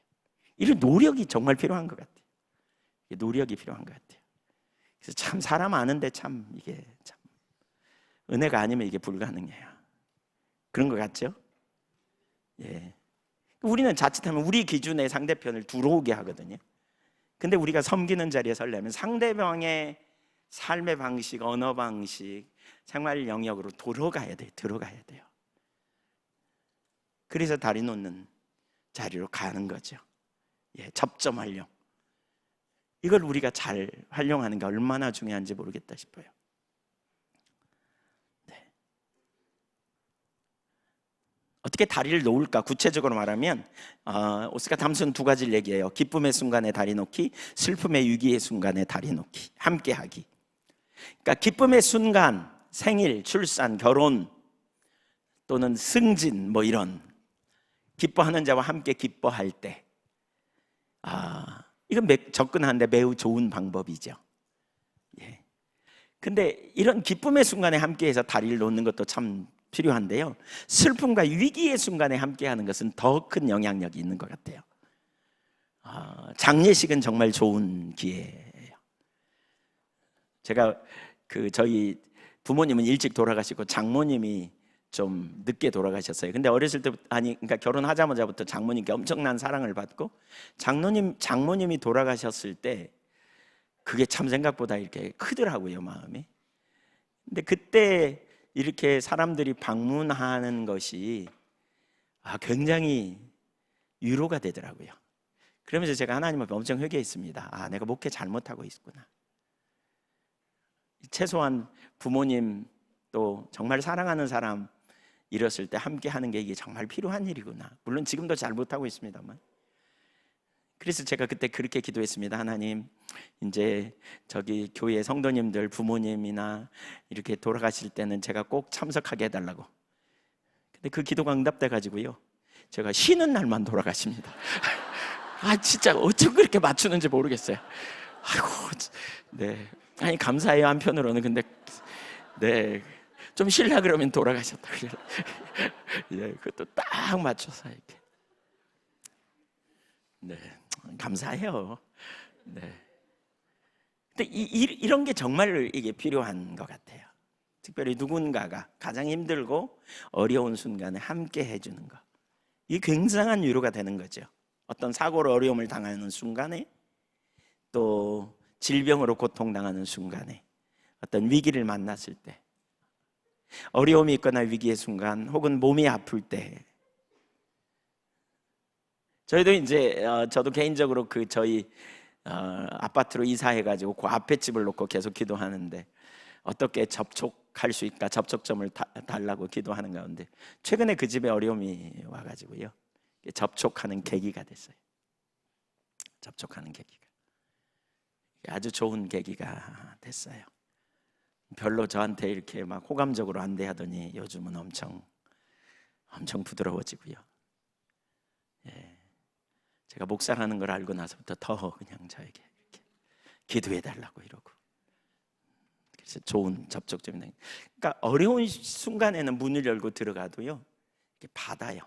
이런 노력이 정말 필요한 것 같아요. 노력이 필요한 것 같아요. 그래서 참 사람 아는데 참 이게 참 은혜가 아니면 이게 불가능해요. 그런 것 같죠? 예. 우리는 자칫하면 우리 기준의 상대편을 들어오게 하거든요. 근데 우리가 섬기는 자리에 서려면 상대방의 삶의 방식, 언어 방식, 생활 영역으로 들어가야 돼요. 그래서 다리 놓는 자리로 가는 거죠. 예, 접점 활용. 이걸 우리가 잘 활용하는 게 얼마나 중요한지 모르겠다 싶어요. 네. 어떻게 다리를 놓을까? 구체적으로 말하면 오스카 탐슨 두 가지를 얘기해요. 기쁨의 순간에 다리 놓기, 슬픔의 위기의 순간에 다리 놓기, 함께하기. 그러니까 기쁨의 순간, 생일, 출산, 결혼 또는 승진 뭐 이런 기뻐하는 자와 함께 기뻐할 때, 이건 접근하는데 매우 좋은 방법이죠. 예. 근데 이런 기쁨의 순간에 함께해서 다리를 놓는 것도 참 필요한데요, 슬픔과 위기의 순간에 함께하는 것은 더 큰 영향력이 있는 것 같아요. 장례식은 정말 좋은 기회예요. 제가 저희 부모님은 일찍 돌아가시고 장모님이 좀 늦게 돌아가셨어요. 근데 어렸을 때부터 그러니까 결혼하자마자부터 장모님께 엄청난 사랑을 받고 장모님이 돌아가셨을 때 그게 참 생각보다 이렇게 크더라고요, 마음이. 근데 그때 이렇게 사람들이 방문하는 것이 굉장히 위로가 되더라고요. 그러면서 제가 하나님 앞에 엄청 회개했습니다. 내가 목회 잘못하고 있구나. 최소한 부모님 또 정말 사랑하는 사람 잃었을 때 함께 하는 게 이게 정말 필요한 일이구나. 물론 지금도 잘 못하고 있습니다만. 그래서 제가 그때 그렇게 기도했습니다. 하나님, 이제 저기 교회 성도님들 부모님이나 이렇게 돌아가실 때는 제가 꼭 참석하게 해달라고. 근데 그 기도가 응답돼 가지고요, 제가 쉬는 날만 돌아가십니다. 진짜 어쩜 그렇게 맞추는지 모르겠어요. 아이고, 네. 감사해요 한편으로는. 근데 네, 좀 쉬려 그러면 돌아가셨다. 예, 그것도 딱 맞춰서 이렇게. 네, 감사해요. 네. 근데 이런 게 정말 이게 필요한 것 같아요. 특별히 누군가가 가장 힘들고 어려운 순간에 함께 해주는 것, 이게 굉장한 위로가 되는 거죠. 어떤 사고로 어려움을 당하는 순간에, 또 질병으로 고통당하는 순간에, 어떤 위기를 만났을 때, 어려움이 있거나 위기의 순간, 혹은 몸이 아플 때, 저희도 이제 저도 개인적으로 저희 아파트로 이사해가지고 그 앞에 집을 놓고 계속 기도하는데, 어떻게 접촉할 수 있을까, 접촉점을 달라고 기도하는 가운데 최근에 그 집에 어려움이 와가지고요, 접촉하는 계기가 됐어요. 접촉하는 계기가 아주 좋은 계기가 됐어요. 별로 저한테 이렇게 막 호감적으로 안 대하더니 요즘은 엄청 부드러워지고요. 예. 제가 목사라는 걸 알고 나서부터 더 그냥 저에게 이렇게 기도해 달라고 이러고, 그래서 좋은 접촉점이. 그러니까 어려운 순간에는 문을 열고 들어가도요, 이렇게 받아요.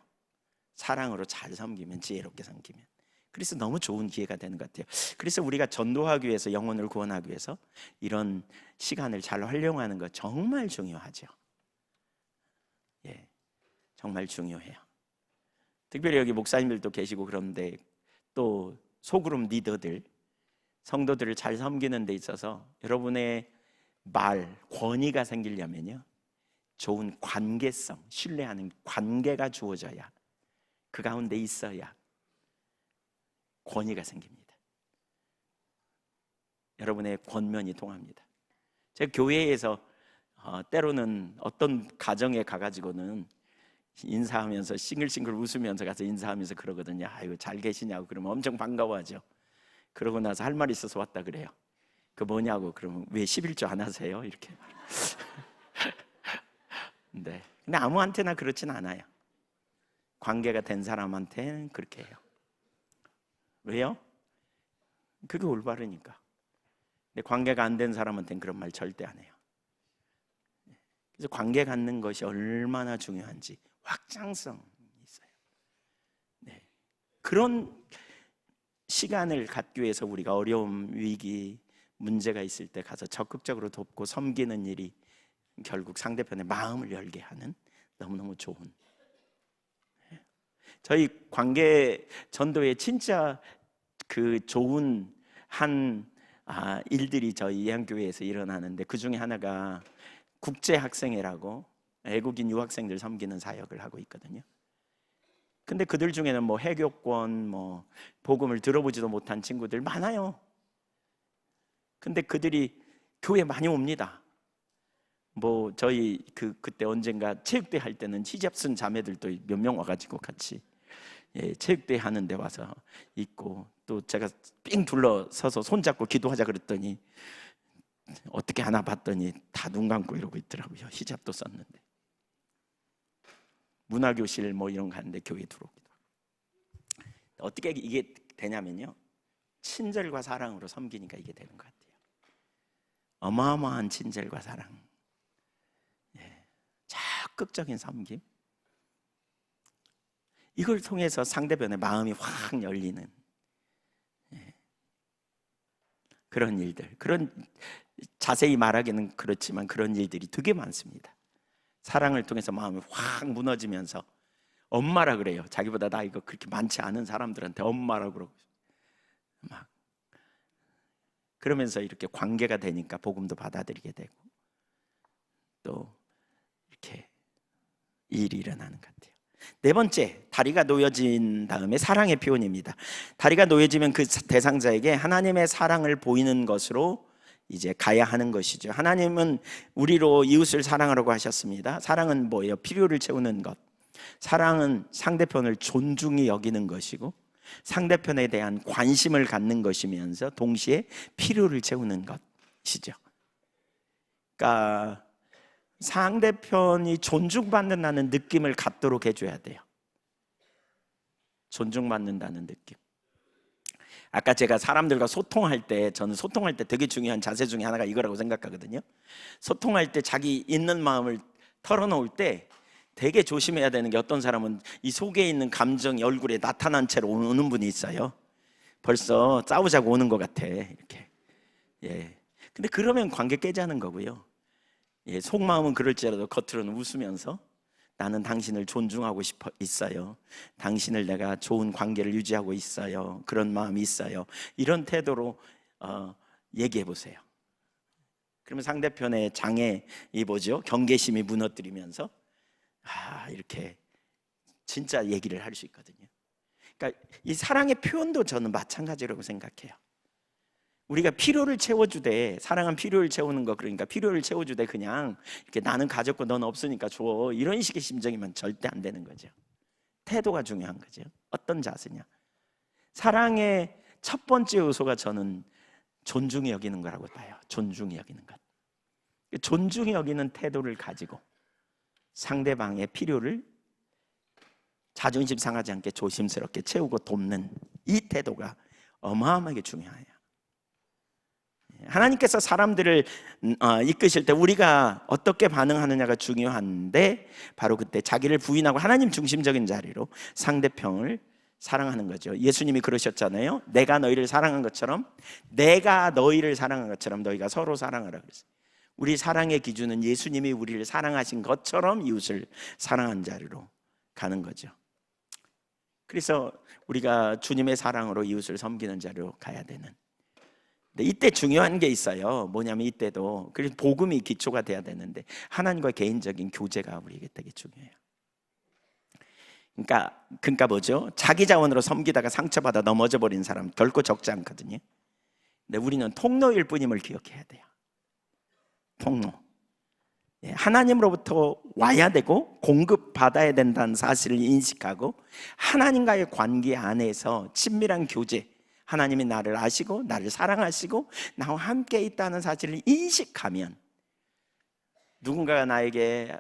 사랑으로 잘 섬기면, 지혜롭게 섬기면. 그래서 너무 좋은 기회가 되는 것 같아요. 그래서 우리가 전도하기 위해서, 영혼을 구원하기 위해서 이런 시간을 잘 활용하는 것 정말 중요하죠. 예, 정말 중요해요. 특별히 여기 목사님들도 계시고 그런데, 또 소그룹 리더들, 성도들을 잘 섬기는 데 있어서 여러분의 말, 권위가 생기려면요, 좋은 관계성, 신뢰하는 관계가 주어져야, 그 가운데 있어야 권위가 생깁니다. 여러분의 권면이 통합니다. 제가 교회에서 때로는 어떤 가정에 가가지고는 인사하면서 싱글싱글 웃으면서 가서 인사하면서 그러거든요. 아이고 잘 계시냐고 그러면 엄청 반가워하죠. 그러고 나서 할 말 있어서 왔다 그래요. 그 뭐냐고 그러면 왜 11조 안 하세요? 이렇게 네. 근데 아무한테나 그렇진 않아요. 관계가 된 사람한테는 그렇게 해요. 왜요? 그게 올바르니까. 근데 관계가 안 된 사람한테는 그런 말 절대 안 해요. 그래서 관계 갖는 것이 얼마나 중요한지 확장성이 있어요. 네. 그런 시간을 갖기 위해서 우리가 어려움, 위기, 문제가 있을 때 가서 적극적으로 돕고 섬기는 일이 결국 상대편의 마음을 열게 하는 너무너무 좋은, 저희 관계 전도에 진짜 그 좋은 일들이 저희 예한교회에서 일어나는데, 그 중에 하나가 국제학생회라고 외국인 유학생들 섬기는 사역을 하고 있거든요. 근데 그들 중에는 뭐 해교권, 뭐 복음을 들어보지도 못한 친구들 많아요. 근데 그들이 교회 많이 옵니다. 뭐 저희 그때 언젠가 체육대 할 때는 히잡 쓴 자매들도 몇 명 와가지고 같이 체육대 하는데 와서 있고, 또 제가 삥 둘러서서 손잡고 기도하자 그랬더니 어떻게 하나 봤더니 다 눈 감고 이러고 있더라고요. 히잡도 썼는데. 문화교실 뭐 이런 거 하는데 교회 들어오기도 하고. 어떻게 이게 되냐면요, 친절과 사랑으로 섬기니까 이게 되는 것 같아요. 어마어마한 친절과 사랑, 적극적인 섬김, 이걸 통해서 상대편의 마음이 확 열리는 그런 일들, 그런, 자세히 말하기는 그렇지만 그런 일들이 되게 많습니다. 사랑을 통해서 마음이 확 무너지면서, 엄마라 그래요. 자기보다 나이가 그렇게 많지 않은 사람들한테 엄마라고 그러고 막 그러면서 이렇게 관계가 되니까 복음도 받아들이게 되고, 또 이렇게 일이 일어나는 것 같아요. 네 번째, 다리가 놓여진 다음에 사랑의 표현입니다. 다리가 놓여지면 그 대상자에게 하나님의 사랑을 보이는 것으로 이제 가야 하는 것이죠. 하나님은 우리로 이웃을 사랑하라고 하셨습니다. 사랑은 뭐예요? 필요를 채우는 것. 사랑은 상대편을 존중히 여기는 것이고, 상대편에 대한 관심을 갖는 것이면서 동시에 필요를 채우는 것이죠. 그러니까 상대편이 존중받는다는 느낌을 갖도록 해줘야 돼요. 존중받는다는 느낌. 아까 제가 사람들과 소통할 때, 저는 소통할 때 되게 중요한 자세 중에 하나가 이거라고 생각하거든요. 소통할 때 자기 있는 마음을 털어놓을 때 되게 조심해야 되는 게, 어떤 사람은 이 속에 있는 감정이 얼굴에 나타난 채로 오는 분이 있어요. 벌써 싸우자고 오는 것 같아, 이렇게. 근데 그러면 관계 깨자는 거고요. 속마음은 그럴지라도 겉으로는 웃으면서 나는 당신을 존중하고 있어요. 당신을 내가 좋은 관계를 유지하고 있어요. 그런 마음이 있어요. 이런 태도로 얘기해 보세요. 그러면 상대편의 경계심이 무너뜨리면서 이렇게 진짜 얘기를 할 수 있거든요. 그러니까 이 사랑의 표현도 저는 마찬가지라고 생각해요. 우리가 필요를 채워주되, 사랑은 필요를 채우는 거, 그러니까 필요를 채워주되 그냥 이렇게 나는 가졌고 넌 없으니까 줘, 이런 식의 심정이면 절대 안 되는 거죠. 태도가 중요한 거죠. 어떤 자세냐. 사랑의 첫 번째 요소가 저는 존중히 여기는 거라고 봐요. 존중히 여기는 것. 존중히 여기는 태도를 가지고 상대방의 필요를 자존심 상하지 않게 조심스럽게 채우고 돕는 이 태도가 어마어마하게 중요해요. 하나님께서 사람들을 이끄실 때 우리가 어떻게 반응하느냐가 중요한데, 바로 그때 자기를 부인하고 하나님 중심적인 자리로 상대편을 사랑하는 거죠. 예수님이 그러셨잖아요. 내가 너희를 사랑한 것처럼 너희가 서로 사랑하라 그랬어요. 우리 사랑의 기준은 예수님이 우리를 사랑하신 것처럼 이웃을 사랑한 자리로 가는 거죠. 그래서 우리가 주님의 사랑으로 이웃을 섬기는 자리로 가야 되는. 근데 이때 중요한 게 있어요. 뭐냐면 이때도, 그래서 복음이 기초가 돼야 되는데, 하나님과 개인적인 교제가 우리에게 되게 중요해요. 그러니까 뭐죠? 자기 자원으로 섬기다가 상처받아 넘어져 버린 사람 결코 적지 않거든요. 근데 우리는 통로일 뿐임을 기억해야 돼요. 통로. 하나님으로부터 와야 되고 공급받아야 된다는 사실을 인식하고, 하나님과의 관계 안에서 친밀한 교제, 하나님이 나를 아시고 나를 사랑하시고 나와 함께 있다는 사실을 인식하면, 누군가가 나에게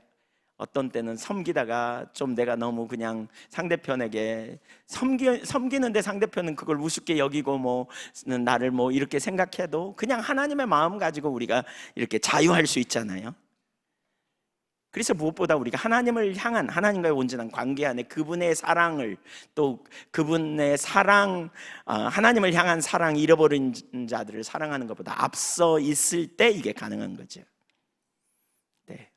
어떤 때는 섬기다가 좀 내가 너무 그냥 상대편에게 섬기는데 상대편은 그걸 우습게 여기고 뭐 나를 뭐 이렇게 생각해도 그냥 하나님의 마음 가지고 우리가 이렇게 자유할 수 있잖아요. 그래서 무엇보다 우리가 하나님을 향한, 하나님과의 온전한 관계 안에 그분의 사랑을, 또 그분의 사랑, 하나님을 향한 사랑, 잃어버린 자들을 사랑하는 것보다 앞서 있을 때 이게 가능한 거죠. 네.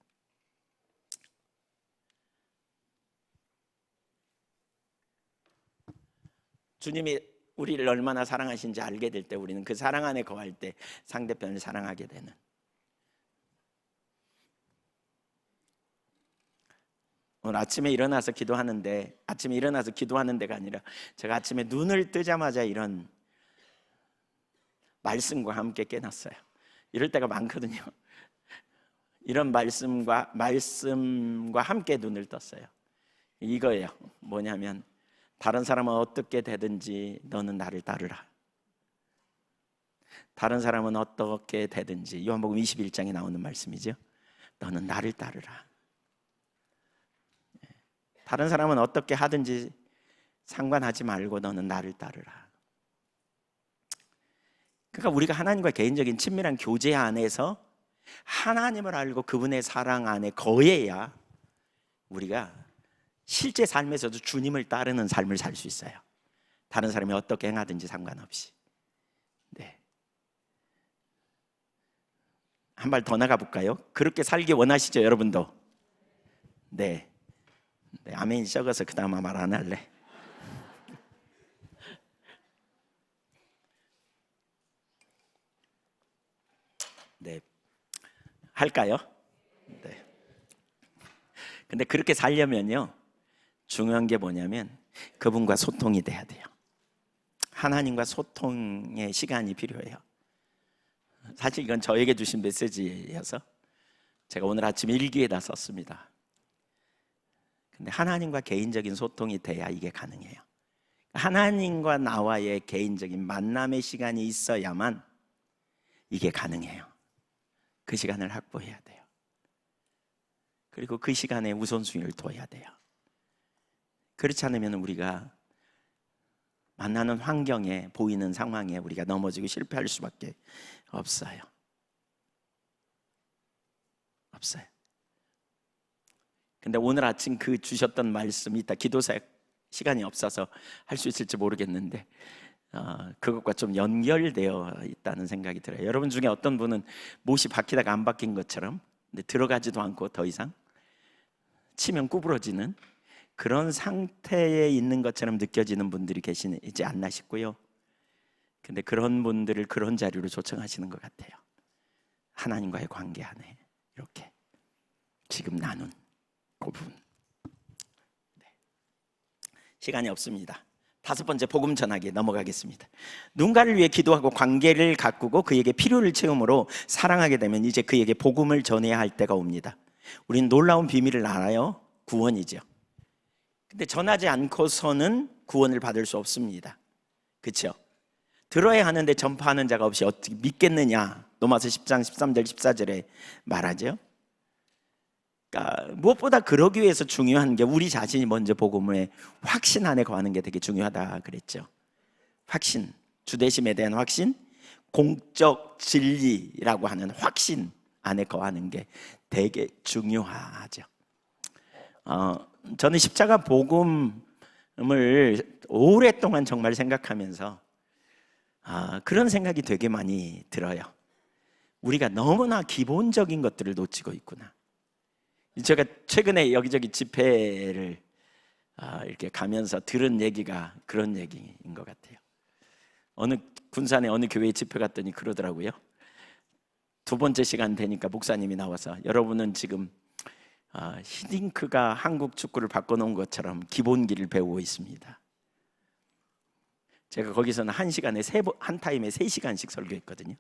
주님이 우리를 얼마나 사랑하신지 알게 될 때 우리는 그 사랑 안에 거할 때 상대편을 사랑하게 되는. 오늘 아침에 일어나서 기도하는데, 아침에 일어나서 기도하는 데가 아니라 제가 아침에 눈을 뜨자마자 이런 말씀과 함께 깨났어요. 이럴 때가 많거든요. 이런 말씀과 함께 눈을 떴어요. 이거예요. 뭐냐면 다른 사람은 어떻게 되든지 너는 나를 따르라. 다른 사람은 어떻게 되든지, 요한복음 21장에 나오는 말씀이죠. 너는 나를 따르라. 다른 사람은 어떻게 하든지 상관하지 말고 너는 나를 따르라. 그러니까 우리가 하나님과 개인적인 친밀한 교제 안에서 하나님을 알고 그분의 사랑 안에 거해야 우리가 실제 삶에서도 주님을 따르는 삶을 살 수 있어요. 다른 사람이 어떻게 행하든지 상관없이. 네. 한 발 더 나가 볼까요? 그렇게 살기 원하시죠, 여러분도? 네. 네, 아멘이 적어서 그 다음 말 안 할래. 네, 할까요? 네. 근데 그렇게 살려면요, 중요한 게 뭐냐면 그분과 소통이 돼야 돼요. 하나님과 소통의 시간이 필요해요. 사실 이건 저에게 주신 메시지여서 제가 오늘 아침 일기에다 썼습니다. 근데 하나님과 개인적인 소통이 돼야 이게 가능해요. 하나님과 나와의 개인적인 만남의 시간이 있어야만 이게 가능해요. 그 시간을 확보해야 돼요. 그리고 그 시간에 우선순위를 둬야 돼요. 그렇지 않으면 우리가 만나는 환경에, 보이는 상황에 우리가 넘어지고 실패할 수밖에 없어요. 없어요. 근데 오늘 아침 그 주셨던 말씀이 있다. 기도사 시간이 없어서 할 수 있을지 모르겠는데 그것과 좀 연결되어 있다는 생각이 들어요. 여러분 중에 어떤 분은 못이 박히다가 안 박힌 것처럼, 근데 들어가지도 않고 더 이상 치면 구부러지는 그런 상태에 있는 것처럼 느껴지는 분들이 계시지 않나 싶고요. 근데 그런 분들을 그런 자리로 초청하시는 것 같아요. 하나님과의 관계 안에 이렇게 지금 나눈 그 부분. 네. 시간이 없습니다. 5번째 복음 전하기에 넘어가겠습니다. 누군가를 위해 기도하고 관계를 가꾸고 그에게 필요를 채움으로 사랑하게 되면 이제 그에게 복음을 전해야 할 때가 옵니다. 우리는 놀라운 비밀을 알아요. 구원이죠. 근데 전하지 않고서는 구원을 받을 수 없습니다. 그렇죠? 들어야 하는데 전파하는 자가 없이 어떻게 믿겠느냐. 로마서 10장 13절 14절에 말하죠. 그러니까 무엇보다 그러기 위해서 중요한 게 우리 자신이 먼저 복음의 확신 안에 거하는 게 되게 중요하다 그랬죠. 확신, 주대심에 대한 확신, 공적 진리라고 하는 확신 안에 거하는 게 되게 중요하죠. 저는 십자가 복음을 오랫동안 정말 생각하면서 그런 생각이 되게 많이 들어요. 우리가 너무나 기본적인 것들을 놓치고 있구나. 제가 최근에 여기저기 집회를 이렇게 가면서 들은 얘기가 그런 얘기인 것 같아요. 어느 군산에 어느 교회 집회 갔더니 그러더라고요. 2번째 시간 되니까 목사님이 나와서 여러분은 지금 히딩크가 한국 축구를 바꿔놓은 것처럼 기본기를 배우고 있습니다. 제가 거기서는 한 타임에 3시간씩 설교했거든요.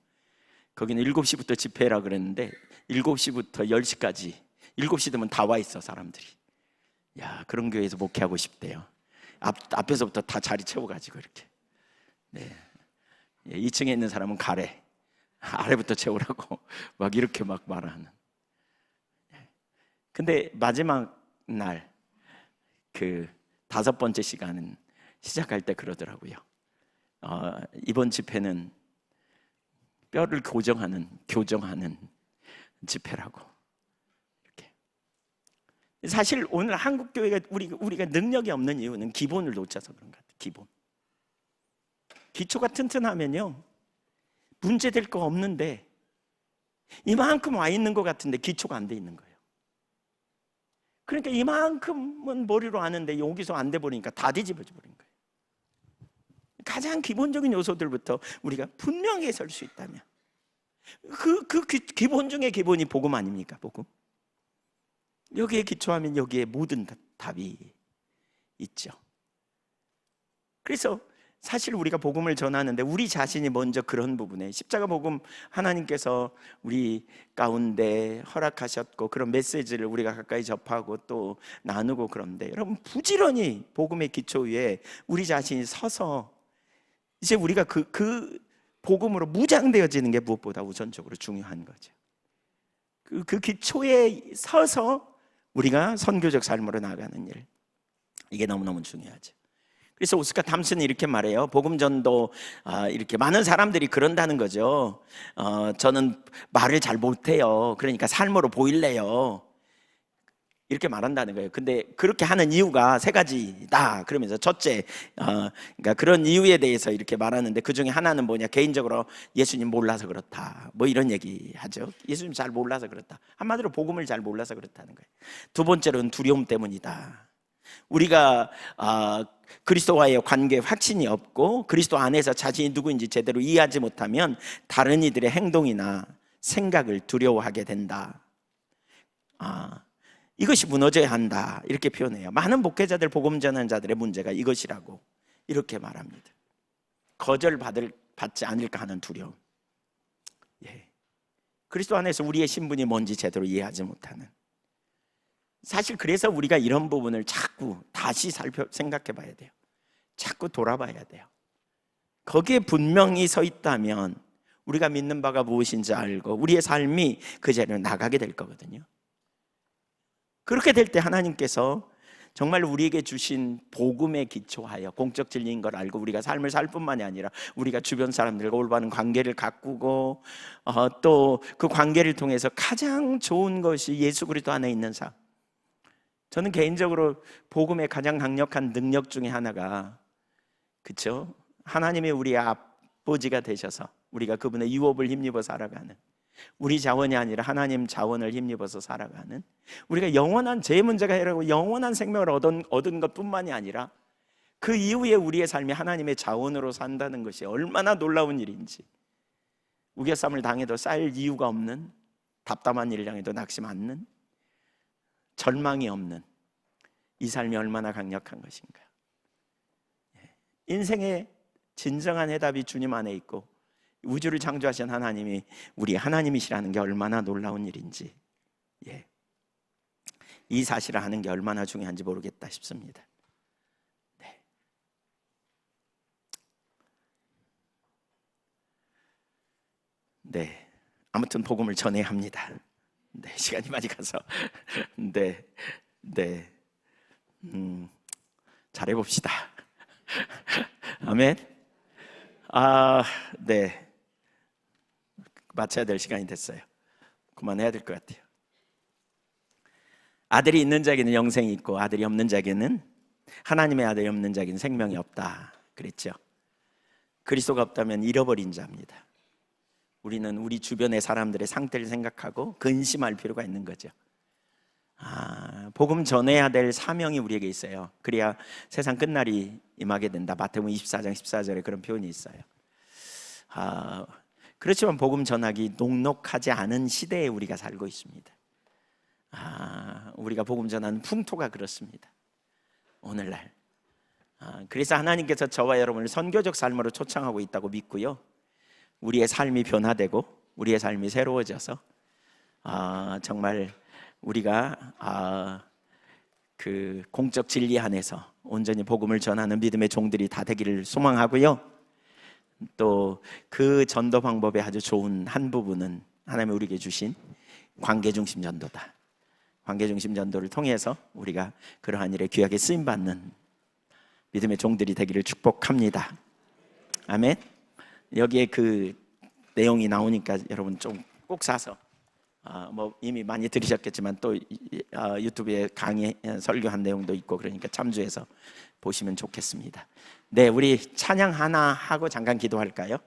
거기는 7시부터 집회라 그랬는데 7시부터 10시까지 7시 되면 다 와 있어 사람들이. 야, 그런 교회에서 목회하고 싶대요. 앞에서부터 다 자리 채워가지고 이렇게. 네. 2층에 있는 사람은 가래. 아래부터 채우라고 막 이렇게 막 말하는. 근데 마지막 날 그 5번째 시간은 시작할 때 그러더라고요. 이번 집회는 뼈를 교정하는 집회라고. 이렇게. 사실 오늘 한국 교회가 우리가 능력이 없는 이유는 기본을 놓쳐서 그런 것 같아요. 기본. 기초가 튼튼하면요 문제될 거 없는데 이만큼 와 있는 것 같은데 기초가 안 돼 있는 거예요. 그러니까 이만큼은 머리로 아는데 여기서 안 돼 버리니까 다 뒤집어져 버린 거예요. 가장 기본적인 요소들부터 우리가 분명히 설 수 있다면 그 기본 중에 기본이 복음 아닙니까? 복음. 여기에 기초하면 여기에 모든 답이 있죠. 그래서 사실 우리가 복음을 전하는데 우리 자신이 먼저 그런 부분에 십자가 복음 하나님께서 우리 가운데 허락하셨고 그런 메시지를 우리가 가까이 접하고 또 나누고 그런데 여러분 부지런히 복음의 기초 위에 우리 자신이 서서 이제 우리가 그 복음으로 무장되어지는 게 무엇보다 우선적으로 중요한 거죠. 그 기초에 서서 우리가 선교적 삶으로 나아가는 일, 이게 너무너무 중요하죠. 그래서 오스카 탐슨이 이렇게 말해요. 복음 전도 이렇게 많은 사람들이 그런다는 거죠. 저는 말을 잘 못해요. 그러니까 삶으로 보일래요. 이렇게 말한다는 거예요. 근데 그렇게 하는 이유가 3가지다 그러면서 첫째, 그러니까 그런 이유에 대해서 이렇게 말하는데 그 중에 하나는 뭐냐? 개인적으로 예수님 몰라서 그렇다. 뭐 이런 얘기하죠. 예수님 잘 몰라서 그렇다. 한마디로 복음을 잘 몰라서 그렇다는 거예요. 두 번째로는 두려움 때문이다. 우리가 그리스도와의 관계에 확신이 없고 그리스도 안에서 자신이 누구인지 제대로 이해하지 못하면 다른 이들의 행동이나 생각을 두려워하게 된다. 이것이 무너져야 한다. 이렇게 표현해요. 많은 목회자들, 복음 전하는 자들의 문제가 이것이라고 이렇게 말합니다. 거절받지 않을까 하는 두려움. 그리스도 안에서 우리의 신분이 뭔지 제대로 이해하지 못하는. 사실 그래서 우리가 이런 부분을 자꾸 다시 생각해 봐야 돼요. 자꾸 돌아봐야 돼요. 거기에 분명히 서 있다면 우리가 믿는 바가 무엇인지 알고 우리의 삶이 그 자리로 나가게 될 거거든요. 그렇게 될 때 하나님께서 정말 우리에게 주신 복음에 기초하여 공적 진리인 걸 알고 우리가 삶을 살 뿐만이 아니라 우리가 주변 사람들과 올바른 관계를 가꾸고 또 그 관계를 통해서 가장 좋은 것이 예수 그리스도 안에 있는 삶. 저는 개인적으로 복음의 가장 강력한 능력 중에 하나가 그렇죠? 하나님이 우리의 아버지가 되셔서 우리가 그분의 유업을 힘입어 살아가는, 우리 자원이 아니라 하나님 자원을 힘입어서 살아가는, 우리가 영원한 죄 문제가 해결하고 영원한 생명을 얻은 것뿐만이 아니라 그 이후에 우리의 삶이 하나님의 자원으로 산다는 것이 얼마나 놀라운 일인지, 우겨쌈을 당해도 쌓일 이유가 없는, 답답한 일을 당해도 낙심 않는, 절망이 없는 이 삶이 얼마나 강력한 것인가. 인생의 진정한 해답이 주님 안에 있고 우주를 창조하신 하나님이 우리 하나님이시라는 게 얼마나 놀라운 일인지, 이 사실을 아는 게 얼마나 중요한지 모르겠다 싶습니다. 네, 아무튼 복음을 전해야 합니다. 시간이 많이 가서 잘해봅시다. 아멘. 마쳐야 될 시간이 됐어요. 그만해야 될 것 같아요. 아들이 있는 자에게는 영생이 있고 아들이 없는 자에게는, 하나님의 아들이 없는 자에게는 생명이 없다 그랬죠. 그리스도가 없다면 잃어버린 자입니다. 우리는 우리 주변의 사람들의 상태를 생각하고 근심할 필요가 있는 거죠. 복음 전해야 될 사명이 우리에게 있어요. 그래야 세상 끝날이 임하게 된다. 마태복음 24장 14절에 그런 표현이 있어요. 그렇지만 복음 전하기 녹록하지 않은 시대에 우리가 살고 있습니다. 우리가 복음 전하는 풍토가 그렇습니다. 오늘날. 그래서 하나님께서 저와 여러분을 선교적 삶으로 초청하고 있다고 믿고요. 우리의 삶이 변화되고 우리의 삶이 새로워져서 정말 우리가 그 공적 진리 안에서 온전히 복음을 전하는 믿음의 종들이 다 되기를 소망하고요. 또 그 전도 방법의 아주 좋은 한 부분은 하나님이 우리에게 주신 관계 중심 전도다. 관계중심 전도를 통해서 우리가 그러한 일에 귀하게 쓰임받는 믿음의 종들이 되기를 축복합니다. 아멘. 여기에 그 내용이 나오니까 여러분 좀 꼭 사서 뭐 이미 많이 들으셨겠지만 또 유튜브에 강의 설교한 내용도 있고 그러니까 참조해서 보시면 좋겠습니다. 네, 우리 찬양 하나 하고 잠깐 기도할까요?